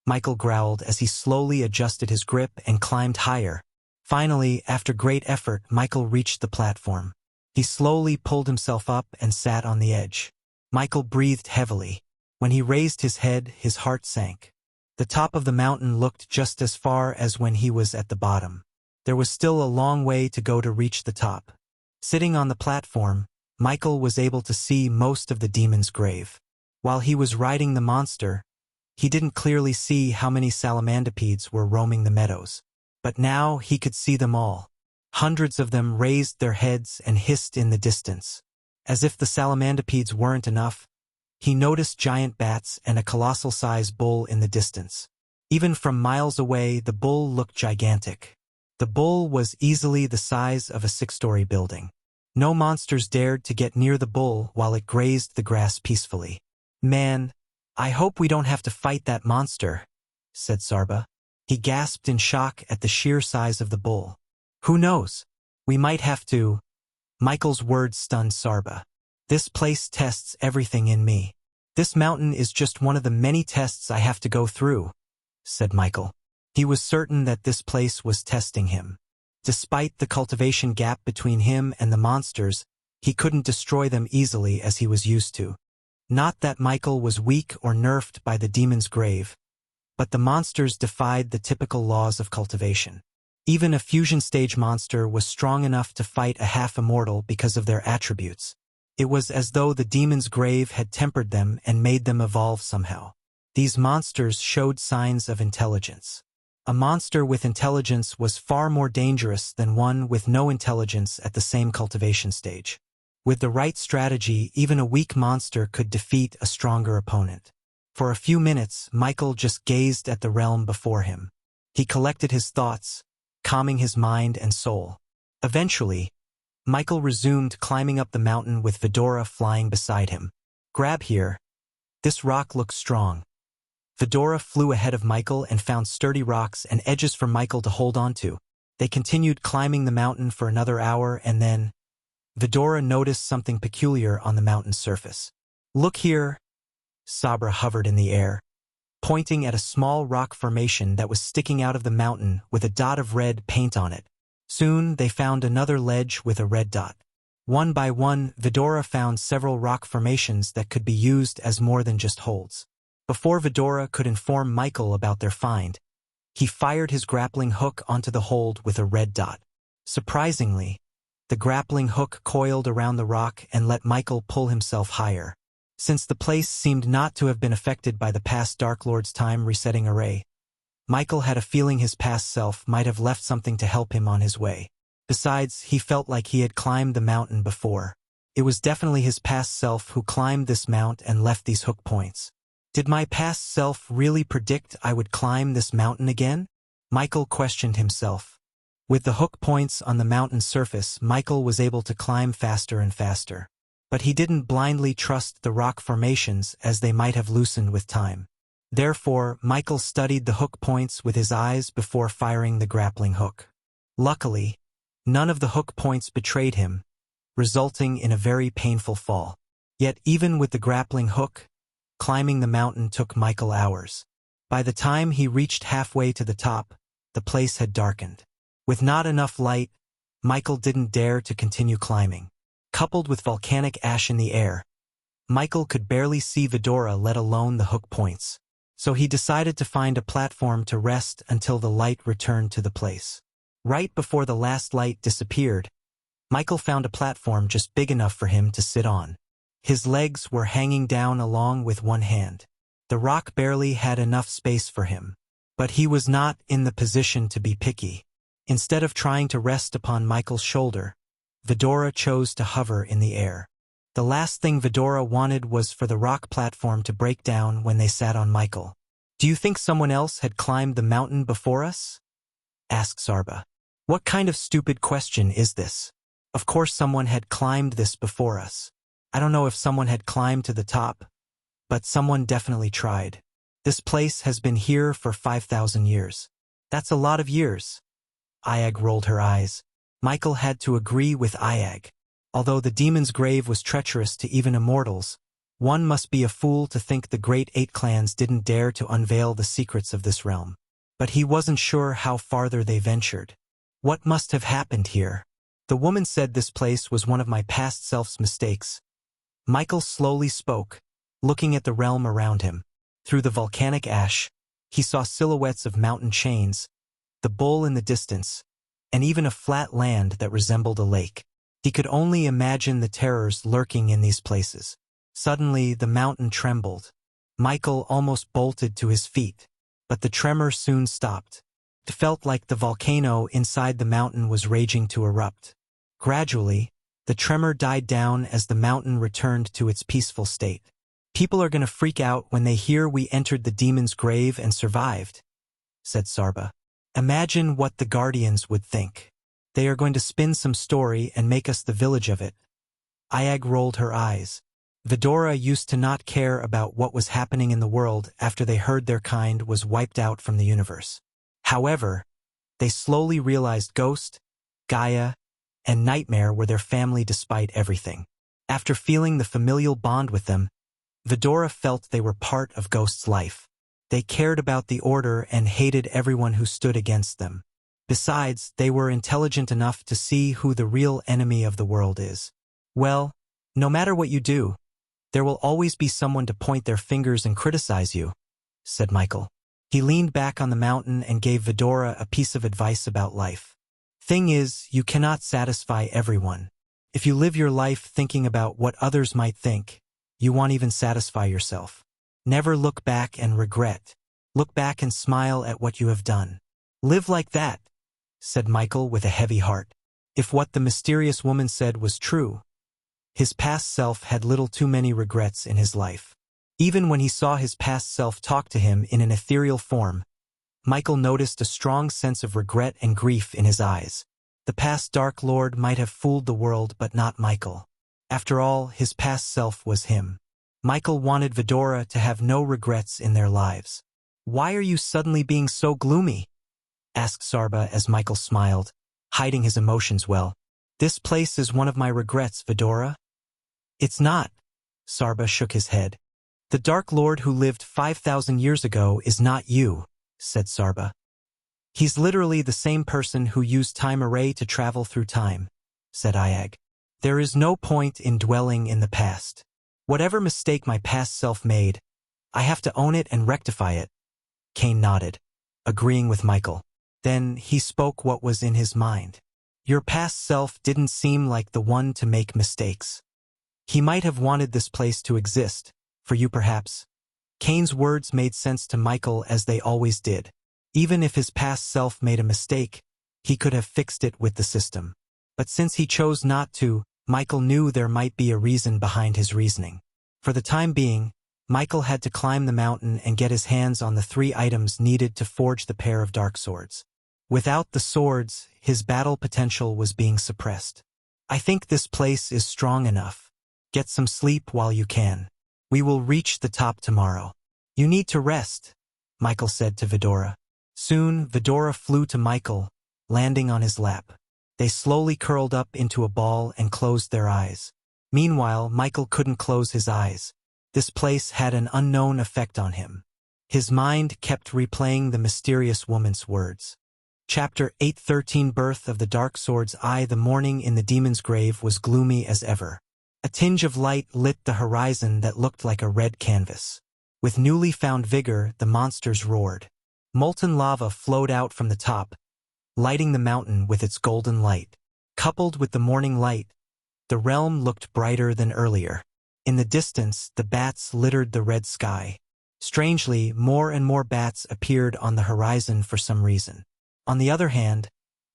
Michael growled as he slowly adjusted his grip and climbed higher. Finally, after great effort, Michael reached the platform. He slowly pulled himself up and sat on the edge. Michael breathed heavily. When he raised his head, his heart sank. The top of the mountain looked just as far as when he was at the bottom. There was still a long way to go to reach the top. Sitting on the platform, Michael was able to see most of the demon's grave. While he was riding the monster, he didn't clearly see how many salamandipeds were roaming the meadows. But now he could see them all. Hundreds of them raised their heads and hissed in the distance. As if the salamandipeds weren't enough, he noticed giant bats and a colossal-sized bull in the distance. Even from miles away, the bull looked gigantic. The bull was easily the size of a 6-story building. No monsters dared to get near the bull while it grazed the grass peacefully. "Man, I hope we don't have to fight that monster," said Sarba. He gasped in shock at the sheer size of the bull. "Who knows? We might have to." Michael's words stunned Sarba. "This place tests everything in me. This mountain is just one of the many tests I have to go through," said Michael. He was certain that this place was testing him. Despite the cultivation gap between him and the monsters, he couldn't destroy them easily as he was used to. Not that Michael was weak or nerfed by the demon's grave, but the monsters defied the typical laws of cultivation. Even a fusion stage monster was strong enough to fight a half-immortal because of their attributes. It was as though the demon's grave had tempered them and made them evolve somehow. These monsters showed signs of intelligence. A monster with intelligence was far more dangerous than one with no intelligence at the same cultivation stage. With the right strategy, even a weak monster could defeat a stronger opponent. For a few minutes, Michael just gazed at the realm before him. He collected his thoughts, calming his mind and soul. Eventually, Michael resumed climbing up the mountain with Fedora flying beside him. "Grab here. This rock looks strong." Fedora flew ahead of Michael and found sturdy rocks and edges for Michael to hold onto. They continued climbing the mountain for another hour and then Fedora noticed something peculiar on the mountain's surface. "Look here." Sabra hovered in the air, pointing at a small rock formation that was sticking out of the mountain with a dot of red paint on it. Soon they found another ledge with a red dot. One by one, Fedora found several rock formations that could be used as more than just holds. Before Fedora could inform Michael about their find, he fired his grappling hook onto the hold with a red dot. Surprisingly, the grappling hook coiled around the rock and let Michael pull himself higher. Since the place seemed not to have been affected by the past Dark Lord's time resetting array, Michael had a feeling his past self might have left something to help him on his way. Besides, he felt like he had climbed the mountain before. It was definitely his past self who climbed this mount and left these hook points. Did my past self really predict I would climb this mountain again? Michael questioned himself. With the hook points on the mountain's surface, Michael was able to climb faster and faster. But he didn't blindly trust the rock formations as they might have loosened with time. Therefore, Michael studied the hook points with his eyes before firing the grappling hook. Luckily, none of the hook points betrayed him, resulting in a very painful fall. Yet even with the grappling hook, climbing the mountain took Michael hours. By the time he reached halfway to the top, the place had darkened. With not enough light, Michael didn't dare to continue climbing. Coupled with volcanic ash in the air, Michael could barely see Fedora, let alone the hook points. So he decided to find a platform to rest until the light returned to the place. Right before the last light disappeared, Michael found a platform just big enough for him to sit on. His legs were hanging down along with one hand. The rock barely had enough space for him. But he was not in the position to be picky. Instead of trying to rest upon Michael's shoulder, Fedora chose to hover in the air. The last thing Fedora wanted was for the rock platform to break down when they sat on Michael. "Do you think someone else had climbed the mountain before us?" asked Sarba. "What kind of stupid question is this? Of course someone had climbed this before us. I don't know if someone had climbed to the top, but someone definitely tried. This place has been here for 5,000 years. That's a lot of years. Ayag rolled her eyes. Michael had to agree with Ayag. Although the demon's grave was treacherous to even immortals, one must be a fool to think the great 8 clans didn't dare to unveil the secrets of this realm. But he wasn't sure how farther they ventured. What must have happened here? The woman said this place was one of my past self's mistakes. Michael slowly spoke, looking at the realm around him. Through the volcanic ash, he saw silhouettes of mountain chains, the bull in the distance, and even a flat land that resembled a lake. He could only imagine the terrors lurking in these places. Suddenly, the mountain trembled. Michael almost bolted to his feet, but the tremor soon stopped. It felt like the volcano inside the mountain was raging to erupt. Gradually, the tremor died down as the mountain returned to its peaceful state. People are going to freak out when they hear we entered the demon's grave and survived, said Sarba. Imagine what the guardians would think. They are going to spin some story and make us the village of it. Ayag rolled her eyes. Vidora used to not care about what was happening in the world after they heard their kind was wiped out from the universe. However, they slowly realized Ghost, Gaia, and Nightmare were their family despite everything. After feeling the familial bond with them, Vidora felt they were part of Ghost's life. They cared about the order and hated everyone who stood against them. Besides, they were intelligent enough to see who the real enemy of the world is. Well, no matter what you do, there will always be someone to point their fingers and criticize you, said Michael. He leaned back on the mountain and gave Vidora a piece of advice about life. Thing is, you cannot satisfy everyone. If you live your life thinking about what others might think, you won't even satisfy yourself. Never look back and regret. Look back and smile at what you have done. Live like that, said Michael with a heavy heart. If what the mysterious woman said was true, his past self had little too many regrets in his life. Even when he saw his past self talk to him in an ethereal form, Michael noticed a strong sense of regret and grief in his eyes. The past Dark Lord might have fooled the world, but not Michael. After all, his past self was him. Michael wanted Vidora to have no regrets in their lives. Why are you suddenly being so gloomy? Asked Sarba as Michael smiled, hiding his emotions well. This place is one of my regrets, Vidora. It's not. Sarba shook his head. The Dark Lord who lived 5,000 years ago is not you, said Sarba. He's literally the same person who used Time Array to travel through time, said Ayag. There is no point in dwelling in the past. Whatever mistake my past self made, I have to own it and rectify it. Kane nodded, agreeing with Michael. Then he spoke what was in his mind. Your past self didn't seem like the one to make mistakes. He might have wanted this place to exist, for you perhaps. Kane's words made sense to Michael as they always did. Even if his past self made a mistake, he could have fixed it with the system. But since he chose not to, Michael knew there might be a reason behind his reasoning. For the time being, Michael had to climb the mountain and get his hands on the 3 items needed to forge the pair of dark swords. Without the swords, his battle potential was being suppressed. I think this place is strong enough. Get some sleep while you can. We will reach the top tomorrow. You need to rest, Michael said to Vidora. Soon, Vidora flew to Michael, landing on his lap. They slowly curled up into a ball and closed their eyes. Meanwhile, Michael couldn't close his eyes. This place had an unknown effect on him. His mind kept replaying the mysterious woman's words. Chapter 8:13 Birth of the Dark Sword's Eye. The morning in the demon's grave was gloomy as ever. A tinge of light lit the horizon that looked like a red canvas. With newly found vigor, the monsters roared. Molten lava flowed out from the top, lighting the mountain with its golden light. Coupled with the morning light, the realm looked brighter than earlier. In the distance, the bats littered the red sky. Strangely, more and more bats appeared on the horizon for some reason. On the other hand,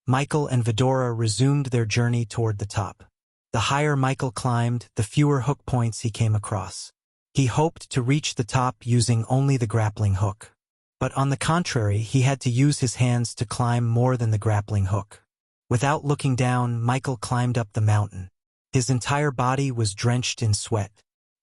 Michael and Vidora resumed their journey toward the top. The higher Michael climbed, the fewer hook points he came across. He hoped to reach the top using only the grappling hook. But on the contrary, he had to use his hands to climb more than the grappling hook. Without looking down, Michael climbed up the mountain. His entire body was drenched in sweat.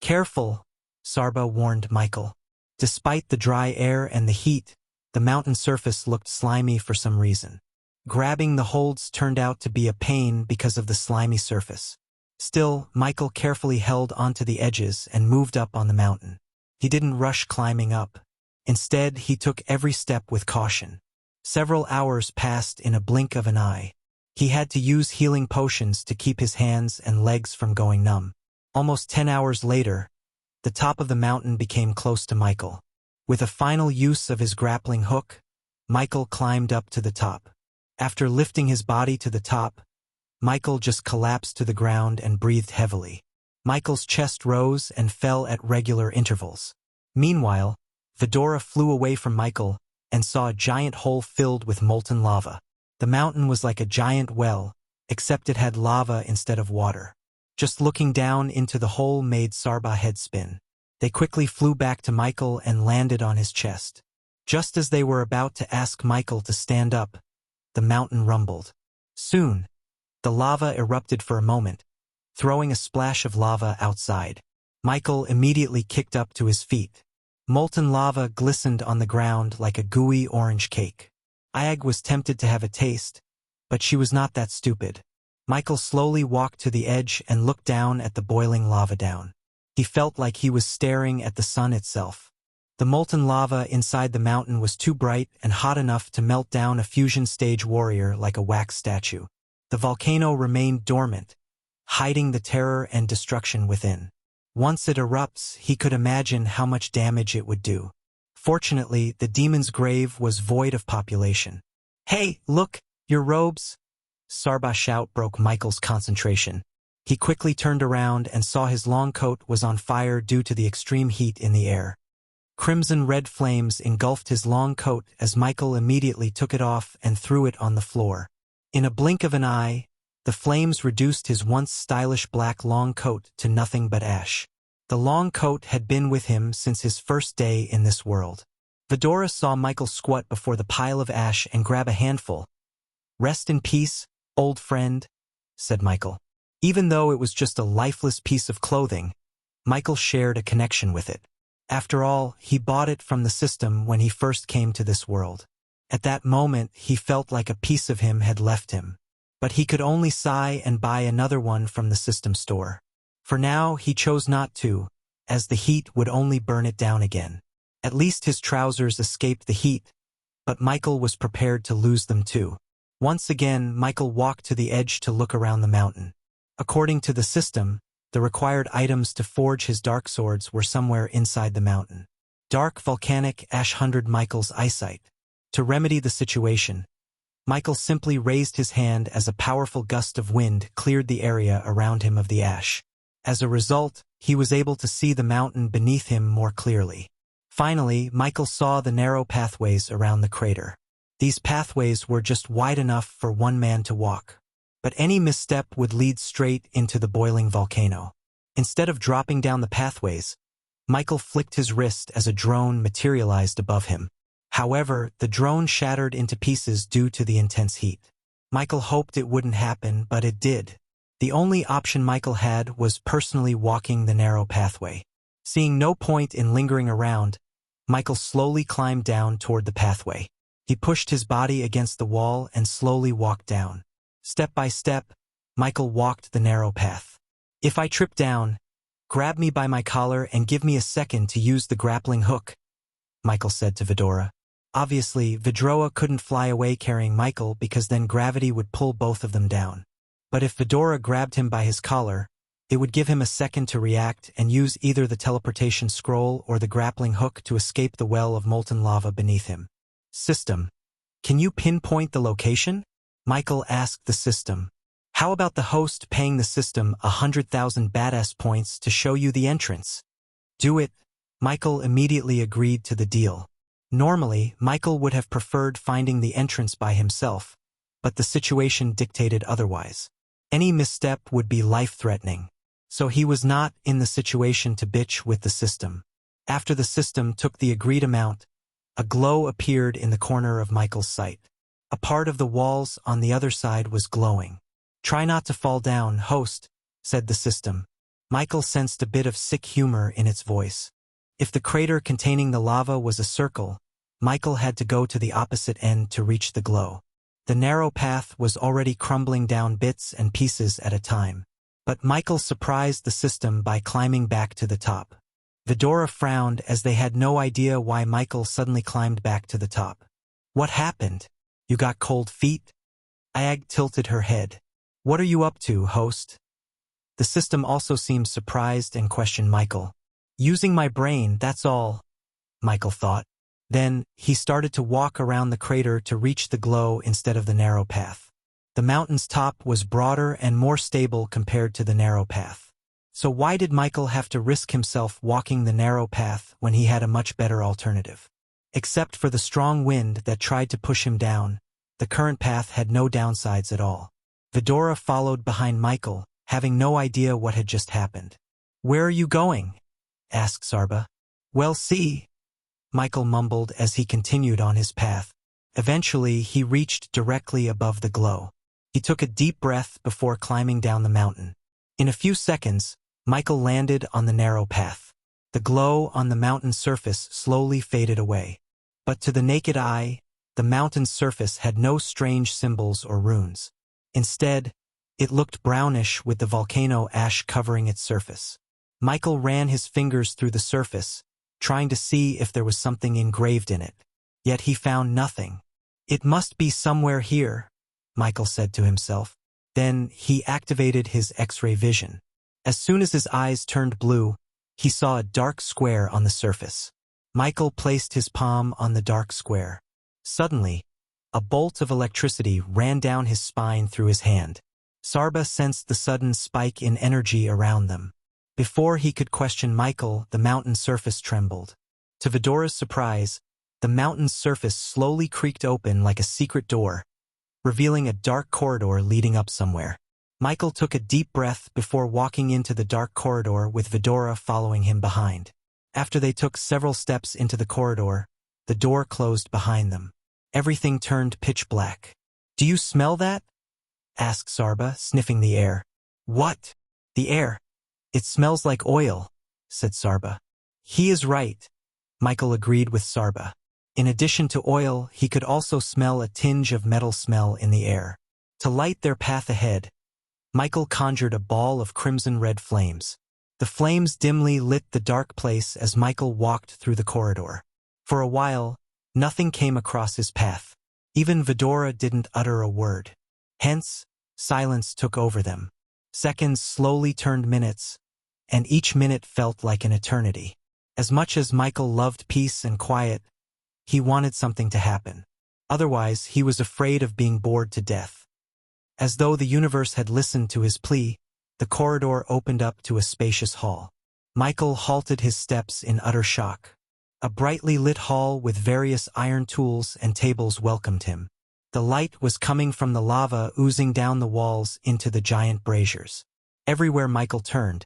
Careful, Sarba warned Michael. Despite the dry air and the heat, the mountain surface looked slimy for some reason. Grabbing the holds turned out to be a pain because of the slimy surface. Still, Michael carefully held onto the edges and moved up on the mountain. He didn't rush climbing up. Instead, he took every step with caution. Several hours passed in a blink of an eye. He had to use healing potions to keep his hands and legs from going numb. Almost 10 hours later, the top of the mountain became close to Michael. With a final use of his grappling hook, Michael climbed up to the top. After lifting his body to the top, Michael just collapsed to the ground and breathed heavily. Michael's chest rose and fell at regular intervals. Meanwhile, Fedora flew away from Michael and saw a giant hole filled with molten lava. The mountain was like a giant well, except it had lava instead of water. Just looking down into the hole made Sarba head spin. They quickly flew back to Michael and landed on his chest. Just as they were about to ask Michael to stand up, the mountain rumbled. Soon, the lava erupted for a moment, throwing a splash of lava outside. Michael immediately kicked up to his feet. Molten lava glistened on the ground like a gooey orange cake. Ayag was tempted to have a taste, but she was not that stupid. Michael slowly walked to the edge and looked down at the boiling lava down. He felt like he was staring at the sun itself. The molten lava inside the mountain was too bright and hot enough to melt down a fusion stage warrior like a wax statue. The volcano remained dormant, hiding the terror and destruction within. Once it erupts, he could imagine how much damage it would do. Fortunately, the demon's grave was void of population. "Hey, look, your robes!" Sarba's shout broke Michael's concentration. He quickly turned around and saw his long coat was on fire due to the extreme heat in the air. Crimson-red flames engulfed his long coat as Michael immediately took it off and threw it on the floor. In a blink of an eye, the flames reduced his once stylish black long coat to nothing but ash. The long coat had been with him since his first day in this world. Fedora saw Michael squat before the pile of ash and grab a handful. "Rest in peace, old friend," said Michael. Even though it was just a lifeless piece of clothing, Michael shared a connection with it. After all, he bought it from the system when he first came to this world. At that moment, he felt like a piece of him had left him. But he could only sigh and buy another one from the system store. For now, he chose not to, as the heat would only burn it down again. At least his trousers escaped the heat, but Michael was prepared to lose them too. Once again, Michael walked to the edge to look around the mountain. According to the system, the required items to forge his dark swords were somewhere inside the mountain. Dark volcanic ash hindered Michael's eyesight. To remedy the situation, Michael simply raised his hand as a powerful gust of wind cleared the area around him of the ash. As a result, he was able to see the mountain beneath him more clearly. Finally, Michael saw the narrow pathways around the crater. These pathways were just wide enough for one man to walk. But any misstep would lead straight into the boiling volcano. Instead of dropping down the pathways, Michael flicked his wrist as a drone materialized above him. However, the drone shattered into pieces due to the intense heat. Michael hoped it wouldn't happen, but it did. The only option Michael had was personally walking the narrow pathway. Seeing no point in lingering around, Michael slowly climbed down toward the pathway. He pushed his body against the wall and slowly walked down. Step by step, Michael walked the narrow path. "If I trip down, grab me by my collar and give me a second to use the grappling hook," Michael said to Fedora. Obviously, Fedora couldn't fly away carrying Michael because then gravity would pull both of them down. But if Fedora grabbed him by his collar, it would give him a second to react and use either the teleportation scroll or the grappling hook to escape the well of molten lava beneath him. "System, can you pinpoint the location?" Michael asked the system. "How about the host paying the system 100,000 badass points to show you the entrance?" "Do it." Michael immediately agreed to the deal. Normally, Michael would have preferred finding the entrance by himself, but the situation dictated otherwise. Any misstep would be life-threatening, so he was not in the situation to bitch with the system. After the system took the agreed amount, a glow appeared in the corner of Michael's sight. A part of the walls on the other side was glowing. "Try not to fall down, host," said the system. Michael sensed a bit of sick humor in its voice. If the crater containing the lava was a circle, Michael had to go to the opposite end to reach the glow. The narrow path was already crumbling down bits and pieces at a time. But Michael surprised the system by climbing back to the top. Vidora frowned as they had no idea why Michael suddenly climbed back to the top. What happened? You got cold feet? Ayag tilted her head. What are you up to, host? The system also seemed surprised and questioned Michael. Using my brain, that's all, Michael thought. Then, he started to walk around the crater to reach the glow instead of the narrow path. The mountain's top was broader and more stable compared to the narrow path. So why did Michael have to risk himself walking the narrow path when he had a much better alternative? Except for the strong wind that tried to push him down, the current path had no downsides at all. Vidora followed behind Michael, having no idea what had just happened. Where are you going? Asked Sarba. Well, see, Michael mumbled as he continued on his path. Eventually, he reached directly above the glow. He took a deep breath before climbing down the mountain. In a few seconds, Michael landed on the narrow path. The glow on the mountain's surface slowly faded away. But to the naked eye, the mountain's surface had no strange symbols or runes. Instead, it looked brownish with the volcano ash covering its surface. Michael ran his fingers through the surface, trying to see if there was something engraved in it. Yet he found nothing. It must be somewhere here, Michael said to himself. Then he activated his X-ray vision. As soon as his eyes turned blue, he saw a dark square on the surface. Michael placed his palm on the dark square. Suddenly, a bolt of electricity ran down his spine through his hand. Sarba sensed the sudden spike in energy around them. Before he could question Michael, the mountain's surface trembled. To Vidora's surprise, the mountain's surface slowly creaked open like a secret door, revealing a dark corridor leading up somewhere. Michael took a deep breath before walking into the dark corridor with Vidora following him behind. After they took several steps into the corridor, the door closed behind them. Everything turned pitch black. Do you smell that? Asked Sarba, sniffing the air. What? The air. It smells like oil, said Sarba. He is right, Michael agreed with Sarba. In addition to oil, he could also smell a tinge of metal smell in the air. To light their path ahead, Michael conjured a ball of crimson-red flames. The flames dimly lit the dark place as Michael walked through the corridor. For a while, nothing came across his path. Even Vidora didn't utter a word. Hence, silence took over them. Seconds slowly turned minutes, and each minute felt like an eternity. As much as Michael loved peace and quiet, he wanted something to happen. Otherwise, he was afraid of being bored to death. As though the universe had listened to his plea, the corridor opened up to a spacious hall. Michael halted his steps in utter shock. A brightly lit hall with various iron tools and tables welcomed him. The light was coming from the lava oozing down the walls into the giant braziers. Everywhere Michael turned,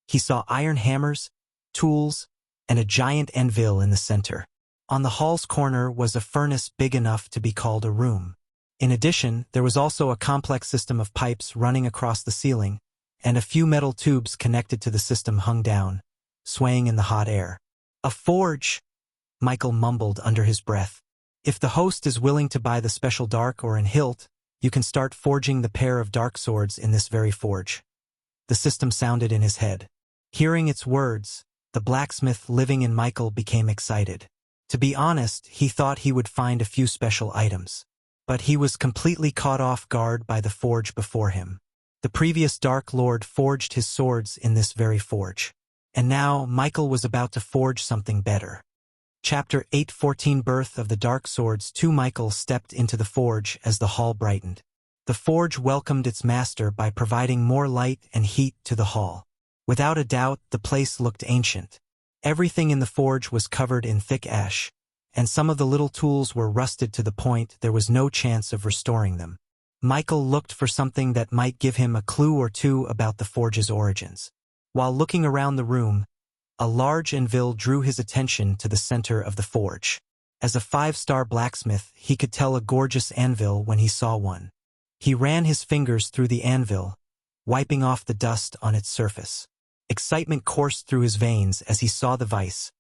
he saw iron hammers, tools, and a giant anvil in the center. On the hall's corner was a furnace big enough to be called a room. In addition, there was also a complex system of pipes running across the ceiling, and a few metal tubes connected to the system hung down, swaying in the hot air. A forge, Michael mumbled under his breath. If the host is willing to buy the special dark or in hilt, you can start forging the pair of dark swords in this very forge. The system sounded in his head. Hearing its words, the blacksmith living in Michael became excited. To be honest, he thought he would find a few special items. But he was completely caught off guard by the forge before him. The previous Dark Lord forged his swords in this very forge. And now, Michael was about to forge something better. Chapter 8:14 Birth of the Dark Swords 2 Michael stepped into the forge as the hall brightened. The forge welcomed its master by providing more light and heat to the hall. Without a doubt, the place looked ancient. Everything in the forge was covered in thick ash, and some of the little tools were rusted to the point there was no chance of restoring them. Michael looked for something that might give him a clue or two about the forge's origins. While looking around the room, a large anvil drew his attention to the center of the forge. As a 5-star blacksmith, he could tell a gorgeous anvil when he saw one. He ran his fingers through the anvil, wiping off the dust on its surface. Excitement coursed through his veins as he saw the vise,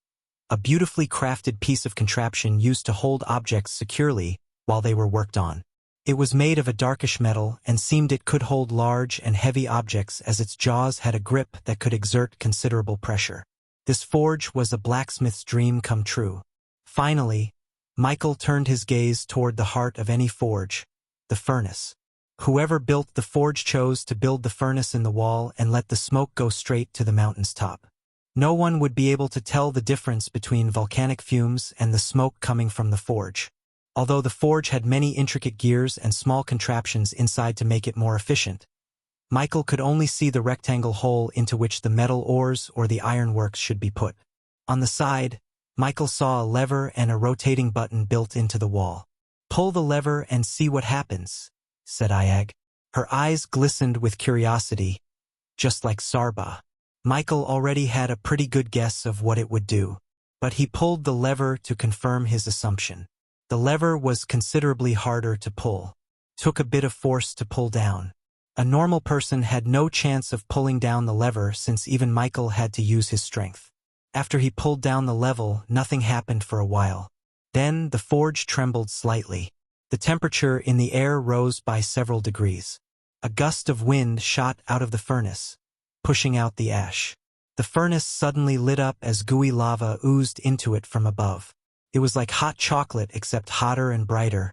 a beautifully crafted piece of contraption used to hold objects securely while they were worked on. It was made of a darkish metal and seemed it could hold large and heavy objects as its jaws had a grip that could exert considerable pressure. This forge was a blacksmith's dream come true. Finally, Michael turned his gaze toward the heart of any forge, the furnace. Whoever built the forge chose to build the furnace in the wall and let the smoke go straight to the mountain's top. No one would be able to tell the difference between volcanic fumes and the smoke coming from the forge. Although the forge had many intricate gears and small contraptions inside to make it more efficient, Michael could only see the rectangle hole into which the metal ores or the ironworks should be put. On the side, Michael saw a lever and a rotating button built into the wall. "Pull the lever and see what happens," said Ayag. Her eyes glistened with curiosity, just like Sarba. Michael already had a pretty good guess of what it would do, but he pulled the lever to confirm his assumption. The lever was considerably harder to pull. Took a bit of force to pull down. A normal person had no chance of pulling down the lever since even Michael had to use his strength. After he pulled down the lever, nothing happened for a while. Then the forge trembled slightly. The temperature in the air rose by several degrees. A gust of wind shot out of the furnace, pushing out the ash. The furnace suddenly lit up as gooey lava oozed into it from above. It was like hot chocolate except hotter and brighter,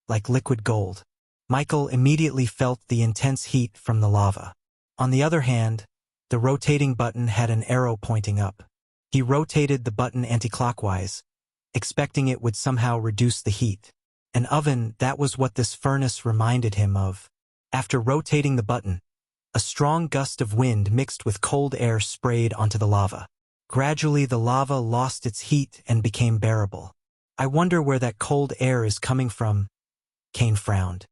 like liquid gold. Michael immediately felt the intense heat from the lava. On the other hand, the rotating button had an arrow pointing up. He rotated the button anti-clockwise, expecting it would somehow reduce the heat. An oven, that was what this furnace reminded him of. After rotating the button, a strong gust of wind mixed with cold air sprayed onto the lava. Gradually the lava lost its heat and became bearable. "I wonder where that cold air is coming from," Kane frowned.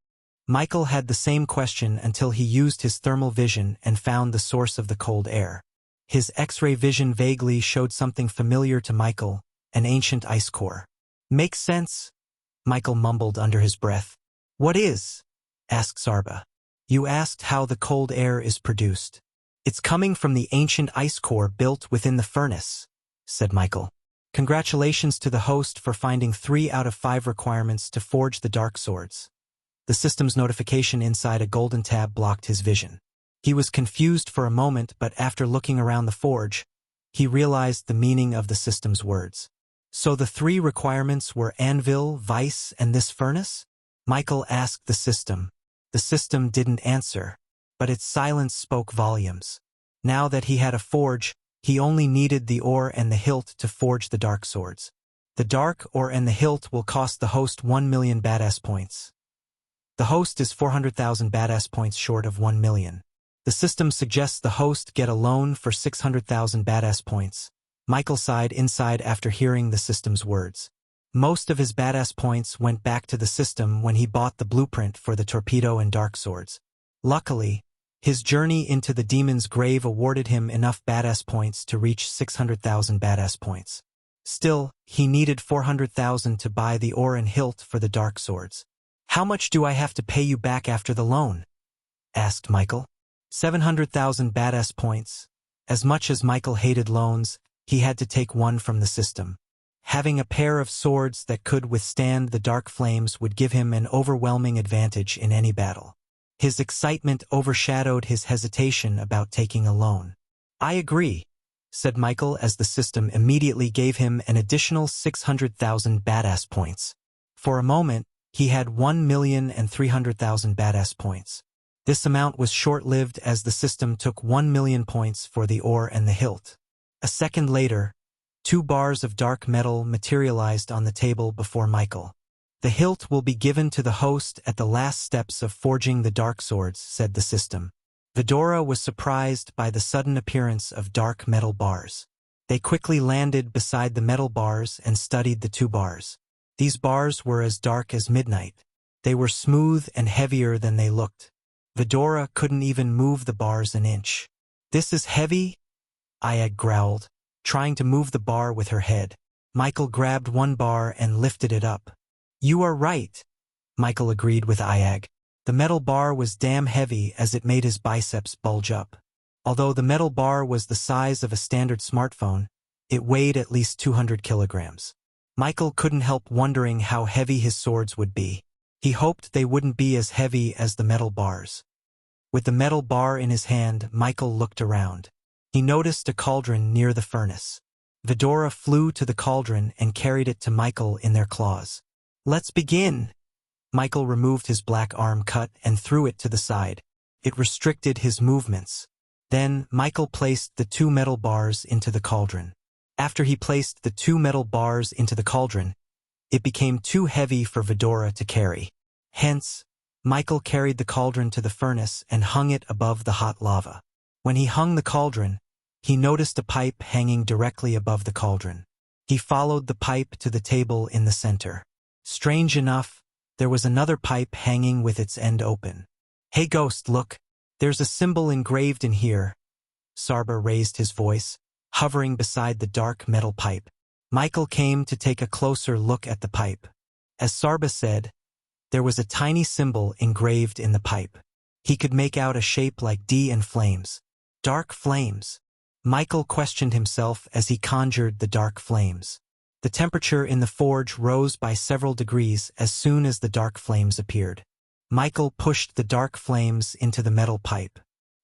Michael had the same question until he used his thermal vision and found the source of the cold air. His X-ray vision vaguely showed something familiar to Michael, an ancient ice core. "Makes sense," Michael mumbled under his breath. "What is?" asked Sarba. "You asked how the cold air is produced. It's coming from the ancient ice core built within the furnace," said Michael. "Congratulations to the host for finding 3 out of 5 requirements to forge the dark swords." The system's notification inside a golden tab blocked his vision. He was confused for a moment, but after looking around the forge, he realized the meaning of the system's words. So the 3 requirements were anvil, vice, and this furnace? Michael asked the system. The system didn't answer, but its silence spoke volumes. Now that he had a forge, he only needed the ore and the hilt to forge the dark swords. The dark ore and the hilt will cost the host 1 million badass points. The host is 400,000 badass points short of 1 million. The system suggests the host get a loan for 600,000 badass points. Michael sighed inside after hearing the system's words. Most of his badass points went back to the system when he bought the blueprint for the torpedo and dark swords. Luckily, his journey into the demon's grave awarded him enough badass points to reach 600,000 badass points. Still, he needed 400,000 to buy the ore and hilt for the dark swords. "How much do I have to pay you back after the loan?" asked Michael. 700,000 badass points. As much as Michael hated loans, he had to take one from the system. Having a pair of swords that could withstand the dark flames would give him an overwhelming advantage in any battle. His excitement overshadowed his hesitation about taking a loan. "I agree," said Michael as the system immediately gave him an additional 600,000 badass points. For a moment, he had 1,300,000 badass points. This amount was short-lived as the system took 1 million points for the ore and the hilt. A second later, 2 bars of dark metal materialized on the table before Michael. "The hilt will be given to the host at the last steps of forging the dark swords," said the system. Vidora was surprised by the sudden appearance of dark metal bars. They quickly landed beside the metal bars and studied the 2 bars. These bars were as dark as midnight. They were smooth and heavier than they looked. Vidora couldn't even move the bars an inch. "This is heavy?" Ayag growled, trying to move the bar with her head. Michael grabbed one bar and lifted it up. "You are right," Michael agreed with Ayag. The metal bar was damn heavy as it made his biceps bulge up. Although the metal bar was the size of a standard smartphone, It weighed at least 200 kilograms. Michael couldn't help wondering how heavy his swords would be. He hoped they wouldn't be as heavy as the metal bars. With the metal bar in his hand, Michael looked around. He noticed a cauldron near the furnace. Vidora flew to the cauldron and carried it to Michael in their claws. "Let's begin!" Michael removed his black arm cut and threw it to the side. It restricted his movements. Then, Michael placed the 2 metal bars into the cauldron. After he placed the 2 metal bars into the cauldron, it became too heavy for Vidora to carry. Hence, Michael carried the cauldron to the furnace and hung it above the hot lava. When he hung the cauldron, he noticed a pipe hanging directly above the cauldron. He followed the pipe to the table in the center. Strange enough, there was another pipe hanging with its end open. "Hey Ghost, look! There's a symbol engraved in here." Sarba raised his voice, hovering beside the dark metal pipe. Michael came to take a closer look at the pipe. As Sarba said, there was a tiny symbol engraved in the pipe. He could make out a shape like D and flames. Dark flames. Michael questioned himself as he conjured the dark flames. The temperature in the forge rose by several degrees as soon as the dark flames appeared. Michael pushed the dark flames into the metal pipe.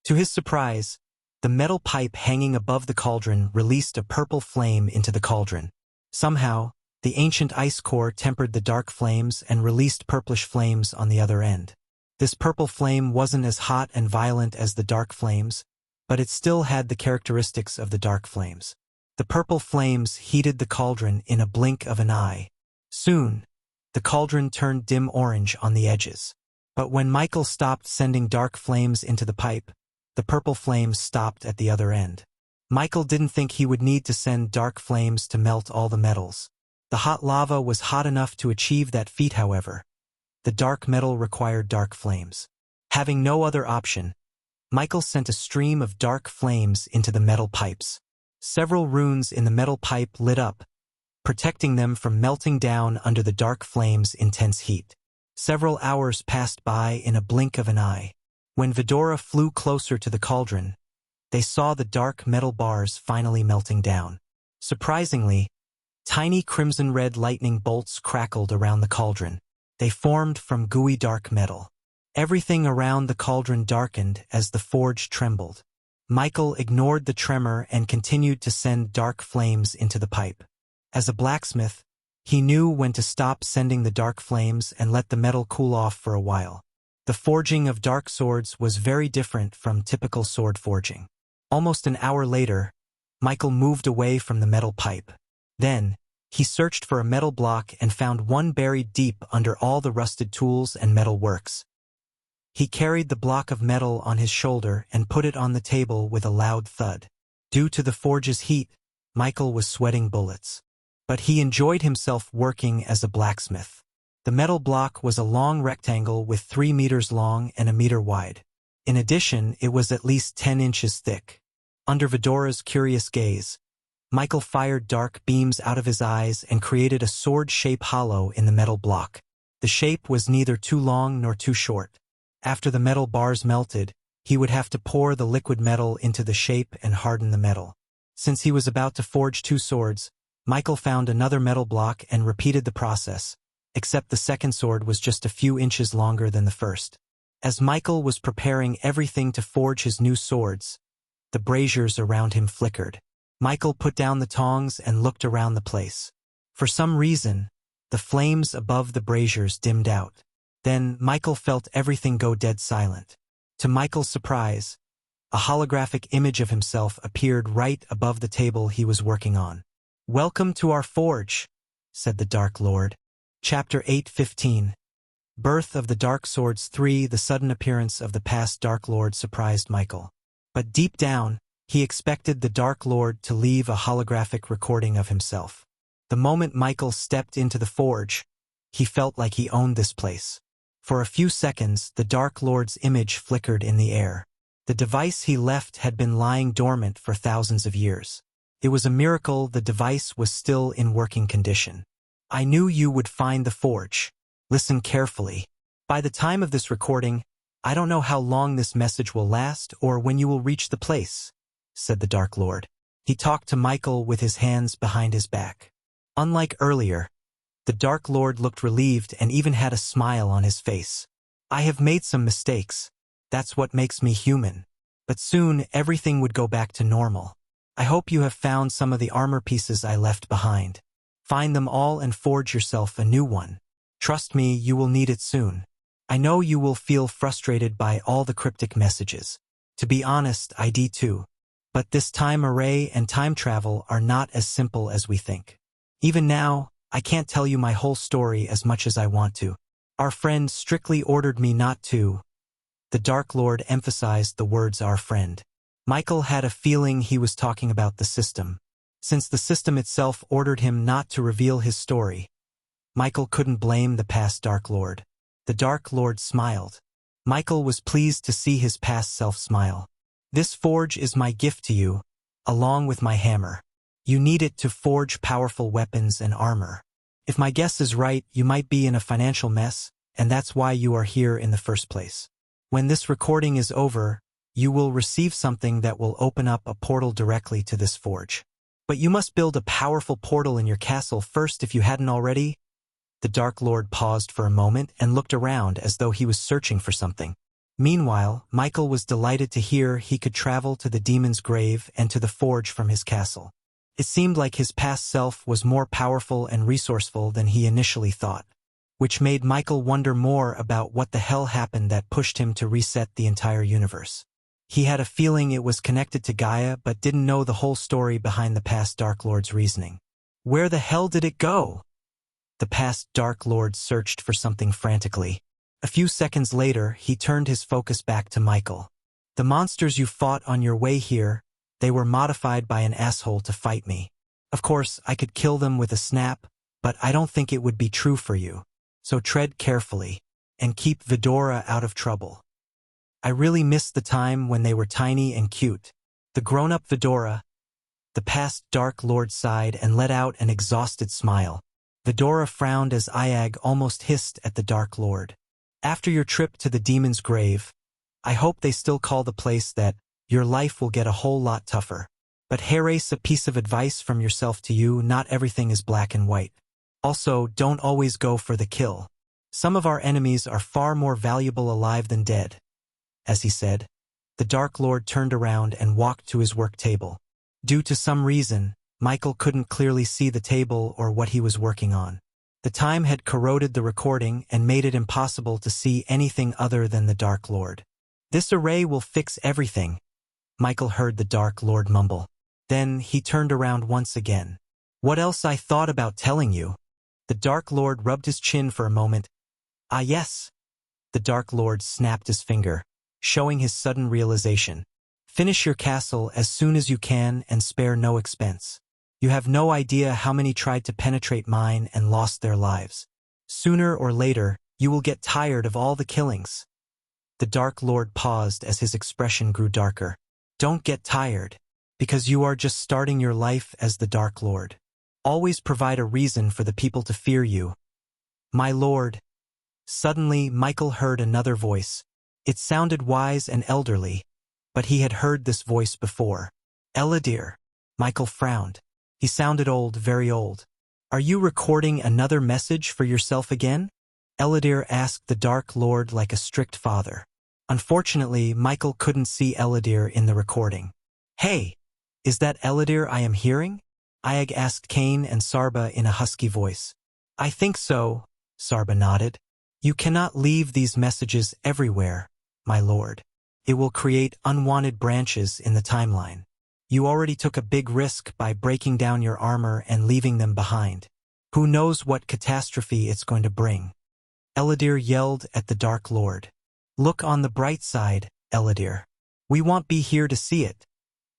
To his surprise, the metal pipe hanging above the cauldron released a purple flame into the cauldron. Somehow, the ancient ice core tempered the dark flames and released purplish flames on the other end. This purple flame wasn't as hot and violent as the dark flames, but it still had the characteristics of the dark flames. The purple flames heated the cauldron in a blink of an eye. Soon, the cauldron turned dim orange on the edges. But when Michael stopped sending dark flames into the pipe, the purple flames stopped at the other end. Michael didn't think he would need to send dark flames to melt all the metals. The hot lava was hot enough to achieve that feat, however. The dark metal required dark flames. Having no other option, Michael sent a stream of dark flames into the metal pipes. Several runes in the metal pipe lit up, protecting them from melting down under the dark flame's intense heat. Several hours passed by in a blink of an eye. When Vidora flew closer to the cauldron, they saw the dark metal bars finally melting down. Surprisingly, tiny crimson-red lightning bolts crackled around the cauldron. They formed from gooey dark metal. Everything around the cauldron darkened as the forge trembled. Michael ignored the tremor and continued to send dark flames into the pipe. As a blacksmith, he knew when to stop sending the dark flames and let the metal cool off for a while. The forging of dark swords was very different from typical sword forging. Almost an hour later, Michael moved away from the metal pipe. Then, he searched for a metal block and found one buried deep under all the rusted tools and metal works. He carried the block of metal on his shoulder and put it on the table with a loud thud. Due to the forge's heat, Michael was sweating bullets. But he enjoyed himself working as a blacksmith. The metal block was a long rectangle with 3 meters long and a meter wide. In addition, it was at least 10 inches thick. Under Vidora's curious gaze, Michael fired dark beams out of his eyes and created a sword-shaped hollow in the metal block. The shape was neither too long nor too short. After the metal bars melted, he would have to pour the liquid metal into the shape and harden the metal. Since he was about to forge 2 swords, Michael found another metal block and repeated the process, except the second sword was just a few inches longer than the first. As Michael was preparing everything to forge his new swords, the braziers around him flickered. Michael put down the tongs and looked around the place. For some reason, the flames above the braziers dimmed out. Then Michael felt everything go dead silent. To Michael's surprise, a holographic image of himself appeared right above the table he was working on. "Welcome to our forge," said the Dark Lord. Chapter 8:15. Birth of the Dark Swords 3. The sudden appearance of the past Dark Lord surprised Michael. But deep down, he expected the Dark Lord to leave a holographic recording of himself. The moment Michael stepped into the forge, he felt like he owned this place. For a few seconds, the Dark Lord's image flickered in the air. The device he left had been lying dormant for thousands of years. It was a miracle the device was still in working condition. "I knew you would find the forge. Listen carefully. By the time of this recording, I don't know how long this message will last or when you will reach the place," said the Dark Lord. He talked to Michael with his hands behind his back. Unlike earlier, the Dark Lord looked relieved and even had a smile on his face. I have made some mistakes. That's what makes me human. But soon everything would go back to normal. I hope you have found some of the armor pieces I left behind. Find them all and forge yourself a new one. Trust me, you will need it soon. I know you will feel frustrated by all the cryptic messages. To be honest, I do too. But this time array and time travel are not as simple as we think. Even now, I can't tell you my whole story as much as I want to. Our friend strictly ordered me not to. The Dark Lord emphasized the words "our friend." Michael had a feeling he was talking about the system. Since the system itself ordered him not to reveal his story, Michael couldn't blame the past Dark Lord. The Dark Lord smiled. Michael was pleased to see his past self smile. This forge is my gift to you, along with my hammer. You need it to forge powerful weapons and armor. If my guess is right, you might be in a financial mess, and that's why you are here in the first place. When this recording is over, you will receive something that will open up a portal directly to this forge. But you must build a powerful portal in your castle first if you hadn't already. The Dark Lord paused for a moment and looked around as though he was searching for something. Meanwhile, Michael was delighted to hear he could travel to the demon's grave and to the forge from his castle. It seemed like his past self was more powerful and resourceful than he initially thought, which made Michael wonder more about what the hell happened that pushed him to reset the entire universe. He had a feeling it was connected to Gaia but didn't know the whole story behind the past Dark Lord's reasoning. Where the hell did it go? The past Dark Lord searched for something frantically. A few seconds later, he turned his focus back to Michael. The monsters you fought on your way here, they were modified by an asshole to fight me. Of course, I could kill them with a snap, but I don't think it would be true for you. So tread carefully, and keep Vidora out of trouble. I really miss the time when they were tiny and cute. The grown-up Vidora. The past Dark Lord sighed and let out an exhausted smile. Vidora frowned as Iag almost hissed at the Dark Lord. After your trip to the demon's grave, I hope they still call the place that. Your life will get a whole lot tougher. But Heres, a piece of advice from yourself to you, not everything is black and white. Also, don't always go for the kill. Some of our enemies are far more valuable alive than dead. As he said, the Dark Lord turned around and walked to his work table. Due to some reason, Michael couldn't clearly see the table or what he was working on. The time had corroded the recording and made it impossible to see anything other than the Dark Lord. This array will fix everything. Michael heard the Dark Lord mumble. Then he turned around once again. What else I thought about telling you? The Dark Lord rubbed his chin for a moment. Ah yes. The Dark Lord snapped his finger, showing his sudden realization. Finish your castle as soon as you can and spare no expense. You have no idea how many tried to penetrate mine and lost their lives. Sooner or later, you will get tired of all the killings. The Dark Lord paused as his expression grew darker. Don't get tired, because you are just starting your life as the Dark Lord. Always provide a reason for the people to fear you. My lord. Suddenly, Michael heard another voice. It sounded wise and elderly, but he had heard this voice before. Eladir. Michael frowned. He sounded old, very old. Are you recording another message for yourself again? Eladir asked the Dark Lord like a strict father. Unfortunately, Michael couldn't see Eladir in the recording. Hey, is that Eladir I am hearing? Iag asked Cain and Sarba in a husky voice. I think so, Sarba nodded. You cannot leave these messages everywhere, my lord. It will create unwanted branches in the timeline. You already took a big risk by breaking down your armor and leaving them behind. Who knows what catastrophe it's going to bring? Eladir yelled at the Dark Lord. Look on the bright side, Eladir. We won't be here to see it.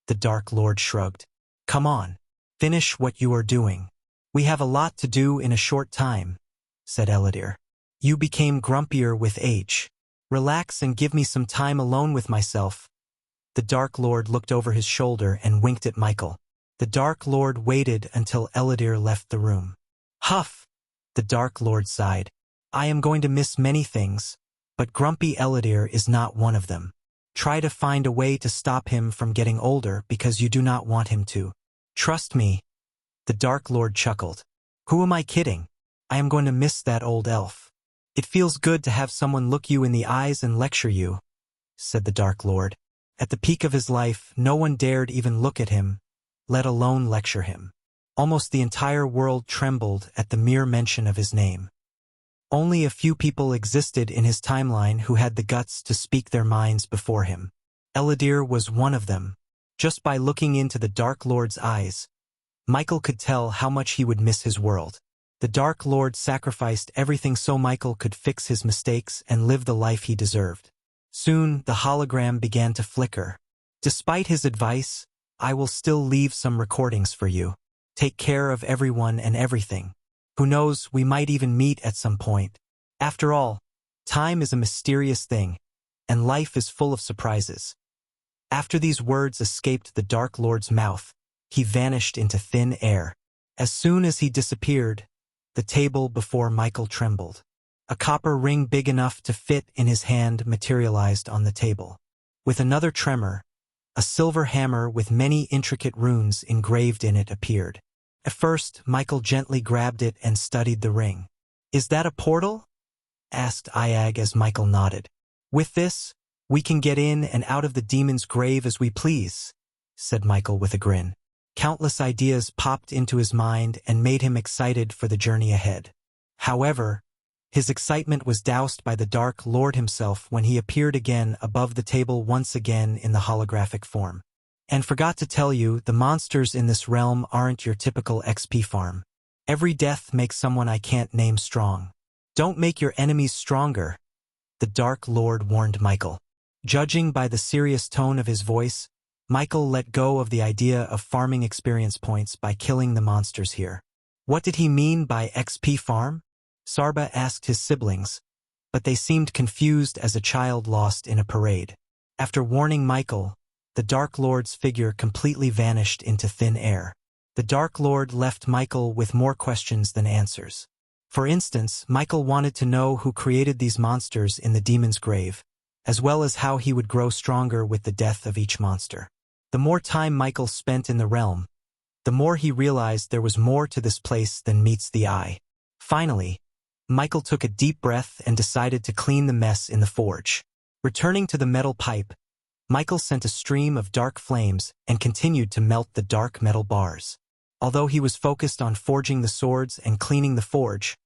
The Dark Lord shrugged. Come on, finish what you are doing. We have a lot to do in a short time, said Eladir. You became grumpier with age. Relax and give me some time alone with myself. The Dark Lord looked over his shoulder and winked at Michael. The Dark Lord waited until Eladir left the room. Huff! The Dark Lord sighed. I am going to miss many things, but grumpy Eladir is not one of them. Try to find a way to stop him from getting older because you do not want him to. Trust me, the Dark Lord chuckled. Who am I kidding? I am going to miss that old elf. It feels good to have someone look you in the eyes and lecture you, said the Dark Lord. At the peak of his life, no one dared even look at him, let alone lecture him. Almost the entire world trembled at the mere mention of his name. Only a few people existed in his timeline who had the guts to speak their minds before him. Eladir was one of them. Just by looking into the Dark Lord's eyes, Michael could tell how much he would miss his world. The Dark Lord sacrificed everything so Michael could fix his mistakes and live the life he deserved. Soon, the hologram began to flicker. Despite his advice, I will still leave some recordings for you. Take care of everyone and everything. Who knows, we might even meet at some point. After all, time is a mysterious thing, and life is full of surprises. After these words escaped the Dark Lord's mouth, he vanished into thin air. As soon as he disappeared, the table before Michael trembled. A copper ring big enough to fit in his hand materialized on the table. With another tremor, a silver hammer with many intricate runes engraved in it appeared. At first, Michael gently grabbed it and studied the ring. Is that a portal? Asked Iag as Michael nodded. With this, we can get in and out of the demon's grave as we please, said Michael with a grin. Countless ideas popped into his mind and made him excited for the journey ahead. However, his excitement was doused by the Dark Lord himself when he appeared again above the table once again in the holographic form. And forgot to tell you, the monsters in this realm aren't your typical XP farm. Every death makes someone I can't name strong. Don't make your enemies stronger, the Dark Lord warned Michael. Judging by the serious tone of his voice, Michael let go of the idea of farming experience points by killing the monsters here. What did he mean by XP farm? Sarba asked his siblings, but they seemed confused as a child lost in a parade. After warning Michael, the Dark Lord's figure completely vanished into thin air. The Dark Lord left Michael with more questions than answers. For instance, Michael wanted to know who created these monsters in the demon's grave, as well as how he would grow stronger with the death of each monster. The more time Michael spent in the realm, the more he realized there was more to this place than meets the eye. Finally, Michael took a deep breath and decided to clean the mess in the forge. Returning to the metal pipe, Michael sent a stream of dark flames and continued to melt the dark metal bars. Although he was focused on forging the swords and cleaning the forge,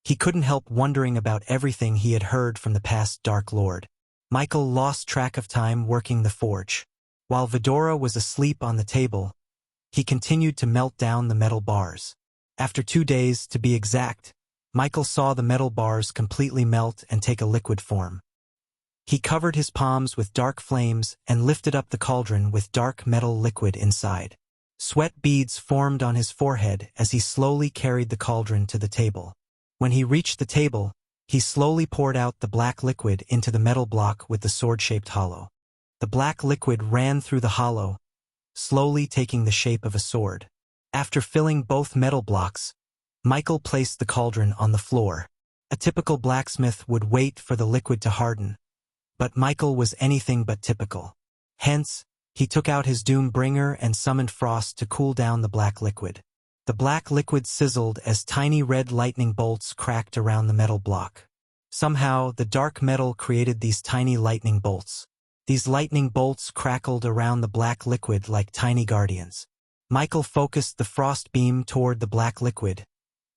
he couldn't help wondering about everything he had heard from the past Dark Lord. Michael lost track of time working the forge. While Vidora was asleep on the table, he continued to melt down the metal bars. After 2 days, to be exact, Michael saw the metal bars completely melt and take a liquid form. He covered his palms with dark flames and lifted up the cauldron with dark metal liquid inside. Sweat beads formed on his forehead as he slowly carried the cauldron to the table. When he reached the table, he slowly poured out the black liquid into the metal block with the sword-shaped hollow. The black liquid ran through the hollow, slowly taking the shape of a sword. After filling both metal blocks, Michael placed the cauldron on the floor. A typical blacksmith would wait for the liquid to harden, but Michael was anything but typical. Hence, he took out his Doombringer and summoned Frost to cool down the black liquid. The black liquid sizzled as tiny red lightning bolts cracked around the metal block. Somehow, the dark metal created these tiny lightning bolts. These lightning bolts crackled around the black liquid like tiny guardians. Michael focused the frost beam toward the black liquid,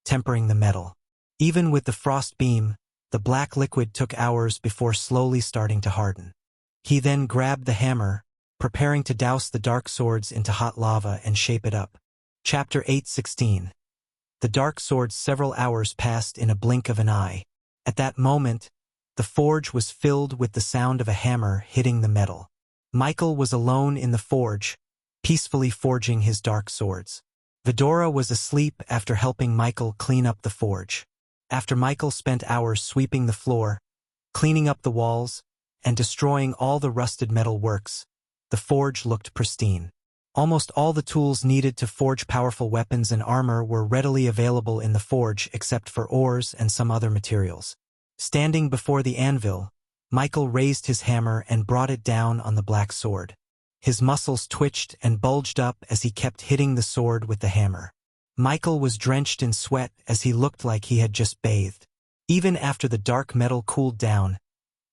tempering the metal. Even with the frost beam, the black liquid took hours before slowly starting to harden. He then grabbed the hammer, preparing to douse the dark swords into hot lava and shape it up. Chapter 8:16. The dark swords. Several hours passed in a blink of an eye. At that moment, the forge was filled with the sound of a hammer hitting the metal. Michael was alone in the forge, peacefully forging his dark swords. Vidora was asleep after helping Michael clean up the forge. After Michael spent hours sweeping the floor, cleaning up the walls, and destroying all the rusted metal works, the forge looked pristine. Almost all the tools needed to forge powerful weapons and armor were readily available in the forge except for ores and some other materials. Standing before the anvil, Michael raised his hammer and brought it down on the black sword. His muscles twitched and bulged up as he kept hitting the sword with the hammer. Michael was drenched in sweat as he looked like he had just bathed. Even after the dark metal cooled down,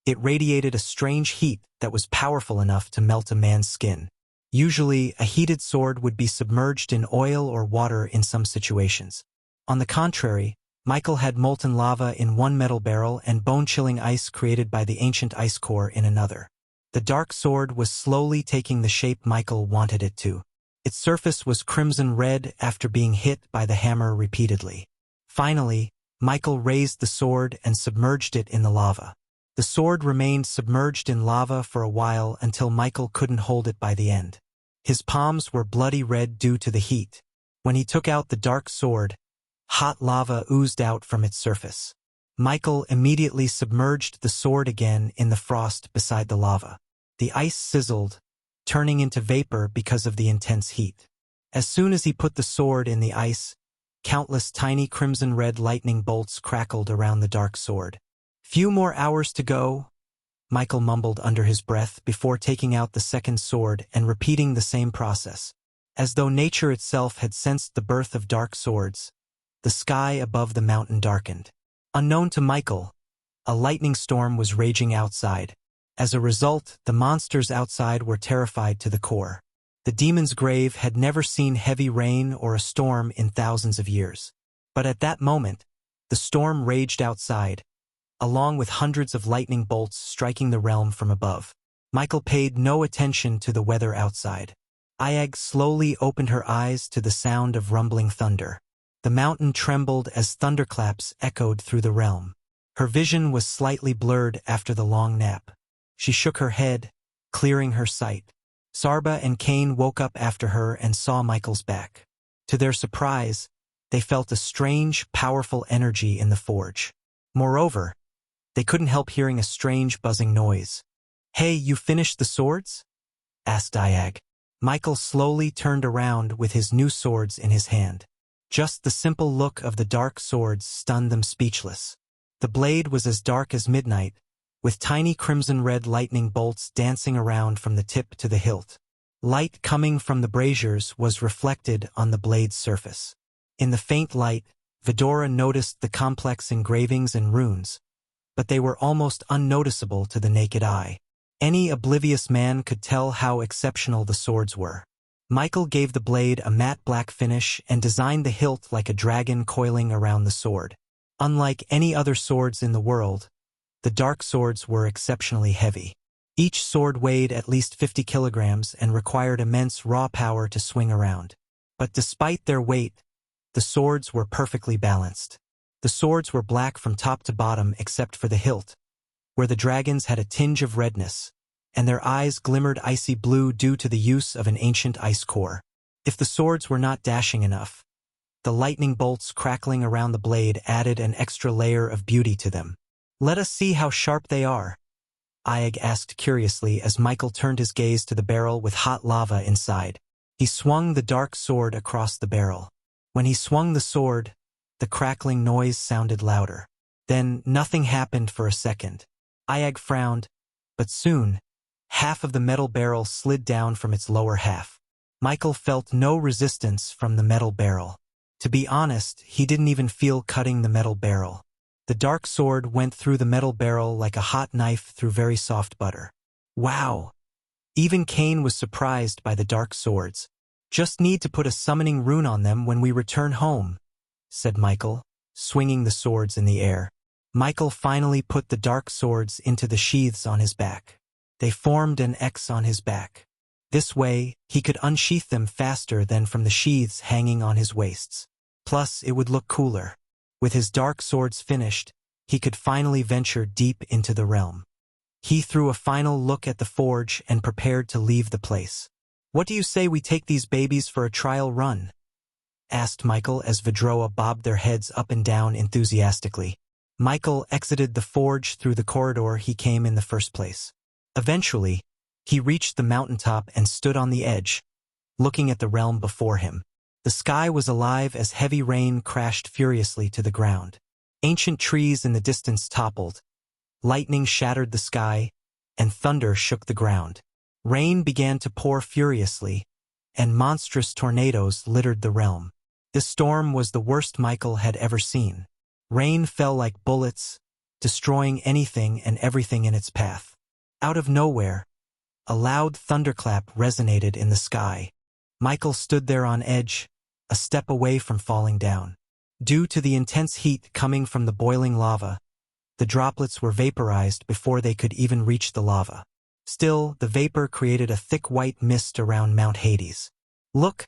it radiated a strange heat that was powerful enough to melt a man's skin. Usually, a heated sword would be submerged in oil or water in some situations. On the contrary, Michael had molten lava in one metal barrel and bone-chilling ice created by the ancient ice core in another. The dark sword was slowly taking the shape Michael wanted it to. Its surface was crimson red after being hit by the hammer repeatedly. Finally, Michael raised the sword and submerged it in the lava. The sword remained submerged in lava for a while until Michael couldn't hold it by the end. His palms were bloody red due to the heat. When he took out the dark sword, hot lava oozed out from its surface. Michael immediately submerged the sword again in the frost beside the lava. The ice sizzled, turning into vapor because of the intense heat. As soon as he put the sword in the ice, countless tiny crimson-red lightning bolts crackled around the dark sword. "Few more hours to go," Michael mumbled under his breath before taking out the second sword and repeating the same process. As though nature itself had sensed the birth of dark swords, the sky above the mountain darkened. Unknown to Michael, a lightning storm was raging outside. As a result, the monsters outside were terrified to the core. The demon's grave had never seen heavy rain or a storm in thousands of years. But at that moment, the storm raged outside, along with hundreds of lightning bolts striking the realm from above. Michael paid no attention to the weather outside. Ayag slowly opened her eyes to the sound of rumbling thunder. The mountain trembled as thunderclaps echoed through the realm. Her vision was slightly blurred after the long nap. She shook her head, clearing her sight. Sarba and Cain woke up after her and saw Michael's back. To their surprise, they felt a strange, powerful energy in the forge. Moreover, they couldn't help hearing a strange buzzing noise. "Hey, you finished the swords?" asked Ayag. Michael slowly turned around with his new swords in his hand. Just the simple look of the dark swords stunned them speechless. The blade was as dark as midnight, with tiny crimson-red lightning bolts dancing around from the tip to the hilt. Light coming from the braziers was reflected on the blade's surface. In the faint light, Vidora noticed the complex engravings and runes, but they were almost unnoticeable to the naked eye. Any oblivious man could tell how exceptional the swords were. Michael gave the blade a matte black finish and designed the hilt like a dragon coiling around the sword. Unlike any other swords in the world, the dark swords were exceptionally heavy. Each sword weighed at least 50 kilograms and required immense raw power to swing around. But despite their weight, the swords were perfectly balanced. The swords were black from top to bottom except for the hilt, where the dragons had a tinge of redness, and their eyes glimmered icy blue due to the use of an ancient ice core. If the swords were not dashing enough, the lightning bolts crackling around the blade added an extra layer of beauty to them. "Let us see how sharp they are," Ayag asked curiously as Michael turned his gaze to the barrel with hot lava inside. He swung the dark sword across the barrel. When he swung the sword, the crackling noise sounded louder. Then nothing happened for a second. Ayag frowned, but soon, half of the metal barrel slid down from its lower half. Michael felt no resistance from the metal barrel. To be honest, he didn't even feel cutting the metal barrel. The dark sword went through the metal barrel like a hot knife through very soft butter. Wow! Even Cain was surprised by the dark swords. "Just need to put a summoning rune on them when we return home," said Michael, swinging the swords in the air. Michael finally put the dark swords into the sheaths on his back. They formed an X on his back. This way, he could unsheath them faster than from the sheaths hanging on his waists. Plus, it would look cooler. With his dark swords finished, he could finally venture deep into the realm. He threw a final look at the forge and prepared to leave the place. "What do you say we take these babies for a trial run?" asked Michael as Vidroa bobbed their heads up and down enthusiastically. Michael exited the forge through the corridor he came in the first place. Eventually, he reached the mountaintop and stood on the edge, looking at the realm before him. The sky was alive as heavy rain crashed furiously to the ground. Ancient trees in the distance toppled, Lightning shattered the sky, and thunder shook the ground. Rain began to pour furiously, and monstrous tornadoes littered the realm. This storm was the worst Michael had ever seen. Rain fell like bullets, destroying anything and everything in its path. Out of nowhere, a loud thunderclap resonated in the sky. Michael stood there on edge, a step away from falling down. Due to the intense heat coming from the boiling lava, the droplets were vaporized before they could even reach the lava. Still, the vapor created a thick white mist around Mount Hades. "Look!"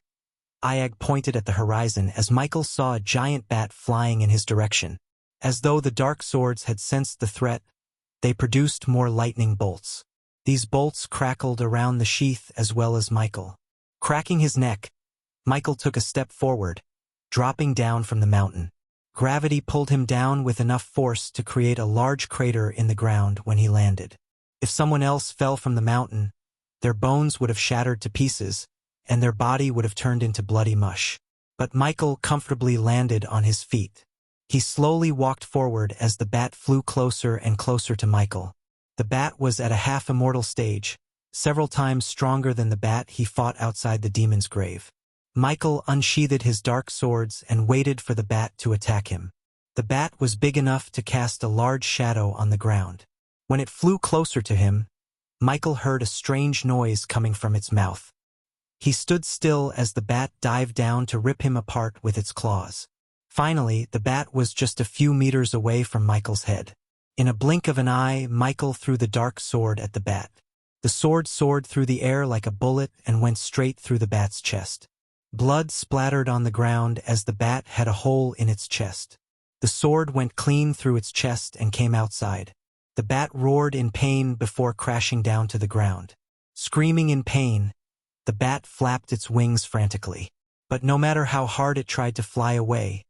Iag pointed at the horizon as Michael saw a giant bat flying in his direction. As though the dark swords had sensed the threat, they produced more lightning bolts. These bolts crackled around the sheath as well as Michael. Cracking his neck, Michael took a step forward, dropping down from the mountain. Gravity pulled him down with enough force to create a large crater in the ground when he landed. If someone else fell from the mountain, their bones would have shattered to pieces, and their body would have turned into bloody mush. But Michael comfortably landed on his feet. He slowly walked forward as the bat flew closer and closer to Michael. The bat was at a half-immortal stage, several times stronger than the bat he fought outside the demon's grave. Michael unsheathed his dark swords and waited for the bat to attack him. The bat was big enough to cast a large shadow on the ground. When it flew closer to him, Michael heard a strange noise coming from its mouth. He stood still as the bat dived down to rip him apart with its claws. Finally, the bat was just a few meters away from Michael's head. In a blink of an eye, Michael threw the dark sword at the bat. The sword soared through the air like a bullet and went straight through the bat's chest. Blood splattered on the ground as the bat had a hole in its chest. The sword went clean through its chest and came outside. The bat roared in pain before crashing down to the ground. Screaming in pain, the bat flapped its wings frantically. But no matter how hard it tried to fly away,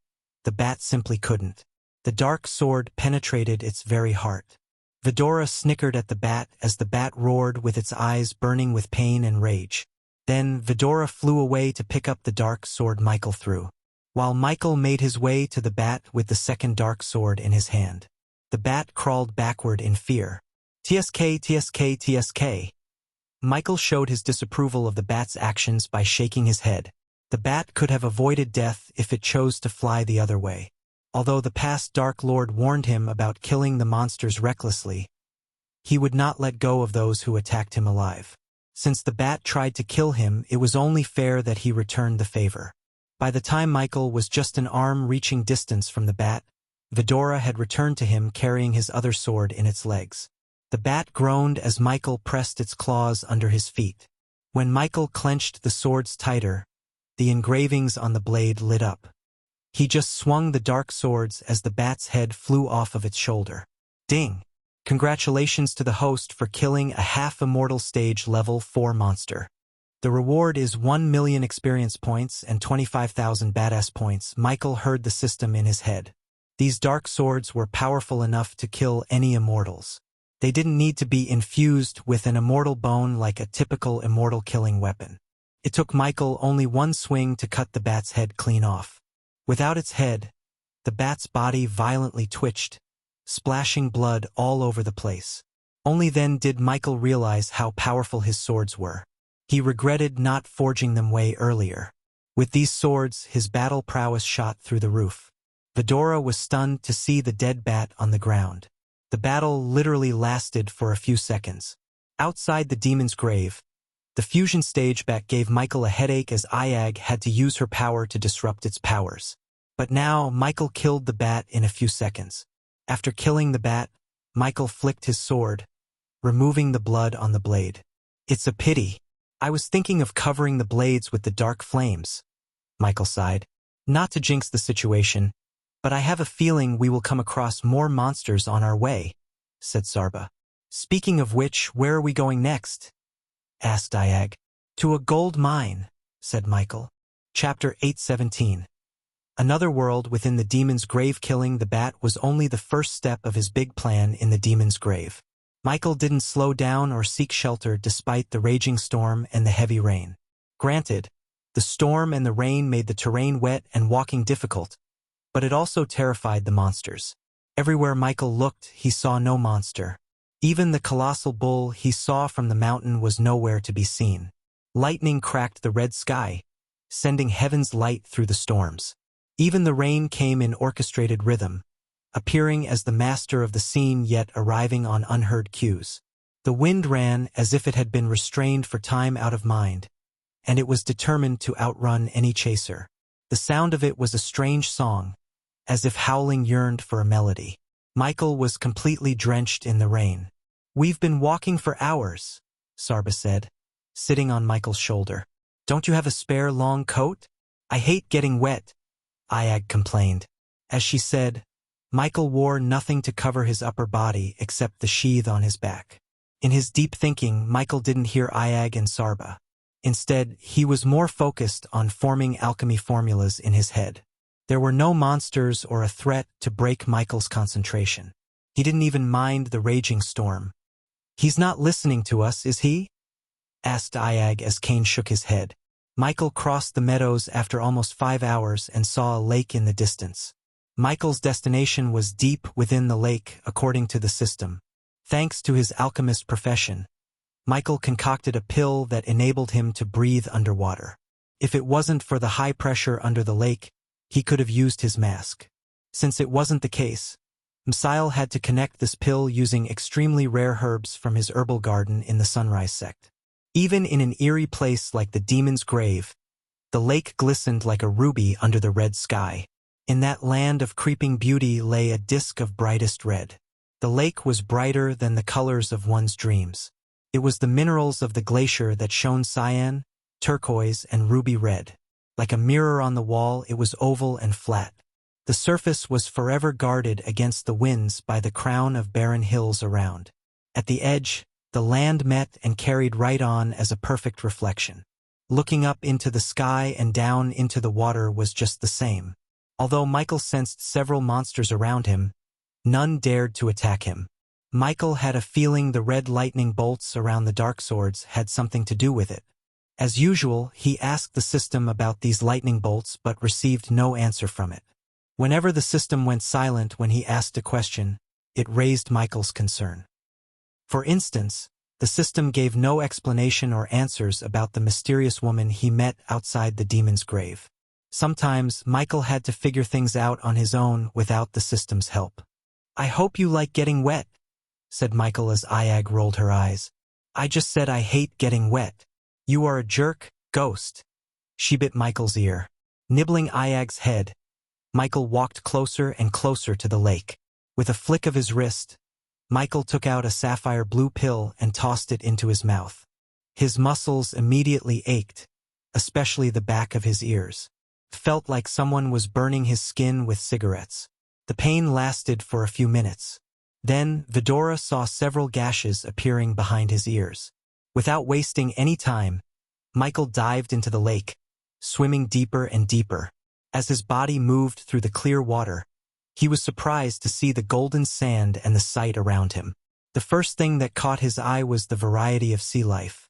the bat simply couldn't. The dark sword penetrated its very heart. Vidora snickered at the bat as the bat roared with its eyes burning with pain and rage. Then Vidora flew away to pick up the dark sword Michael threw, while Michael made his way to the bat with the second dark sword in his hand. The bat crawled backward in fear. "TSK, TSK, TSK." Michael showed his disapproval of the bat's actions by shaking his head. The bat could have avoided death if it chose to fly the other way. Although the past Dark Lord warned him about killing the monsters recklessly, he would not let go of those who attacked him alive. Since the bat tried to kill him, it was only fair that he returned the favor. By the time Michael was just an arm-reaching distance from the bat, Vidora had returned to him carrying his other sword in its legs. The bat groaned as Michael pressed its claws under his feet. When Michael clenched the swords tighter, the engravings on the blade lit up. He just swung the dark swords as the bat's head flew off of its shoulder. Ding! Congratulations to the host for killing a half-immortal stage level 4 monster. The reward is 1 million experience points and 25,000 badass points. Michael heard the system in his head. These dark swords were powerful enough to kill any immortals. They didn't need to be infused with an immortal bone like a typical immortal killing weapon. It took Michael only one swing to cut the bat's head clean off. Without its head, the bat's body violently twitched, splashing blood all over the place. Only then did Michael realize how powerful his swords were. He regretted not forging them way earlier. With these swords, his battle prowess shot through the roof. Vidora was stunned to see the dead bat on the ground. The battle literally lasted for a few seconds. Outside the demon's grave, the fusion stage bat gave Michael a headache as Iag had to use her power to disrupt its powers. But now, Michael killed the bat in a few seconds. After killing the bat, Michael flicked his sword, removing the blood on the blade. "It's a pity. I was thinking of covering the blades with the dark flames," Michael sighed. "Not to jinx the situation, but I have a feeling we will come across more monsters on our way," said Sarba. "Speaking of which, where are we going next?" asked Iag. "To a gold mine," said Michael. Chapter 817. Another world within the demon's grave. Killing the bat was only the first step of his big plan in the demon's grave. Michael didn't slow down or seek shelter despite the raging storm and the heavy rain. Granted, the storm and the rain made the terrain wet and walking difficult, but it also terrified the monsters. Everywhere Michael looked, he saw no monster. Even the colossal bull he saw from the mountain was nowhere to be seen. Lightning cracked the red sky, sending heaven's light through the storms. Even the rain came in orchestrated rhythm, appearing as the master of the scene yet arriving on unheard cues. The wind ran as if it had been restrained for time out of mind, and it was determined to outrun any chaser. The sound of it was a strange song, as if howling yearned for a melody. Michael was completely drenched in the rain. "We've been walking for hours," Sarba said, sitting on Michael's shoulder. "Don't you have a spare long coat?" "I hate getting wet," Ayag complained. As she said, Michael wore nothing to cover his upper body except the sheath on his back. In his deep thinking, Michael didn't hear Ayag and Sarba. Instead, he was more focused on forming alchemy formulas in his head. There were no monsters or a threat to break Michael's concentration. He didn't even mind the raging storm. "He's not listening to us, is he?" asked Ayag as Kane shook his head. Michael crossed the meadows after almost 5 hours and saw a lake in the distance. Michael's destination was deep within the lake, according to the system. Thanks to his alchemist profession, Michael concocted a pill that enabled him to breathe underwater. If it wasn't for the high pressure under the lake, he could have used his mask. Since it wasn't the case, Msail had to connect this pill using extremely rare herbs from his herbal garden in the Sunrise sect. Even in an eerie place like the Demon's Grave, the lake glistened like a ruby under the red sky. In that land of creeping beauty lay a disk of brightest red. The lake was brighter than the colors of one's dreams. It was the minerals of the glacier that shone cyan, turquoise, and ruby red. Like a mirror on the wall, it was oval and flat. The surface was forever guarded against the winds by the crown of barren hills around. At the edge, the land met and carried right on as a perfect reflection. Looking up into the sky and down into the water was just the same. Although Michael sensed several monsters around him, none dared to attack him. Michael had a feeling the red lightning bolts around the dark swords had something to do with it. As usual, he asked the system about these lightning bolts but received no answer from it. Whenever the system went silent when he asked a question, it raised Michael's concern. For instance, the system gave no explanation or answers about the mysterious woman he met outside the Demon's Grave. Sometimes, Michael had to figure things out on his own without the system's help. "I hope you like getting wet," said Michael as Ayag rolled her eyes. "I just said I hate getting wet. You are a jerk, ghost." She bit Michael's ear. Nibbling Ayag's head, Michael walked closer and closer to the lake. With a flick of his wrist, Michael took out a sapphire blue pill and tossed it into his mouth. His muscles immediately ached, especially the back of his ears. It felt like someone was burning his skin with cigarettes. The pain lasted for a few minutes. Then, Vidora saw several gashes appearing behind his ears. Without wasting any time, Michael dived into the lake, swimming deeper and deeper. As his body moved through the clear water, he was surprised to see the golden sand and the sight around him. The first thing that caught his eye was the variety of sea life.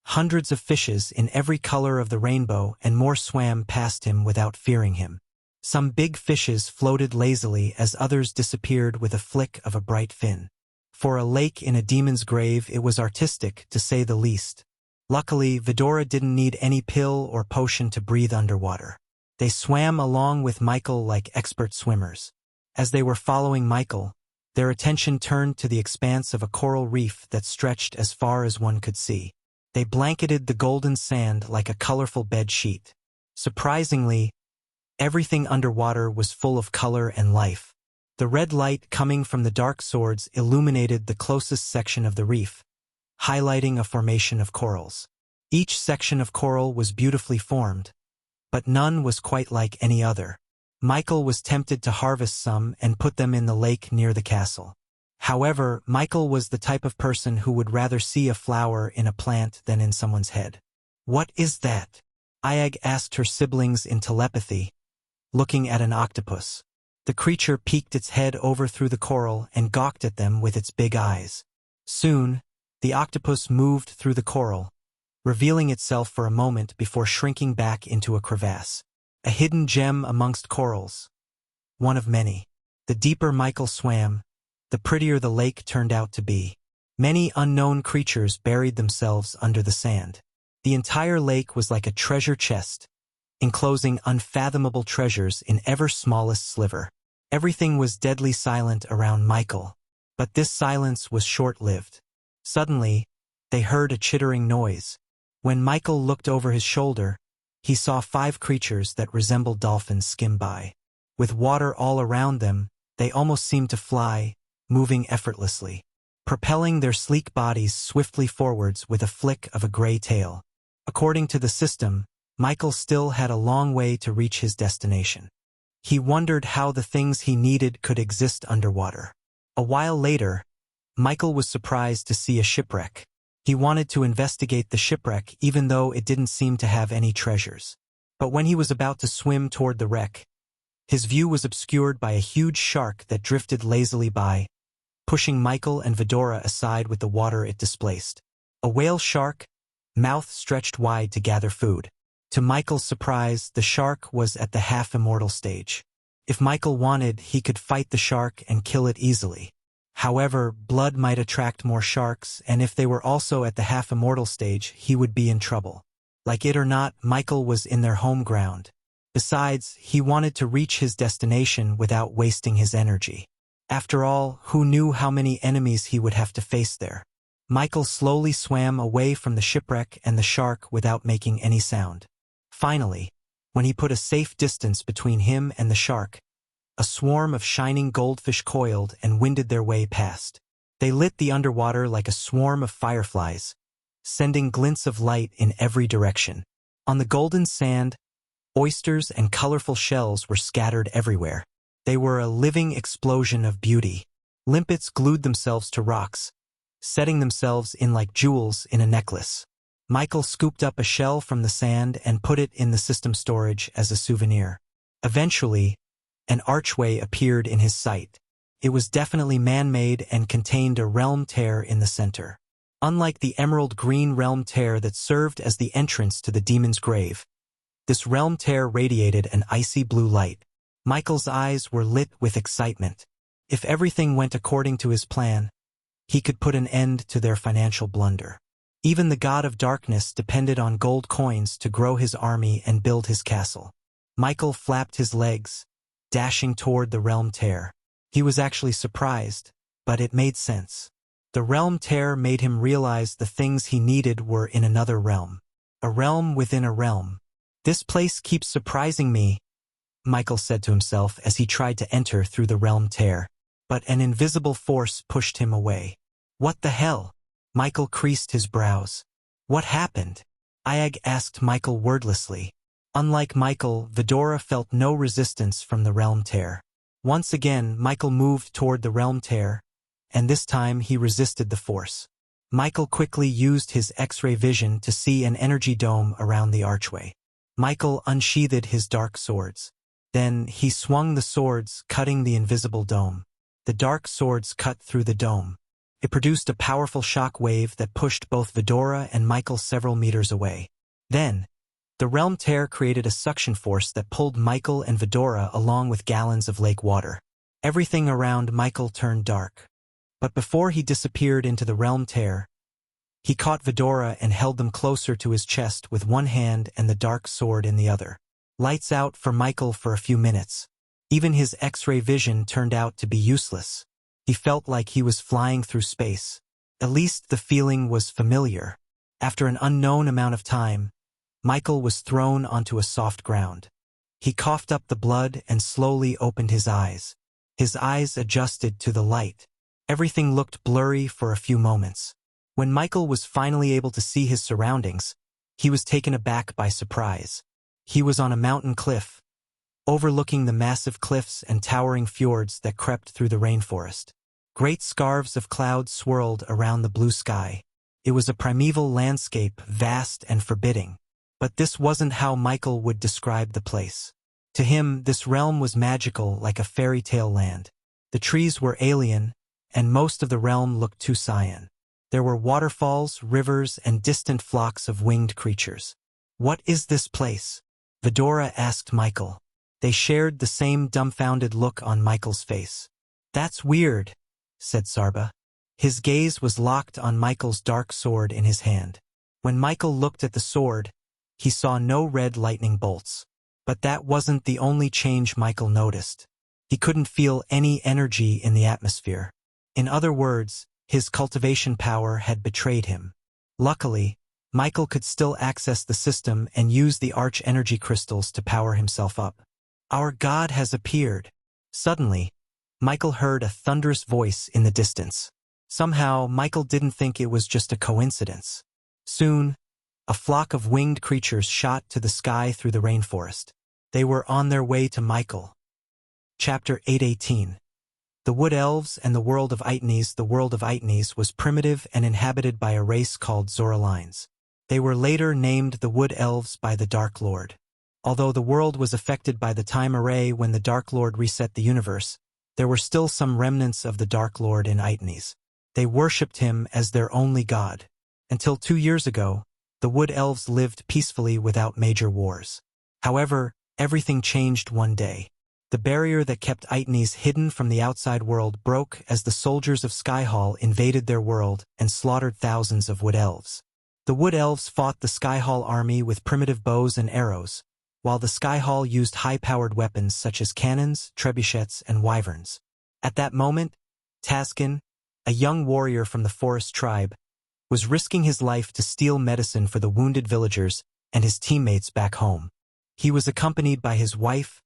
Hundreds of fishes in every color of the rainbow and more swam past him without fearing him. Some big fishes floated lazily as others disappeared with a flick of a bright fin. For a lake in a demon's grave, it was artistic, to say the least. Luckily, Vidora didn't need any pill or potion to breathe underwater. They swam along with Michael like expert swimmers. As they were following Michael, their attention turned to the expanse of a coral reef that stretched as far as one could see. They blanketed the golden sand like a colorful bed sheet. Surprisingly, everything underwater was full of color and life. The red light coming from the dark swords illuminated the closest section of the reef, highlighting a formation of corals. Each section of coral was beautifully formed, but none was quite like any other. Michael was tempted to harvest some and put them in the lake near the castle. However, Michael was the type of person who would rather see a flower in a plant than in someone's head. "What is that?" Ayag asked her siblings in telepathy, looking at an octopus. The creature peeked its head over through the coral and gawked at them with its big eyes. Soon, the octopus moved through the coral, revealing itself for a moment before shrinking back into a crevasse. A hidden gem amongst corals. One of many. The deeper Michael swam, the prettier the lake turned out to be. Many unknown creatures buried themselves under the sand. The entire lake was like a treasure chest, enclosing unfathomable treasures in ever smallest sliver. Everything was deadly silent around Michael, but this silence was short-lived. Suddenly, they heard a chittering noise. When Michael looked over his shoulder, he saw 5 creatures that resembled dolphins skim by. With water all around them, they almost seemed to fly, moving effortlessly, propelling their sleek bodies swiftly forwards with a flick of a gray tail. According to the system, Michael still had a long way to reach his destination. He wondered how the things he needed could exist underwater. A while later, Michael was surprised to see a shipwreck. He wanted to investigate the shipwreck even though it didn't seem to have any treasures. But when he was about to swim toward the wreck, his view was obscured by a huge shark that drifted lazily by, pushing Michael and Vidora aside with the water it displaced. A whale shark, mouth stretched wide to gather food. To Michael's surprise, the shark was at the half-immortal stage. If Michael wanted, he could fight the shark and kill it easily. However, blood might attract more sharks, and if they were also at the half-immortal stage, he would be in trouble. Like it or not, Michael was in their home ground. Besides, he wanted to reach his destination without wasting his energy. After all, who knew how many enemies he would have to face there? Michael slowly swam away from the shipwreck and the shark without making any sound. Finally, when he put a safe distance between him and the shark, a swarm of shining goldfish coiled and winded their way past. They lit the underwater like a swarm of fireflies, sending glints of light in every direction. On the golden sand, oysters and colorful shells were scattered everywhere. They were a living explosion of beauty. Limpets glued themselves to rocks, setting themselves in like jewels in a necklace. Michael scooped up a shell from the sand and put it in the system storage as a souvenir. Eventually, an archway appeared in his sight. It was definitely man-made and contained a realm tear in the center. Unlike the emerald green realm tear that served as the entrance to the demon's grave, this realm tear radiated an icy blue light. Michael's eyes were lit with excitement. If everything went according to his plan, he could put an end to their financial blunder. Even the god of darkness depended on gold coins to grow his army and build his castle. Michael flapped his legs, dashing toward the realm tear. He was actually surprised, but it made sense. The realm tear made him realize the things he needed were in another realm. A realm within a realm. This place keeps surprising me, Michael said to himself as he tried to enter through the realm tear. But an invisible force pushed him away. What the hell? Michael creased his brows. What happened? Iag asked Michael wordlessly. Unlike Michael, Vidora felt no resistance from the realm tear. Once again, Michael moved toward the realm tear, and this time he resisted the force. Michael quickly used his X-ray vision to see an energy dome around the archway. Michael unsheathed his dark swords. Then he swung the swords, cutting the invisible dome. The dark swords cut through the dome. It produced a powerful shock wave that pushed both Vidora and Michael several meters away. Then, the realm tear created a suction force that pulled Michael and Vidora along with gallons of lake water. Everything around Michael turned dark. But before he disappeared into the realm tear, he caught Vidora and held them closer to his chest with one hand and the dark sword in the other. Lights out for Michael for a few minutes. Even his X-ray vision turned out to be useless. He felt like he was flying through space. At least the feeling was familiar. After an unknown amount of time, Michael was thrown onto a soft ground. He coughed up the blood and slowly opened his eyes. His eyes adjusted to the light. Everything looked blurry for a few moments. When Michael was finally able to see his surroundings, he was taken aback by surprise. He was on a mountain cliff, overlooking the massive cliffs and towering fjords that crept through the rainforest. Great scarves of cloud swirled around the blue sky. It was a primeval landscape, vast and forbidding. But this wasn't how Michael would describe the place. To him, this realm was magical, like a fairy tale land. The trees were alien, and most of the realm looked too cyan. There were waterfalls, rivers, and distant flocks of winged creatures. What is this place? Vidora asked Michael. They shared the same dumbfounded look on Michael's face. "That's weird," said Sarba. His gaze was locked on Michael's dark sword in his hand. When Michael looked at the sword, he saw no red lightning bolts. But that wasn't the only change Michael noticed. He couldn't feel any energy in the atmosphere. In other words, his cultivation power had betrayed him. Luckily, Michael could still access the system and use the arch energy crystals to power himself up. "Our god has appeared." Suddenly, Michael heard a thunderous voice in the distance. Somehow, Michael didn't think it was just a coincidence. Soon, a flock of winged creatures shot to the sky through the rainforest. They were on their way to Michael. Chapter 818. The Wood Elves and the World of Itnes. The world of Itnes was primitive and inhabited by a race called Zoralines. They were later named the Wood Elves by the Dark Lord. Although the world was affected by the time array when the Dark Lord reset the universe, there were still some remnants of the Dark Lord in Itnes. They worshipped him as their only god. Until 2 years ago, the Wood Elves lived peacefully without major wars. However, everything changed one day. The barrier that kept Itnes hidden from the outside world broke as the soldiers of Skyhall invaded their world and slaughtered thousands of Wood Elves. The Wood Elves fought the Skyhall army with primitive bows and arrows, while the Skyhall used high-powered weapons such as cannons, trebuchets, and wyverns. At that moment, Taskin, a young warrior from the forest tribe, was risking his life to steal medicine for the wounded villagers and his teammates back home. He was accompanied by his wife,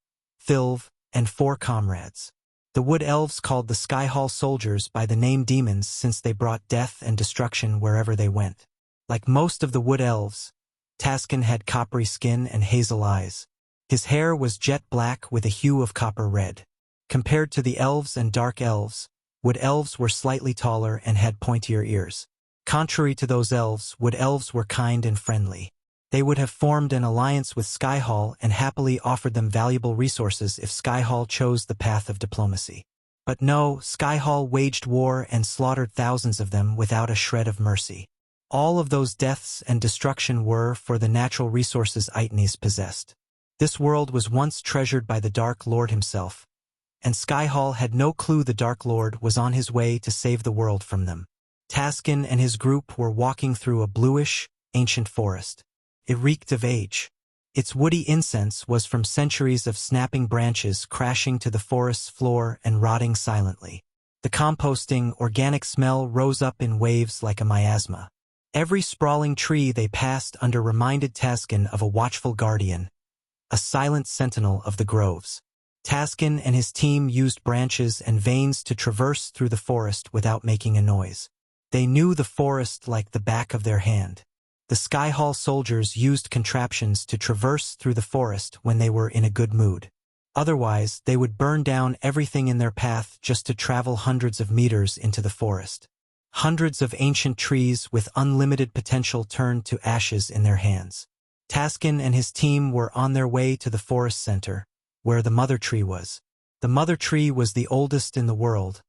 Thilv, and 4 comrades. The Wood Elves called the Skyhall soldiers by the name demons since they brought death and destruction wherever they went. Like most of the Wood Elves, Taskin had coppery skin and hazel eyes. His hair was jet black with a hue of copper red. Compared to the elves and dark elves, Wood Elves were slightly taller and had pointier ears. Contrary to those elves, Wood Elves were kind and friendly. They would have formed an alliance with Skyhall and happily offered them valuable resources if Skyhall chose the path of diplomacy. But no, Skyhall waged war and slaughtered thousands of them without a shred of mercy. All of those deaths and destruction were for the natural resources Itnes possessed. This world was once treasured by the Dark Lord himself, and Skyhall had no clue the Dark Lord was on his way to save the world from them. Taskin and his group were walking through a bluish, ancient forest. It reeked of age. Its woody incense was from centuries of snapping branches crashing to the forest's floor and rotting silently. The composting, organic smell rose up in waves like a miasma. Every sprawling tree they passed under reminded Taskin of a watchful guardian, a silent sentinel of the groves. Taskin and his team used branches and veins to traverse through the forest without making a noise. They knew the forest like the back of their hand. The Skyhall soldiers used contraptions to traverse through the forest when they were in a good mood. Otherwise, they would burn down everything in their path just to travel hundreds of meters into the forest. Hundreds of ancient trees with unlimited potential turned to ashes in their hands. Taskin and his team were on their way to the forest center, where the mother tree was. The mother tree was the oldest in the world,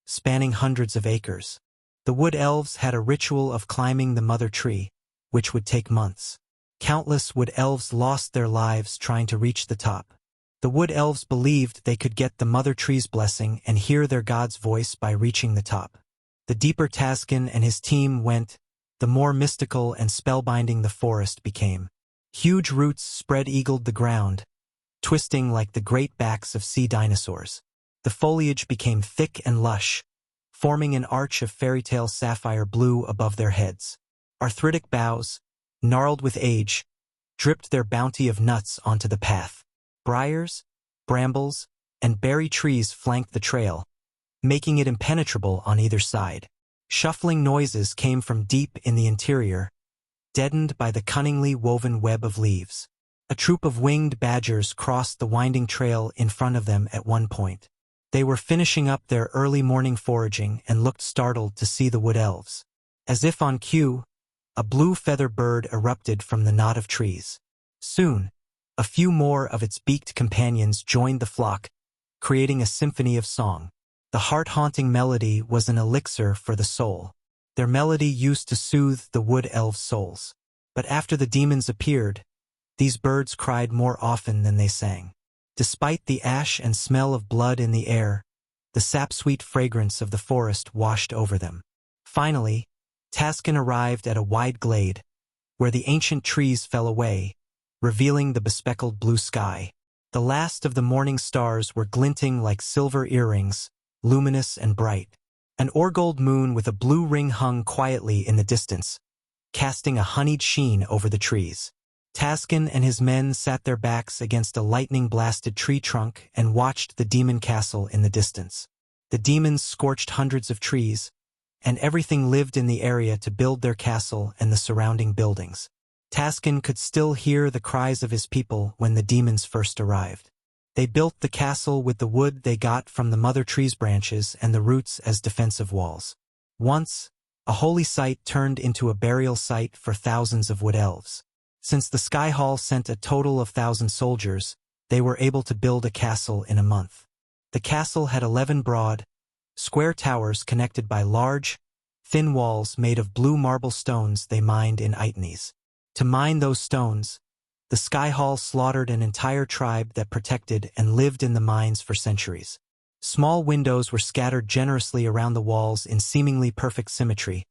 spanning hundreds of acres. The Wood Elves had a ritual of climbing the mother tree, which would take months. Countless Wood Elves lost their lives trying to reach the top. The Wood Elves believed they could get the mother tree's blessing and hear their god's voice by reaching the top. The deeper Taskin and his team went, the more mystical and spellbinding the forest became. Huge roots spread-eagled the ground, twisting like the great backs of sea dinosaurs. The foliage became thick and lush, forming an arch of fairy-tale sapphire blue above their heads. Arthritic boughs, gnarled with age, dripped their bounty of nuts onto the path. Briars, brambles, and berry trees flanked the trail, making it impenetrable on either side. Shuffling noises came from deep in the interior, deadened by the cunningly woven web of leaves. A troop of winged badgers crossed the winding trail in front of them at one point. They were finishing up their early morning foraging and looked startled to see the Wood Elves. As if on cue, a blue feather bird erupted from the knot of trees. Soon, a few more of its beaked companions joined the flock, creating a symphony of song. The heart-haunting melody was an elixir for the soul. Their melody used to soothe the Wood Elves' souls. But after the demons appeared, these birds cried more often than they sang. Despite the ash and smell of blood in the air, the sap-sweet fragrance of the forest washed over them. Finally, Taskin arrived at a wide glade, where the ancient trees fell away, revealing the bespectacled blue sky. The last of the morning stars were glinting like silver earrings, luminous and bright. An orgold moon with a blue ring hung quietly in the distance, casting a honeyed sheen over the trees. Taskin and his men sat their backs against a lightning-blasted tree trunk and watched the demon castle in the distance. The demons scorched hundreds of trees, and everything lived in the area to build their castle and the surrounding buildings. Taskin could still hear the cries of his people when the demons first arrived. They built the castle with the wood they got from the mother tree's branches and the roots as defensive walls. Once, a holy site turned into a burial site for thousands of wood elves. Since the Sky Hall sent a total of 1,000 soldiers, they were able to build a castle in a month. The castle had 11 broad, square towers connected by large, thin walls made of blue marble stones they mined in Itnes. To mine those stones, the Sky Hall slaughtered an entire tribe that protected and lived in the mines for centuries. Small windows were scattered generously around the walls in seemingly perfect symmetry,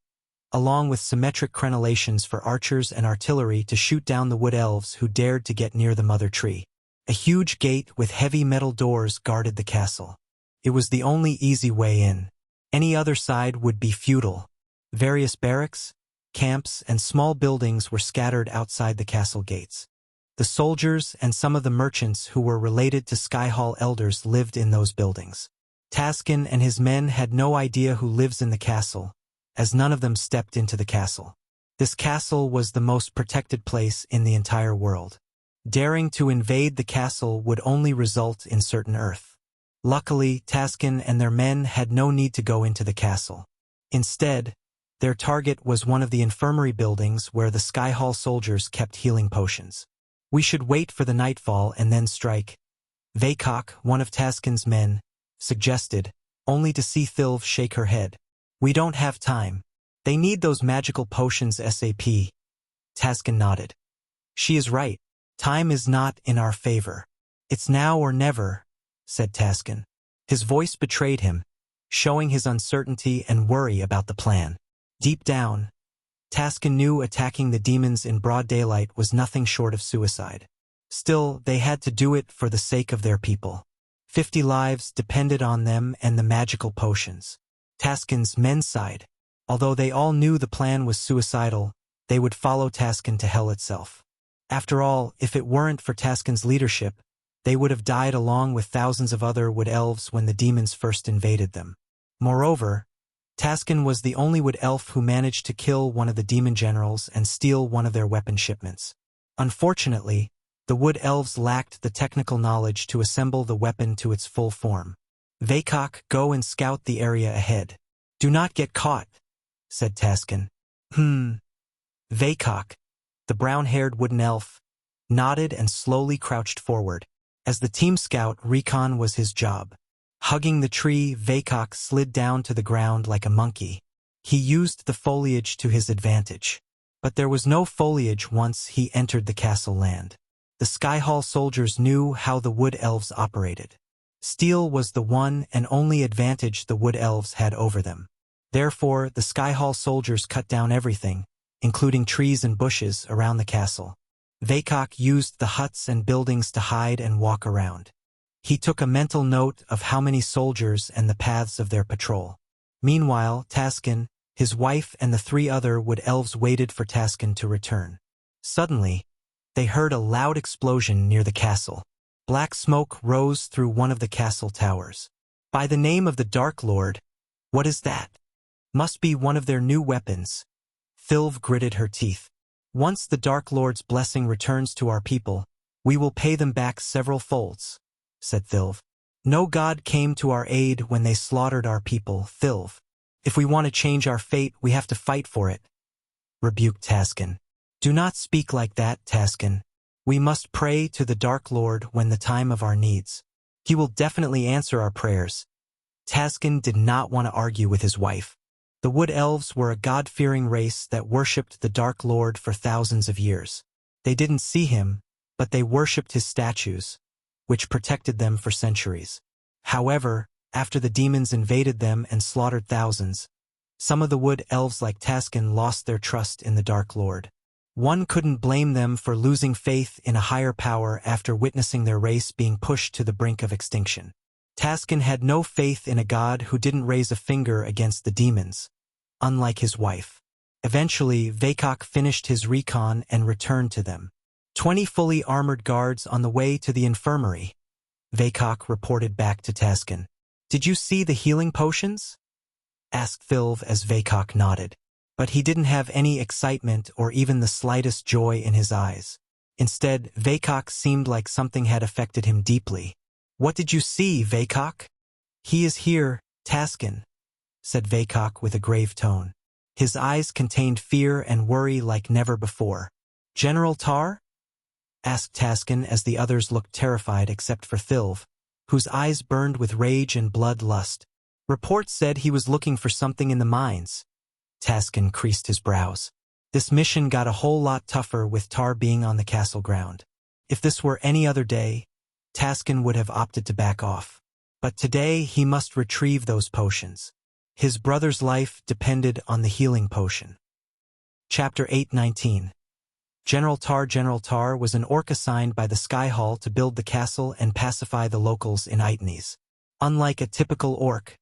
along with symmetric crenellations for archers and artillery to shoot down the wood elves who dared to get near the mother tree. A huge gate with heavy metal doors guarded the castle. It was the only easy way in. Any other side would be futile. Various barracks, camps, and small buildings were scattered outside the castle gates. The soldiers and some of the merchants who were related to Sky Hall elders lived in those buildings. Taskin and his men had no idea who lives in the castle, as none of them stepped into the castle. This castle was the most protected place in the entire world. Daring to invade the castle would only result in certain earth. Luckily, Taskin and their men had no need to go into the castle. Instead, their target was one of the infirmary buildings where the Sky Hall soldiers kept healing potions. "We should wait for the nightfall and then strike," Vagabond, one of Taskin's men, suggested, only to see Thilv shake her head. "We don't have time. They need those magical potions ASAP." Taskin nodded. "She is right. Time is not in our favor. It's now or never," said Taskin. His voice betrayed him, showing his uncertainty and worry about the plan. Deep down, Taskin knew attacking the demons in broad daylight was nothing short of suicide. Still, they had to do it for the sake of their people. 50 lives depended on them and the magical potions. Taskin's men sighed. Although they all knew the plan was suicidal, they would follow Taskin to hell itself. After all, if it weren't for Taskin's leadership, they would have died along with thousands of other wood elves when the demons first invaded them. Moreover, Taskin was the only wood elf who managed to kill one of the demon generals and steal one of their weapon shipments. Unfortunately, the wood elves lacked the technical knowledge to assemble the weapon to its full form. "Vagabond, go and scout the area ahead. Do not get caught," said Taskin. Vagabond, the brown-haired wooden elf, nodded and slowly crouched forward. As the team scout, recon was his job. Hugging the tree, Vagabond slid down to the ground like a monkey. He used the foliage to his advantage. But there was no foliage once he entered the castle land. The Sky Hall soldiers knew how the wood elves operated. Steel was the one and only advantage the wood elves had over them. Therefore, the Sky Hall soldiers cut down everything, including trees and bushes, around the castle. Vagabond used the huts and buildings to hide and walk around. He took a mental note of how many soldiers and the paths of their patrol. Meanwhile, Taskin, his wife, and the 3 other wood elves waited for Taskin to return. Suddenly, they heard a loud explosion near the castle. Black smoke rose through one of the castle towers. "By the name of the Dark Lord, what is that?" "Must be one of their new weapons." Thilv gritted her teeth. "Once the Dark Lord's blessing returns to our people, we will pay them back several folds," said Thilv. "No god came to our aid when they slaughtered our people, Thilv. If we want to change our fate, we have to fight for it," rebuked Taskin. "Do not speak like that, Taskin. We must pray to the Dark Lord when the time of our needs. He will definitely answer our prayers." Taskin did not want to argue with his wife. The Wood Elves were a God-fearing race that worshipped the Dark Lord for thousands of years. They didn't see him, but they worshipped his statues, which protected them for centuries. However, after the demons invaded them and slaughtered thousands, some of the wood elves like Taskin lost their trust in the Dark Lord. One couldn't blame them for losing faith in a higher power after witnessing their race being pushed to the brink of extinction. Taskin had no faith in a god who didn't raise a finger against the demons, unlike his wife. Eventually, Vakok finished his recon and returned to them. 20 fully armored guards on the way to the infirmary, Vakok reported back to Taskin. Did you see the healing potions? Asked Thilv as Vakok nodded. But he didn't have any excitement or even the slightest joy in his eyes. Instead, Vakok seemed like something had affected him deeply. What did you see, Vakok? He is here, Taskin, said Vakok with a grave tone. His eyes contained fear and worry like never before. General Tar? Asked Taskin as the others looked terrified except for Thilv, whose eyes burned with rage and bloodlust. Reports said he was looking for something in the mines. Taskin creased his brows. This mission got a whole lot tougher with Tar being on the castle ground. If this were any other day, Taskin would have opted to back off. But today he must retrieve those potions. His brother's life depended on the healing potion. Chapter 8:19. General Tar was an orc assigned by the Sky Hall to build the castle and pacify the locals in Itnes. Unlike a typical orc,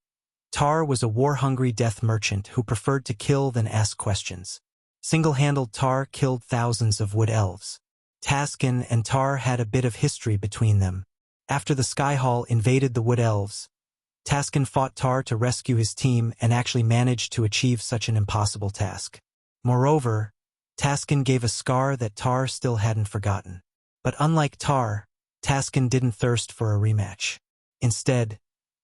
Tar was a war-hungry death merchant who preferred to kill than ask questions. Single-handed Tar killed thousands of wood elves. Taskin and Tar had a bit of history between them. After the Sky Hall invaded the wood elves, Taskin fought Tar to rescue his team and actually managed to achieve such an impossible task. Moreover, Taskin gave a scar that Tar still hadn't forgotten. But unlike Tar, Taskin didn't thirst for a rematch. Instead,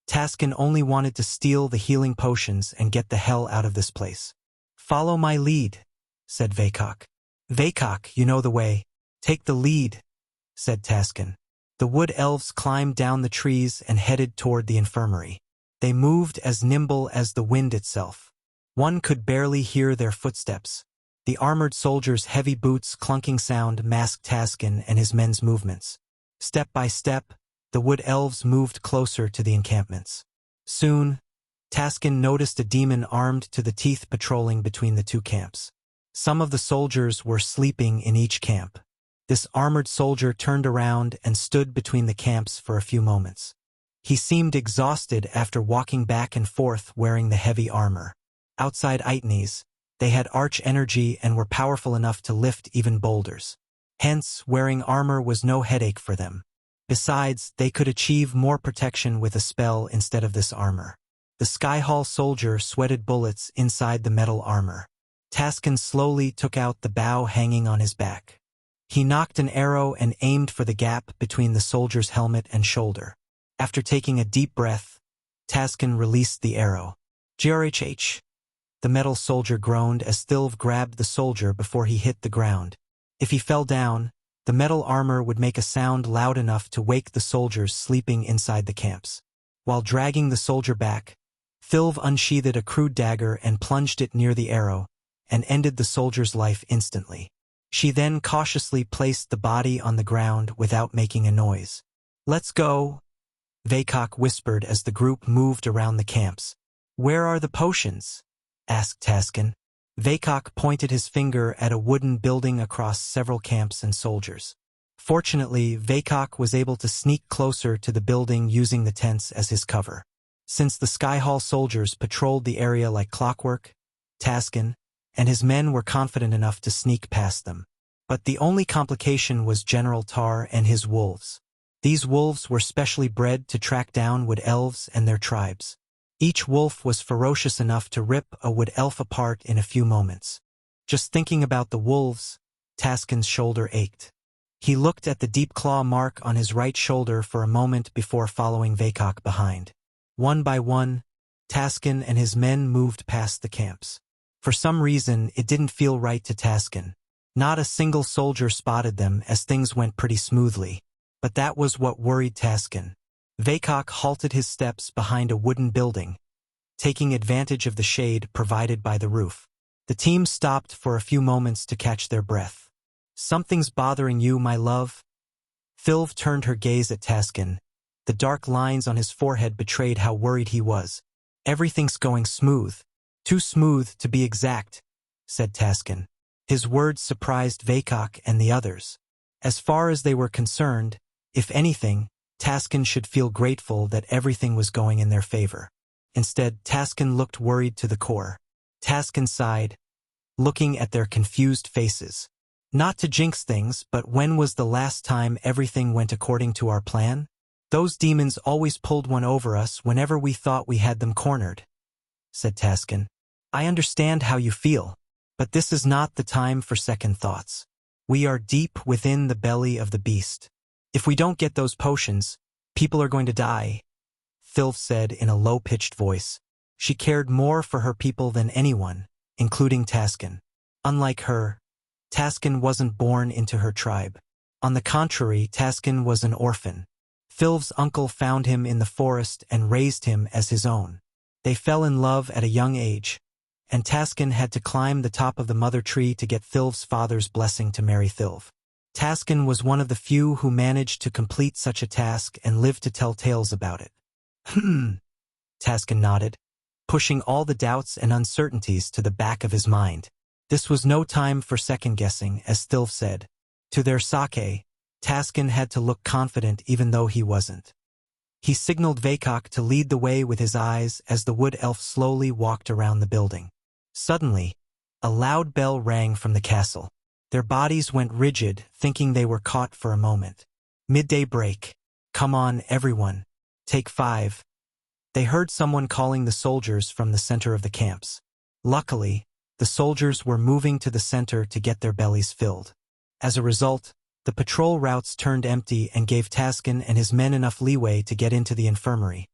Taskin only wanted to steal the healing potions and get the hell out of this place. Follow my lead, said Vakok. Vakok, you know the way. Take the lead, said Taskin. The wood elves climbed down the trees and headed toward the infirmary. They moved as nimble as the wind itself. One could barely hear their footsteps. The armored soldiers' heavy boots' clunking sound masked Taskin and his men's movements. Step by step, the wood elves moved closer to the encampments. Soon, Taskin noticed a demon armed to the teeth patrolling between the two camps. Some of the soldiers were sleeping in each camp. This armored soldier turned around and stood between the camps for a few moments. He seemed exhausted after walking back and forth wearing the heavy armor. Outside Itnes, they had arch energy and were powerful enough to lift even boulders. Hence, wearing armor was no headache for them. Besides, they could achieve more protection with a spell instead of this armor. The Sky Hall soldier sweated bullets inside the metal armor. Taskin slowly took out the bow hanging on his back. He knocked an arrow and aimed for the gap between the soldier's helmet and shoulder. After taking a deep breath, Taskin released the arrow. Grhh! The metal soldier groaned as Thilv grabbed the soldier before he hit the ground. If he fell down, the metal armor would make a sound loud enough to wake the soldiers sleeping inside the camps. While dragging the soldier back, Thilv unsheathed a crude dagger and plunged it near the arrow, and ended the soldier's life instantly. She then cautiously placed the body on the ground without making a noise. Let's go, Vakok whispered as the group moved around the camps. Where are the potions? Asked Taskin. Vakok pointed his finger at a wooden building across several camps and soldiers. Fortunately, Vakok was able to sneak closer to the building using the tents as his cover. Since the Sky Hall soldiers patrolled the area like clockwork, Taskin and his men were confident enough to sneak past them. But the only complication was General Tar and his wolves. These wolves were specially bred to track down wood elves and their tribes. Each wolf was ferocious enough to rip a wood elf apart in a few moments. Just thinking about the wolves, Taskin's shoulder ached. He looked at the deep claw mark on his right shoulder for a moment before following Vakok behind. One by one, Taskin and his men moved past the camps. For some reason, it didn't feel right to Taskin. Not a single soldier spotted them as things went pretty smoothly. But that was what worried Taskin. Vakok halted his steps behind a wooden building, taking advantage of the shade provided by the roof. The team stopped for a few moments to catch their breath. Something's bothering you, my love? Fylv turned her gaze at Taskin. The dark lines on his forehead betrayed how worried he was. "Everything's going smooth. Too smooth to be exact," said Taskin. His words surprised Vakok and the others. As far as they were concerned, if anything, Taskin should feel grateful that everything was going in their favor. Instead, Taskin looked worried to the core. Taskin sighed, looking at their confused faces. "Not to jinx things, but when was the last time everything went according to our plan? Those demons always pulled one over us whenever we thought we had them cornered," said Taskin. "I understand how you feel, but this is not the time for second thoughts. We are deep within the belly of the beast. If we don't get those potions, people are going to die," Fylv said in a low-pitched voice. She cared more for her people than anyone, including Taskin. Unlike her, Taskin wasn't born into her tribe. On the contrary, Taskin was an orphan. Fylv's uncle found him in the forest and raised him as his own. They fell in love at a young age, and Taskin had to climb the top of the mother tree to get Fylv's father's blessing to marry Fylv. Taskin was one of the few who managed to complete such a task and lived to tell tales about it. Taskin nodded, pushing all the doubts and uncertainties to the back of his mind. This was no time for second-guessing, as Fylv said. To their sake, Taskin had to look confident even though he wasn't. He signaled Vakok to lead the way with his eyes as the wood elf slowly walked around the building. Suddenly, a loud bell rang from the castle. Their bodies went rigid, thinking they were caught for a moment. "Midday break. Come on, everyone. Take 5. They heard someone calling the soldiers from the center of the camps. Luckily, the soldiers were moving to the center to get their bellies filled. As a result, the patrol routes turned empty and gave Taskin and his men enough leeway to get into the infirmary,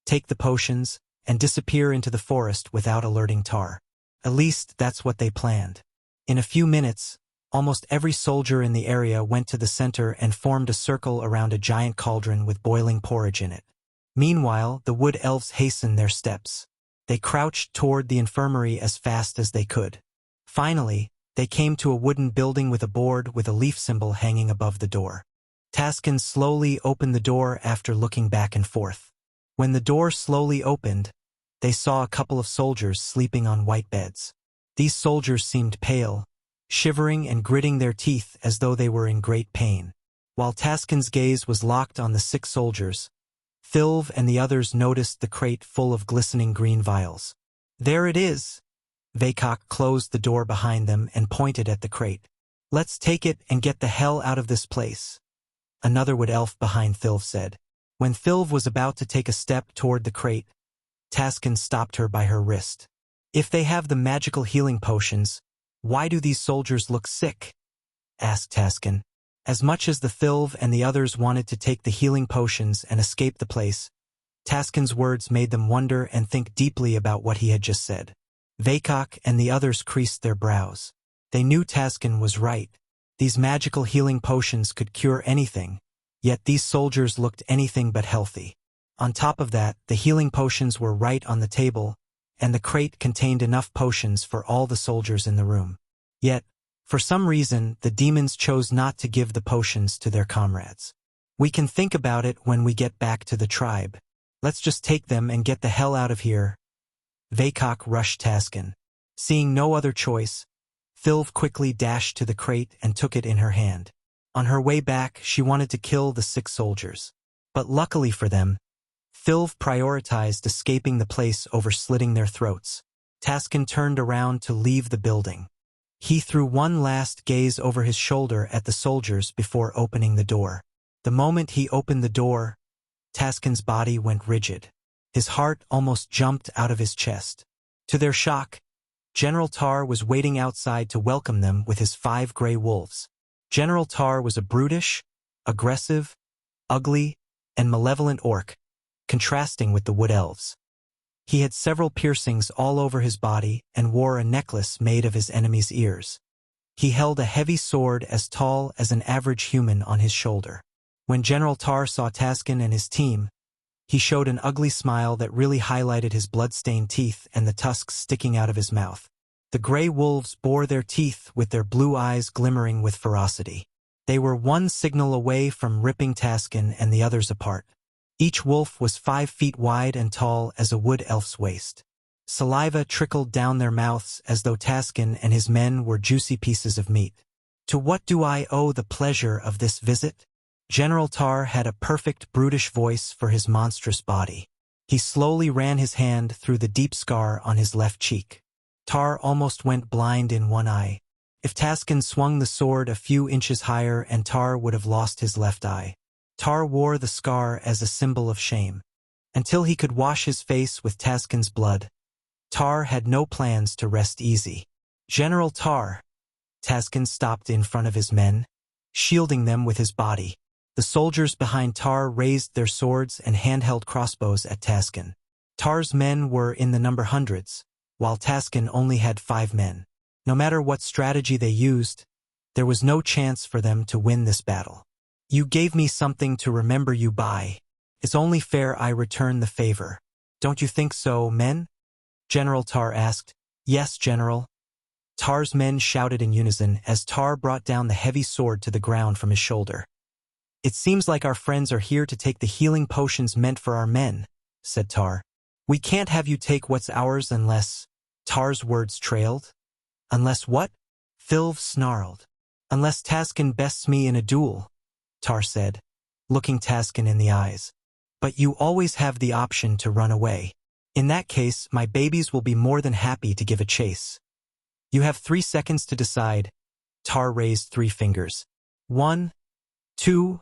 take the potions, and disappear into the forest without alerting Tar. At least that's what they planned. In a few minutes, almost every soldier in the area went to the center and formed a circle around a giant cauldron with boiling porridge in it. Meanwhile, the wood elves hastened their steps. They crouched toward the infirmary as fast as they could. Finally, they came to a wooden building with a board with a leaf symbol hanging above the door. Taskin slowly opened the door after looking back and forth. When the door slowly opened, they saw a couple of soldiers sleeping on white beds. These soldiers seemed pale, shivering and gritting their teeth as though they were in great pain. While Taskin's gaze was locked on the sick soldiers, Fylv and the others noticed the crate full of glistening green vials. "There it is!" Vakok closed the door behind them and pointed at the crate. "Let's take it and get the hell out of this place," another wood elf behind Fylv said. When Fylv was about to take a step toward the crate, Taskin stopped her by her wrist. "If they have the magical healing potions, why do these soldiers look sick?" asked Taskin. As much as the Fylv and the others wanted to take the healing potions and escape the place, Taskin's words made them wonder and think deeply about what he had just said. Vakok and the others creased their brows. They knew Taskin was right. These magical healing potions could cure anything, yet these soldiers looked anything but healthy. On top of that, the healing potions were right on the table, and the crate contained enough potions for all the soldiers in the room. Yet, for some reason, the demons chose not to give the potions to their comrades. "We can think about it when we get back to the tribe. Let's just take them and get the hell out of here." Vakok rushed Taskin. Seeing no other choice, Fylv quickly dashed to the crate and took it in her hand. On her way back, she wanted to kill the sick soldiers. But luckily for them, Fylv prioritized escaping the place over slitting their throats. Taskin turned around to leave the building. He threw one last gaze over his shoulder at the soldiers before opening the door. The moment he opened the door, Taskin's body went rigid. His heart almost jumped out of his chest. To their shock, General Tar was waiting outside to welcome them with his 5 gray wolves. General Tar was a brutish, aggressive, ugly, and malevolent orc, contrasting with the wood elves. He had several piercings all over his body and wore a necklace made of his enemy's ears. He held a heavy sword as tall as an average human on his shoulder. When General Tar saw Taskin and his team, he showed an ugly smile that really highlighted his blood-stained teeth and the tusks sticking out of his mouth. The gray wolves bore their teeth with their blue eyes glimmering with ferocity. They were one signal away from ripping Taskin and the others apart. Each wolf was 5 feet wide and tall as a wood elf's waist. Saliva trickled down their mouths as though Taskin and his men were juicy pieces of meat. To what do I owe the pleasure of this visit? General Tar had a perfect brutish voice for his monstrous body. He slowly ran his hand through the deep scar on his left cheek. Tar almost went blind in one eye. If Taskin swung the sword a few inches higher and Tar would have lost his left eye. Tar wore the scar as a symbol of shame. Until he could wash his face with Taskin's blood, Tar had no plans to rest easy. General Tar. Taskin stopped in front of his men, shielding them with his body. The soldiers behind Tar raised their swords and handheld crossbows at Taskin. Tar's men were in the number hundreds, while Taskin only had 5 men. No matter what strategy they used, there was no chance for them to win this battle. You gave me something to remember you by. It's only fair I return the favor. Don't you think so, men? General Tar asked. Yes, General. Tar's men shouted in unison as Tar brought down the heavy sword to the ground from his shoulder. It seems like our friends are here to take the healing potions meant for our men, said Tar. We can't have you take what's ours unless... Tar's words trailed. Unless what? Thilv snarled. Unless Taskin bests me in a duel, Tar said, looking Taskin in the eyes. But you always have the option to run away. In that case, my babies will be more than happy to give a chase. You have 3 seconds to decide. Tar raised 3 fingers. 1, 2,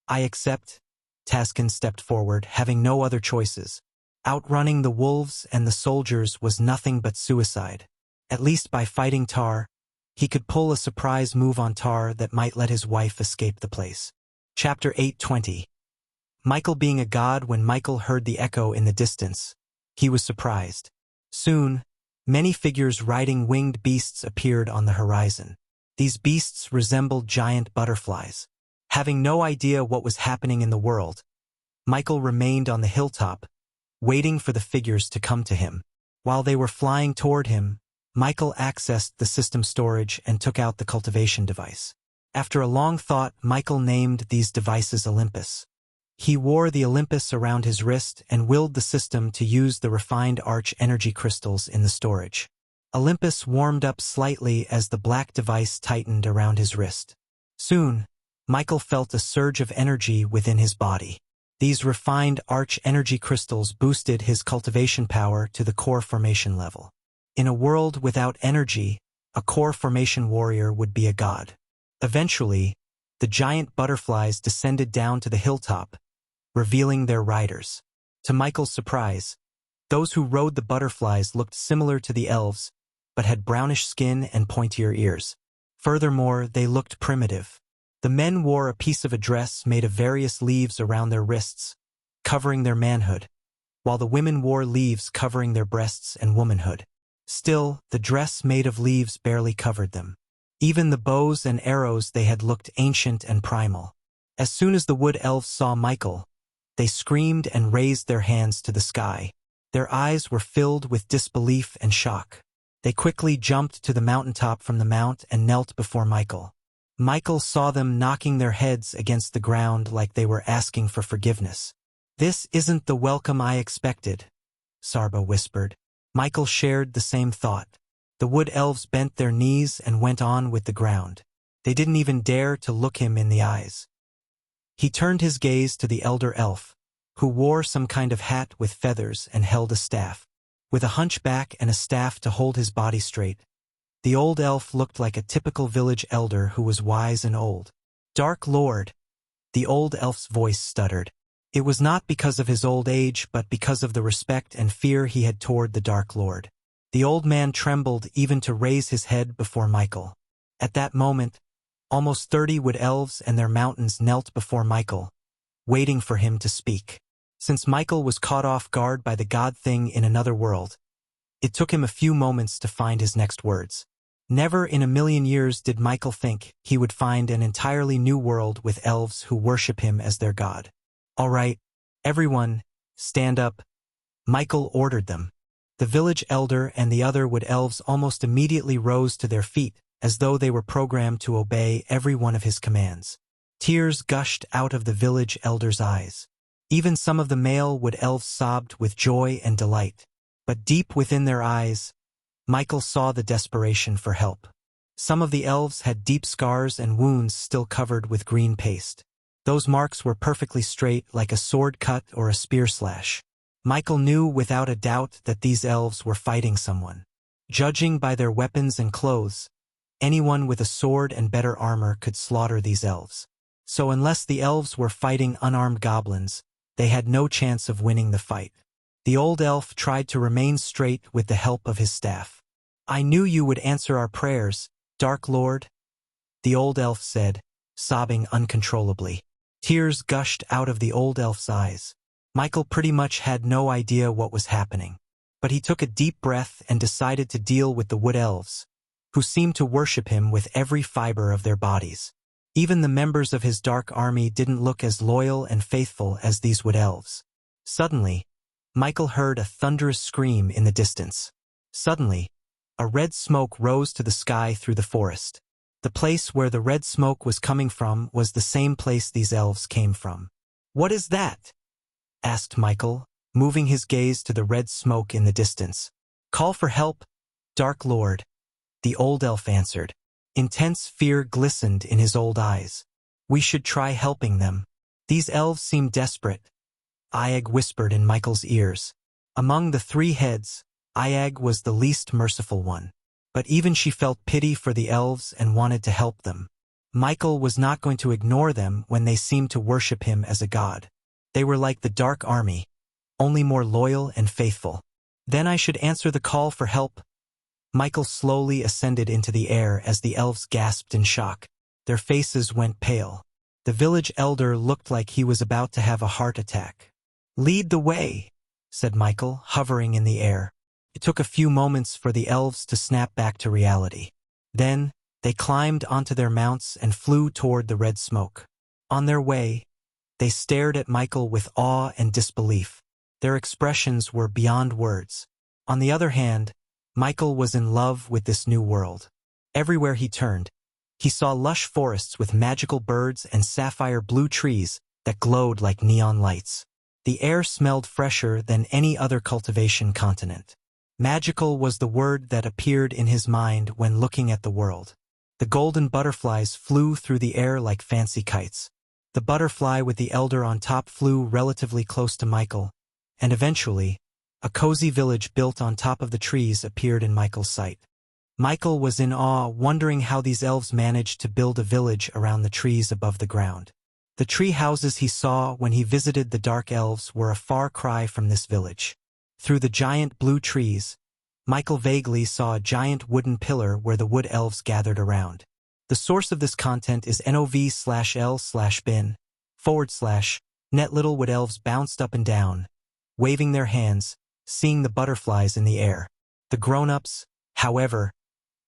I accept. Taskin stepped forward, having no other choices. Outrunning the wolves and the soldiers was nothing but suicide. At least by fighting Tar, he could pull a surprise move on Tar that might let his wife escape the place. Chapter 8:20. Michael being a god. When Michael heard the echo in the distance, he was surprised. Soon, many figures riding winged beasts appeared on the horizon. These beasts resembled giant butterflies. Having no idea what was happening in the world, Michael remained on the hilltop, waiting for the figures to come to him. While they were flying toward him, Michael accessed the system storage and took out the cultivation device. After a long thought, Michael named these devices Olympus. He wore the Olympus around his wrist and willed the system to use the refined arch energy crystals in the storage. Olympus warmed up slightly as the black device tightened around his wrist. Soon, Michael felt a surge of energy within his body. These refined arch energy crystals boosted his cultivation power to the core formation level. In a world without energy, a core formation warrior would be a god. Eventually, the giant butterflies descended down to the hilltop, revealing their riders. To Michael's surprise, those who rode the butterflies looked similar to the elves, but had brownish skin and pointier ears. Furthermore, they looked primitive. The men wore a piece of a dress made of various leaves around their wrists, covering their manhood, while the women wore leaves covering their breasts and womanhood. Still, the dress made of leaves barely covered them. Even the bows and arrows they had looked ancient and primal. As soon as the wood elves saw Michael, they screamed and raised their hands to the sky. Their eyes were filled with disbelief and shock. They quickly jumped to the mountaintop from the mount and knelt before Michael. Michael saw them knocking their heads against the ground like they were asking for forgiveness. "This isn't the welcome I expected," Sarba whispered. Michael shared the same thought. The wood elves bent their knees and went on with the ground. They didn't even dare to look him in the eyes. He turned his gaze to the elder elf, who wore some kind of hat with feathers and held a staff. With a hunchback and a staff to hold his body straight, the old elf looked like a typical village elder who was wise and old. "Dark Lord," the old elf's voice stuttered. It was not because of his old age, but because of the respect and fear he had toward the Dark Lord. The old man trembled even to raise his head before Michael. At that moment, almost 30 wood elves and their mountains knelt before Michael, waiting for him to speak. Since Michael was caught off guard by the god thing in another world, it took him a few moments to find his next words. Never in a million years did Michael think he would find an entirely new world with elves who worship him as their god. "All right, everyone, stand up," Michael ordered them. The village elder and the other wood elves almost immediately rose to their feet as though they were programmed to obey every one of his commands. Tears gushed out of the village elder's eyes. Even some of the male wood elves sobbed with joy and delight. But deep within their eyes, Michael saw the desperation for help. Some of the elves had deep scars and wounds still covered with green paste. Those marks were perfectly straight, like a sword cut or a spear slash. Michael knew without a doubt that these elves were fighting someone. Judging by their weapons and clothes, anyone with a sword and better armor could slaughter these elves. So unless the elves were fighting unarmed goblins, they had no chance of winning the fight. The old elf tried to remain straight with the help of his staff. "I knew you would answer our prayers, Dark Lord," the old elf said, sobbing uncontrollably. Tears gushed out of the old elf's eyes. Michael pretty much had no idea what was happening. But he took a deep breath and decided to deal with the wood elves, who seemed to worship him with every fiber of their bodies. Even the members of his dark army didn't look as loyal and faithful as these wood elves. Suddenly, Michael heard a thunderous scream in the distance. Suddenly, a red smoke rose to the sky through the forest. The place where the red smoke was coming from was the same place these elves came from. "What is that?" asked Michael, moving his gaze to the red smoke in the distance. "Call for help, Dark Lord," the old elf answered. Intense fear glistened in his old eyes. "We should try helping them. These elves seem desperate," Iag whispered in Michael's ears. Among the three heads, Iag was the least merciful one. But even she felt pity for the elves and wanted to help them. Michael was not going to ignore them when they seemed to worship him as a god. They were like the Dark Army, only more loyal and faithful. "Then I should answer the call for help." Michael slowly ascended into the air as the elves gasped in shock. Their faces went pale. The village elder looked like he was about to have a heart attack. "Lead the way," said Michael, hovering in the air. It took a few moments for the elves to snap back to reality. Then, they climbed onto their mounts and flew toward the red smoke. On their way, they stared at Michael with awe and disbelief. Their expressions were beyond words. On the other hand, Michael was in love with this new world. Everywhere he turned, he saw lush forests with magical birds and sapphire blue trees that glowed like neon lights. The air smelled fresher than any other cultivation continent. Magical was the word that appeared in his mind when looking at the world. The golden butterflies flew through the air like fancy kites. The butterfly with the elder on top flew relatively close to Michael, and eventually, a cozy village built on top of the trees appeared in Michael's sight. Michael was in awe, wondering how these elves managed to build a village around the trees above the ground. The tree houses he saw when he visited the Dark Elves were a far cry from this village. Through the giant blue trees, Michael vaguely saw a giant wooden pillar where the wood elves gathered around. The source of this content is NOV/L/bin/. Net little wood elves bounced up and down, waving their hands, seeing the butterflies in the air. The grown-ups, however,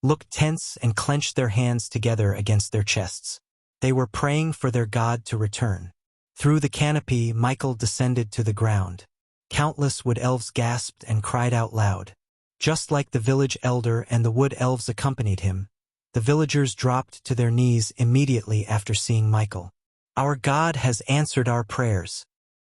looked tense and clenched their hands together against their chests. They were praying for their god to return. Through the canopy, Michael descended to the ground. Countless wood elves gasped and cried out loud. Just like the village elder and the wood elves accompanied him, the villagers dropped to their knees immediately after seeing Michael. "Our God has answered our prayers.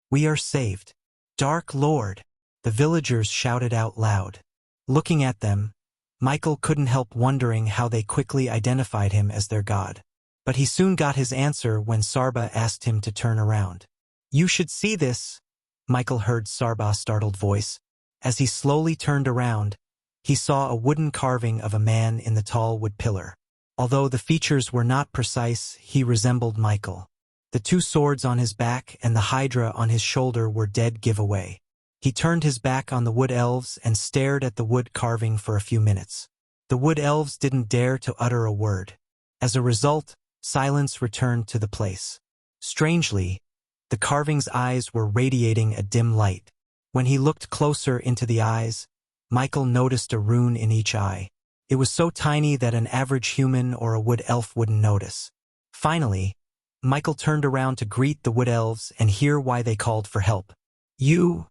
We are saved. Dark Lord," the villagers shouted out loud. Looking at them, Michael couldn't help wondering how they quickly identified him as their god. But he soon got his answer when Sarba asked him to turn around. "You should see this," Michael heard Sarba's startled voice. As he slowly turned around, he saw a wooden carving of a man in the tall wood pillar. Although the features were not precise, he resembled Michael. The two swords on his back and the hydra on his shoulder were dead giveaway. He turned his back on the wood elves and stared at the wood carving for a few minutes. The wood elves didn't dare to utter a word. As a result, silence returned to the place. Strangely, the carving's eyes were radiating a dim light. When he looked closer into the eyes, Michael noticed a rune in each eye. It was so tiny that an average human or a wood elf wouldn't notice. Finally, Michael turned around to greet the wood elves and hear why they called for help. "You?"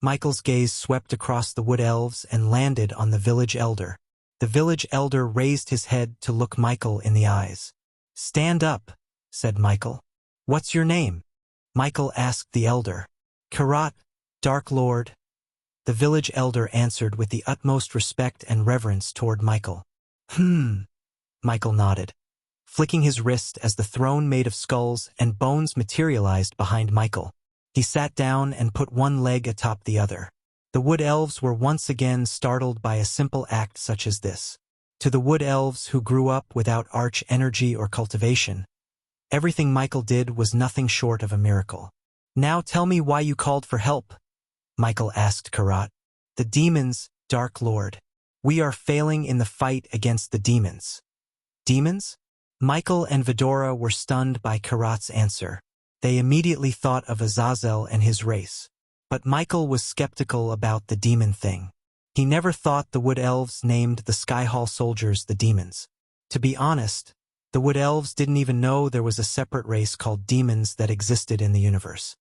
Michael's gaze swept across the wood elves and landed on the village elder. The village elder raised his head to look Michael in the eyes. "Stand up," said Michael. "What's your name?" Michael asked the elder. "Karat, Dark Lord." The village elder answered with the utmost respect and reverence toward Michael. Michael nodded, flicking his wrist as the throne made of skulls and bones materialized behind Michael. He sat down and put one leg atop the other. The wood elves were once again startled by a simple act such as this. To the wood elves who grew up without arch energy or cultivation, everything Michael did was nothing short of a miracle. "Now tell me why you called for help," Michael asked Karat. "The demons, Dark Lord. We are failing in the fight against the demons." "Demons?" Michael and Vidora were stunned by Karat's answer. They immediately thought of Azazel and his race. But Michael was skeptical about the demon thing. He never thought the wood elves named the Skyhall soldiers the demons. To be honest, the wood elves didn't even know there was a separate race called demons that existed in the universe.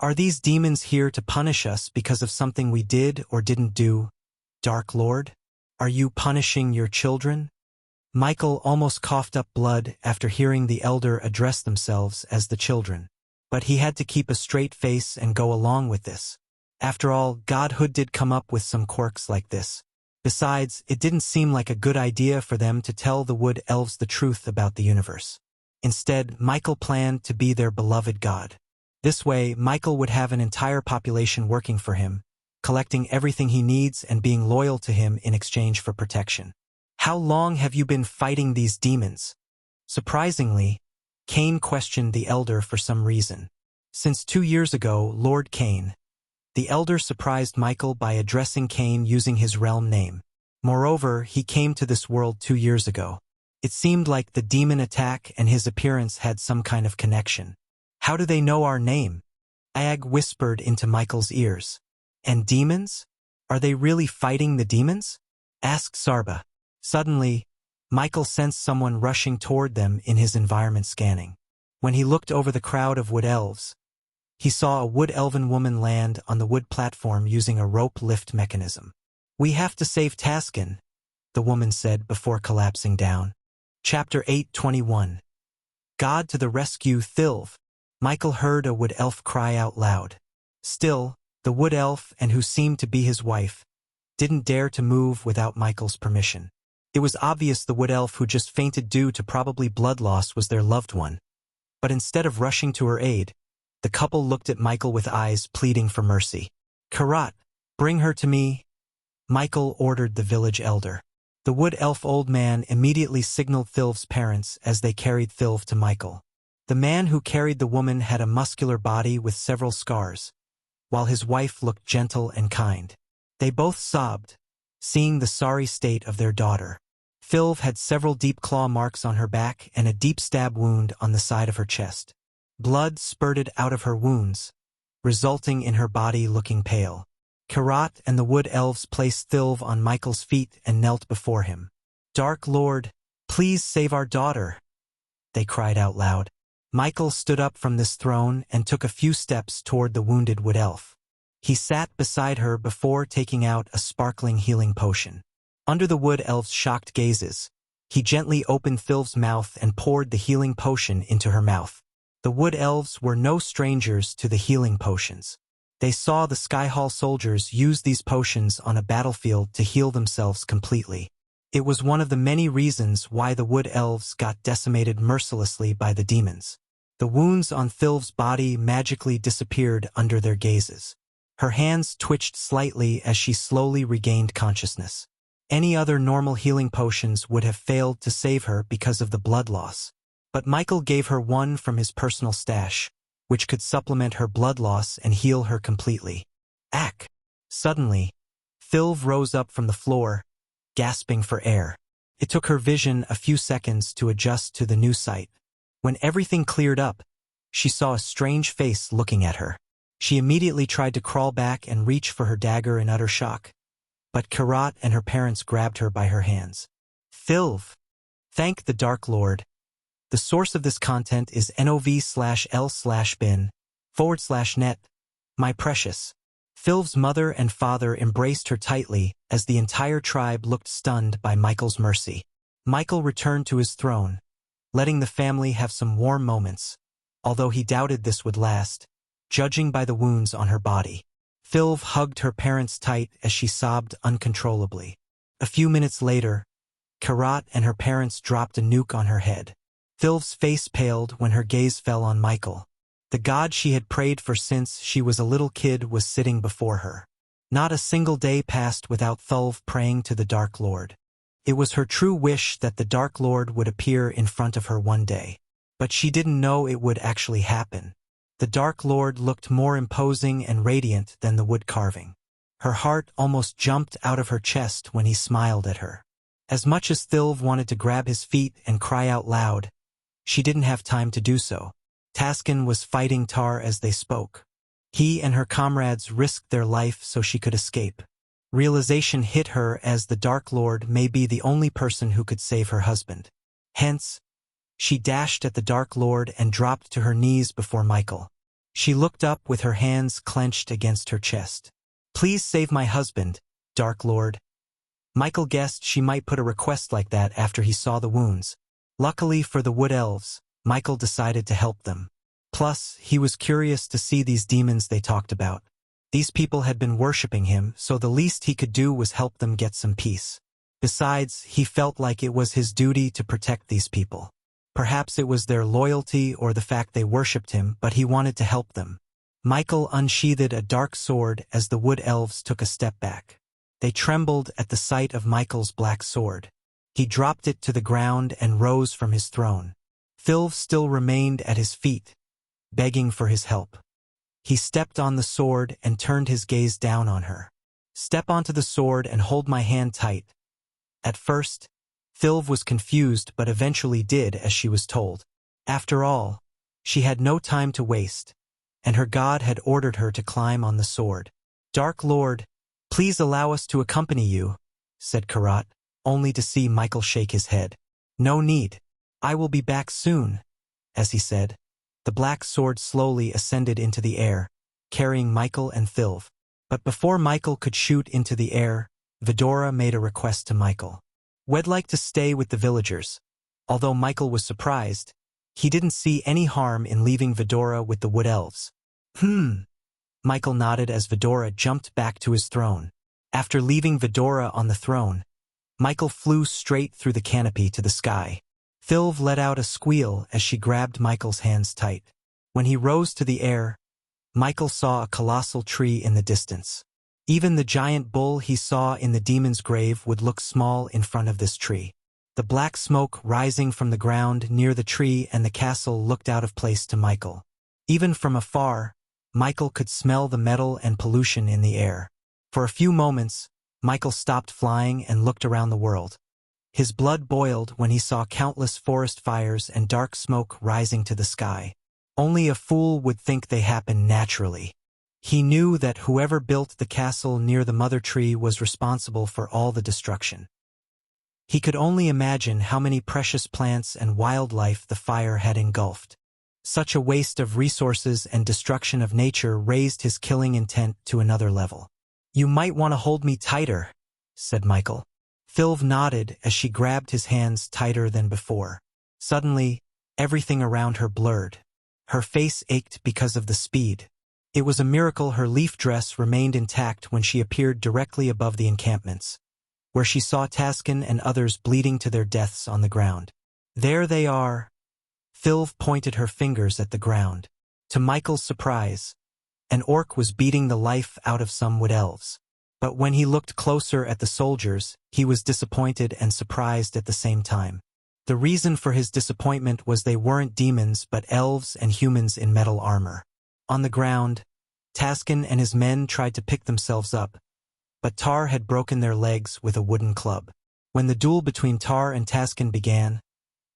"Are these demons here to punish us because of something we did or didn't do, Dark Lord? Are you punishing your children?" Michael almost coughed up blood after hearing the elder address themselves as the children. But he had to keep a straight face and go along with this. After all, godhood did come up with some quirks like this. Besides, it didn't seem like a good idea for them to tell the wood elves the truth about the universe. Instead, Michael planned to be their beloved god. This way, Michael would have an entire population working for him, collecting everything he needs and being loyal to him in exchange for protection. "How long have you been fighting these demons?" Surprisingly, Cain questioned the elder for some reason. "Since 2 years ago, Lord Cain." The elder surprised Michael by addressing Cain using his realm name. Moreover, he came to this world 2 years ago. It seemed like the demon attack and his appearance had some kind of connection. "How do they know our name?" Ag whispered into Michael's ears. "And demons? Are they really fighting the demons?" asked Sarba. Suddenly, Michael sensed someone rushing toward them in his environment scanning. When he looked over the crowd of wood elves, he saw a wood elven woman land on the wood platform using a rope lift mechanism. "We have to save Taskin," the woman said before collapsing down. Chapter 8:21. God to the rescue, Thilv. Michael heard a wood elf cry out loud. Still, the wood elf, and who seemed to be his wife, didn't dare to move without Michael's permission. It was obvious the wood elf who just fainted due to probably blood loss was their loved one. But instead of rushing to her aid, the couple looked at Michael with eyes pleading for mercy. "Karat, bring her to me," Michael ordered the village elder. The wood elf old man immediately signaled Thilv's parents as they carried Thilv to Michael. The man who carried the woman had a muscular body with several scars, while his wife looked gentle and kind. They both sobbed, seeing the sorry state of their daughter. Thilv had several deep claw marks on her back and a deep stab wound on the side of her chest. Blood spurted out of her wounds, resulting in her body looking pale. Karat and the wood elves placed Thilv on Michael's feet and knelt before him. "Dark Lord, please save our daughter," they cried out loud. Michael stood up from this throne and took a few steps toward the wounded wood elf. He sat beside her before taking out a sparkling healing potion. Under the wood elf's shocked gazes, he gently opened Thilv's mouth and poured the healing potion into her mouth. The wood elves were no strangers to the healing potions. They saw the Skyhall soldiers use these potions on a battlefield to heal themselves completely. It was one of the many reasons why the wood elves got decimated mercilessly by the demons. The wounds on Thilv's body magically disappeared under their gazes. Her hands twitched slightly as she slowly regained consciousness. Any other normal healing potions would have failed to save her because of the blood loss. But Michael gave her one from his personal stash, which could supplement her blood loss and heal her completely. Ack! Suddenly, Thilv rose up from the floor, gasping for air. It took her vision a few seconds to adjust to the new sight. When everything cleared up, she saw a strange face looking at her. She immediately tried to crawl back and reach for her dagger in utter shock. But Karat and her parents grabbed her by her hands. "Thilv! Thank the Dark Lord." The source of this content is nov/l/bin/net. My precious. Phil's mother and father embraced her tightly as the entire tribe looked stunned by Michael's mercy. Michael returned to his throne, letting the family have some warm moments, although he doubted this would last, judging by the wounds on her body. Phil hugged her parents tight as she sobbed uncontrollably. A few minutes later, Karat and her parents dropped a nuke on her head. Phil's face paled when her gaze fell on Michael. The god she had prayed for since she was a little kid was sitting before her. Not a single day passed without Thulv praying to the Dark Lord. It was her true wish that the Dark Lord would appear in front of her one day. But she didn't know it would actually happen. The Dark Lord looked more imposing and radiant than the wood carving. Her heart almost jumped out of her chest when he smiled at her. As much as Thulv wanted to grab his feet and cry out loud, she didn't have time to do so. Taskin was fighting Tar as they spoke. He and her comrades risked their life so she could escape. Realization hit her as the Dark Lord may be the only person who could save her husband. Hence, she dashed at the Dark Lord and dropped to her knees before Michael. She looked up with her hands clenched against her chest. "Please save my husband, Dark Lord." Michael guessed she might put a request like that after he saw the wounds. Luckily for the Wood Elves, Michael decided to help them. Plus, he was curious to see these demons they talked about. These people had been worshipping him, so the least he could do was help them get some peace. Besides, he felt like it was his duty to protect these people. Perhaps it was their loyalty or the fact they worshipped him, but he wanted to help them. Michael unsheathed a dark sword as the Wood Elves took a step back. They trembled at the sight of Michael's black sword. He dropped it to the ground and rose from his throne. Phil still remained at his feet, begging for his help. He stepped on the sword and turned his gaze down on her. "Step onto the sword and hold my hand tight." At first, Phil was confused but eventually did as she was told. After all, she had no time to waste, and her god had ordered her to climb on the sword. "Dark Lord, please allow us to accompany you," said Karat, only to see Michael shake his head. "No need. I will be back soon." As he said, the black sword slowly ascended into the air, carrying Michael and Phil. But before Michael could shoot into the air, Vidora made a request to Michael. "We'd like to stay with the villagers." Although Michael was surprised, he didn't see any harm in leaving Vidora with the Wood Elves. Michael nodded as Vidora jumped back to his throne. After leaving Vidora on the throne, Michael flew straight through the canopy to the sky. Phil let out a squeal as she grabbed Michael's hands tight. When he rose to the air, Michael saw a colossal tree in the distance. Even the giant bull he saw in the demon's grave would look small in front of this tree. The black smoke rising from the ground near the tree and the castle looked out of place to Michael. Even from afar, Michael could smell the metal and pollution in the air. For a few moments, Michael stopped flying and looked around the world. His blood boiled when he saw countless forest fires and dark smoke rising to the sky. Only a fool would think they happen naturally. He knew that whoever built the castle near the mother tree was responsible for all the destruction. He could only imagine how many precious plants and wildlife the fire had engulfed. Such a waste of resources and destruction of nature raised his killing intent to another level. "You might want to hold me tighter," said Michael. Phil nodded as she grabbed his hands tighter than before. Suddenly, everything around her blurred. Her face ached because of the speed. It was a miracle her leaf dress remained intact when she appeared directly above the encampments, where she saw Taskin and others bleeding to their deaths on the ground. "There they are." Phil pointed her fingers at the ground. To Michael's surprise, an orc was beating the life out of some Wood Elves. But when he looked closer at the soldiers, he was disappointed and surprised at the same time. The reason for his disappointment was they weren't demons but elves and humans in metal armor. On the ground, Taskin and his men tried to pick themselves up, but Tar had broken their legs with a wooden club. When the duel between Tar and Taskin began,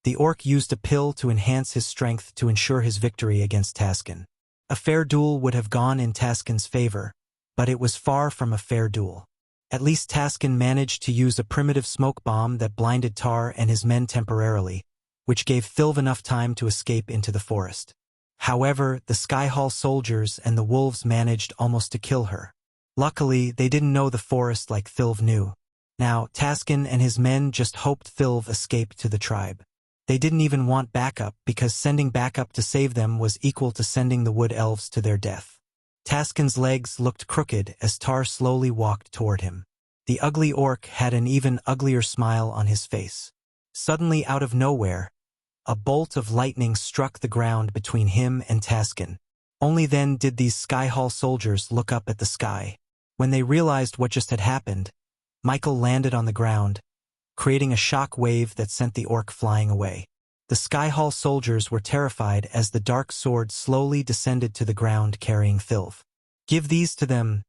the orc used a pill to enhance his strength to ensure his victory against Taskin. A fair duel would have gone in Taskin's favor, but it was far from a fair duel. At least Taskin managed to use a primitive smoke bomb that blinded Tar and his men temporarily, which gave Phil enough time to escape into the forest. However, the Skyhall soldiers and the wolves managed almost to kill her. Luckily, they didn't know the forest like Thilv knew. Now, Taskin and his men just hoped Thilv escaped to the tribe. They didn't even want backup because sending backup to save them was equal to sending the wood elves to their death. Taskin's legs looked crooked as Tar slowly walked toward him. The ugly orc had an even uglier smile on his face. Suddenly out of nowhere, a bolt of lightning struck the ground between him and Taskin. Only then did these Sky Hall soldiers look up at the sky. When they realized what just had happened, Michael landed on the ground, creating a shock wave that sent the orc flying away. The Sky Hall soldiers were terrified as the dark sword slowly descended to the ground carrying Thilv. "Give these to them."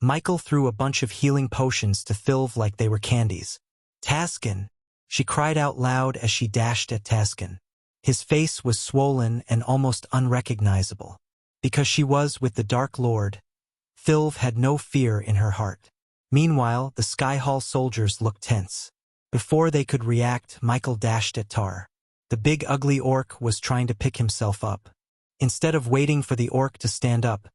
Michael threw a bunch of healing potions to Thilv like they were candies. "Taskin!" she cried out loud as she dashed at Taskin. His face was swollen and almost unrecognizable. Because she was with the Dark Lord, Thilv had no fear in her heart. Meanwhile, the Sky Hall soldiers looked tense. Before they could react, Michael dashed at Tar. The big ugly orc was trying to pick himself up. Instead of waiting for the orc to stand up,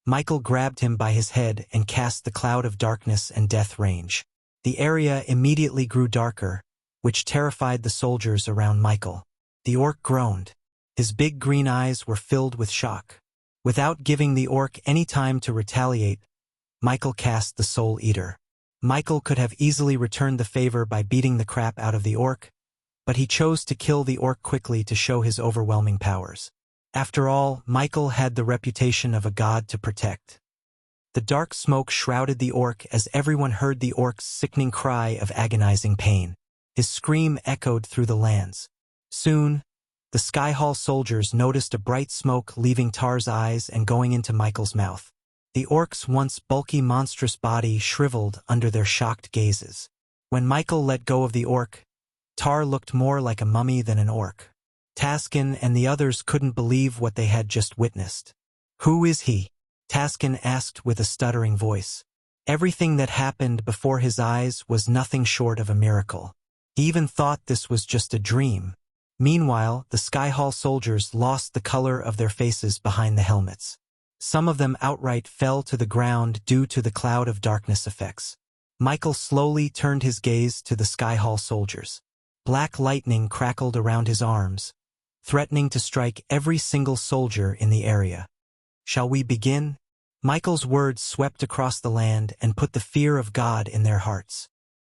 Michael grabbed him by his head and cast the Cloud of Darkness and Death range. The area immediately grew darker, which terrified the soldiers around Michael. The orc groaned. His big green eyes were filled with shock. Without giving the orc any time to retaliate, Michael cast the Soul Eater. Michael could have easily returned the favor by beating the crap out of the orc, but he chose to kill the orc quickly to show his overwhelming powers. After all, Michael had the reputation of a god to protect. The dark smoke shrouded the orc as everyone heard the orc's sickening cry of agonizing pain. His scream echoed through the lands. Soon, the Sky Hall soldiers noticed a bright smoke leaving Tar's eyes and going into Michael's mouth. The orc's once bulky monstrous body shriveled under their shocked gazes. When Michael let go of the orc, Tar looked more like a mummy than an orc. Taskin and the others couldn't believe what they had just witnessed. "Who is he?" Taskin asked with a stuttering voice. Everything that happened before his eyes was nothing short of a miracle. He even thought this was just a dream. Meanwhile, the Sky Hall soldiers lost the color of their faces behind the helmets. Some of them outright fell to the ground due to the Cloud of Darkness effects. Michael slowly turned his gaze to the Sky Hall soldiers. Black lightning crackled around his arms, threatening to strike every single soldier in the area. "Shall we begin?" Michael's words swept across the land and put the fear of God in their hearts.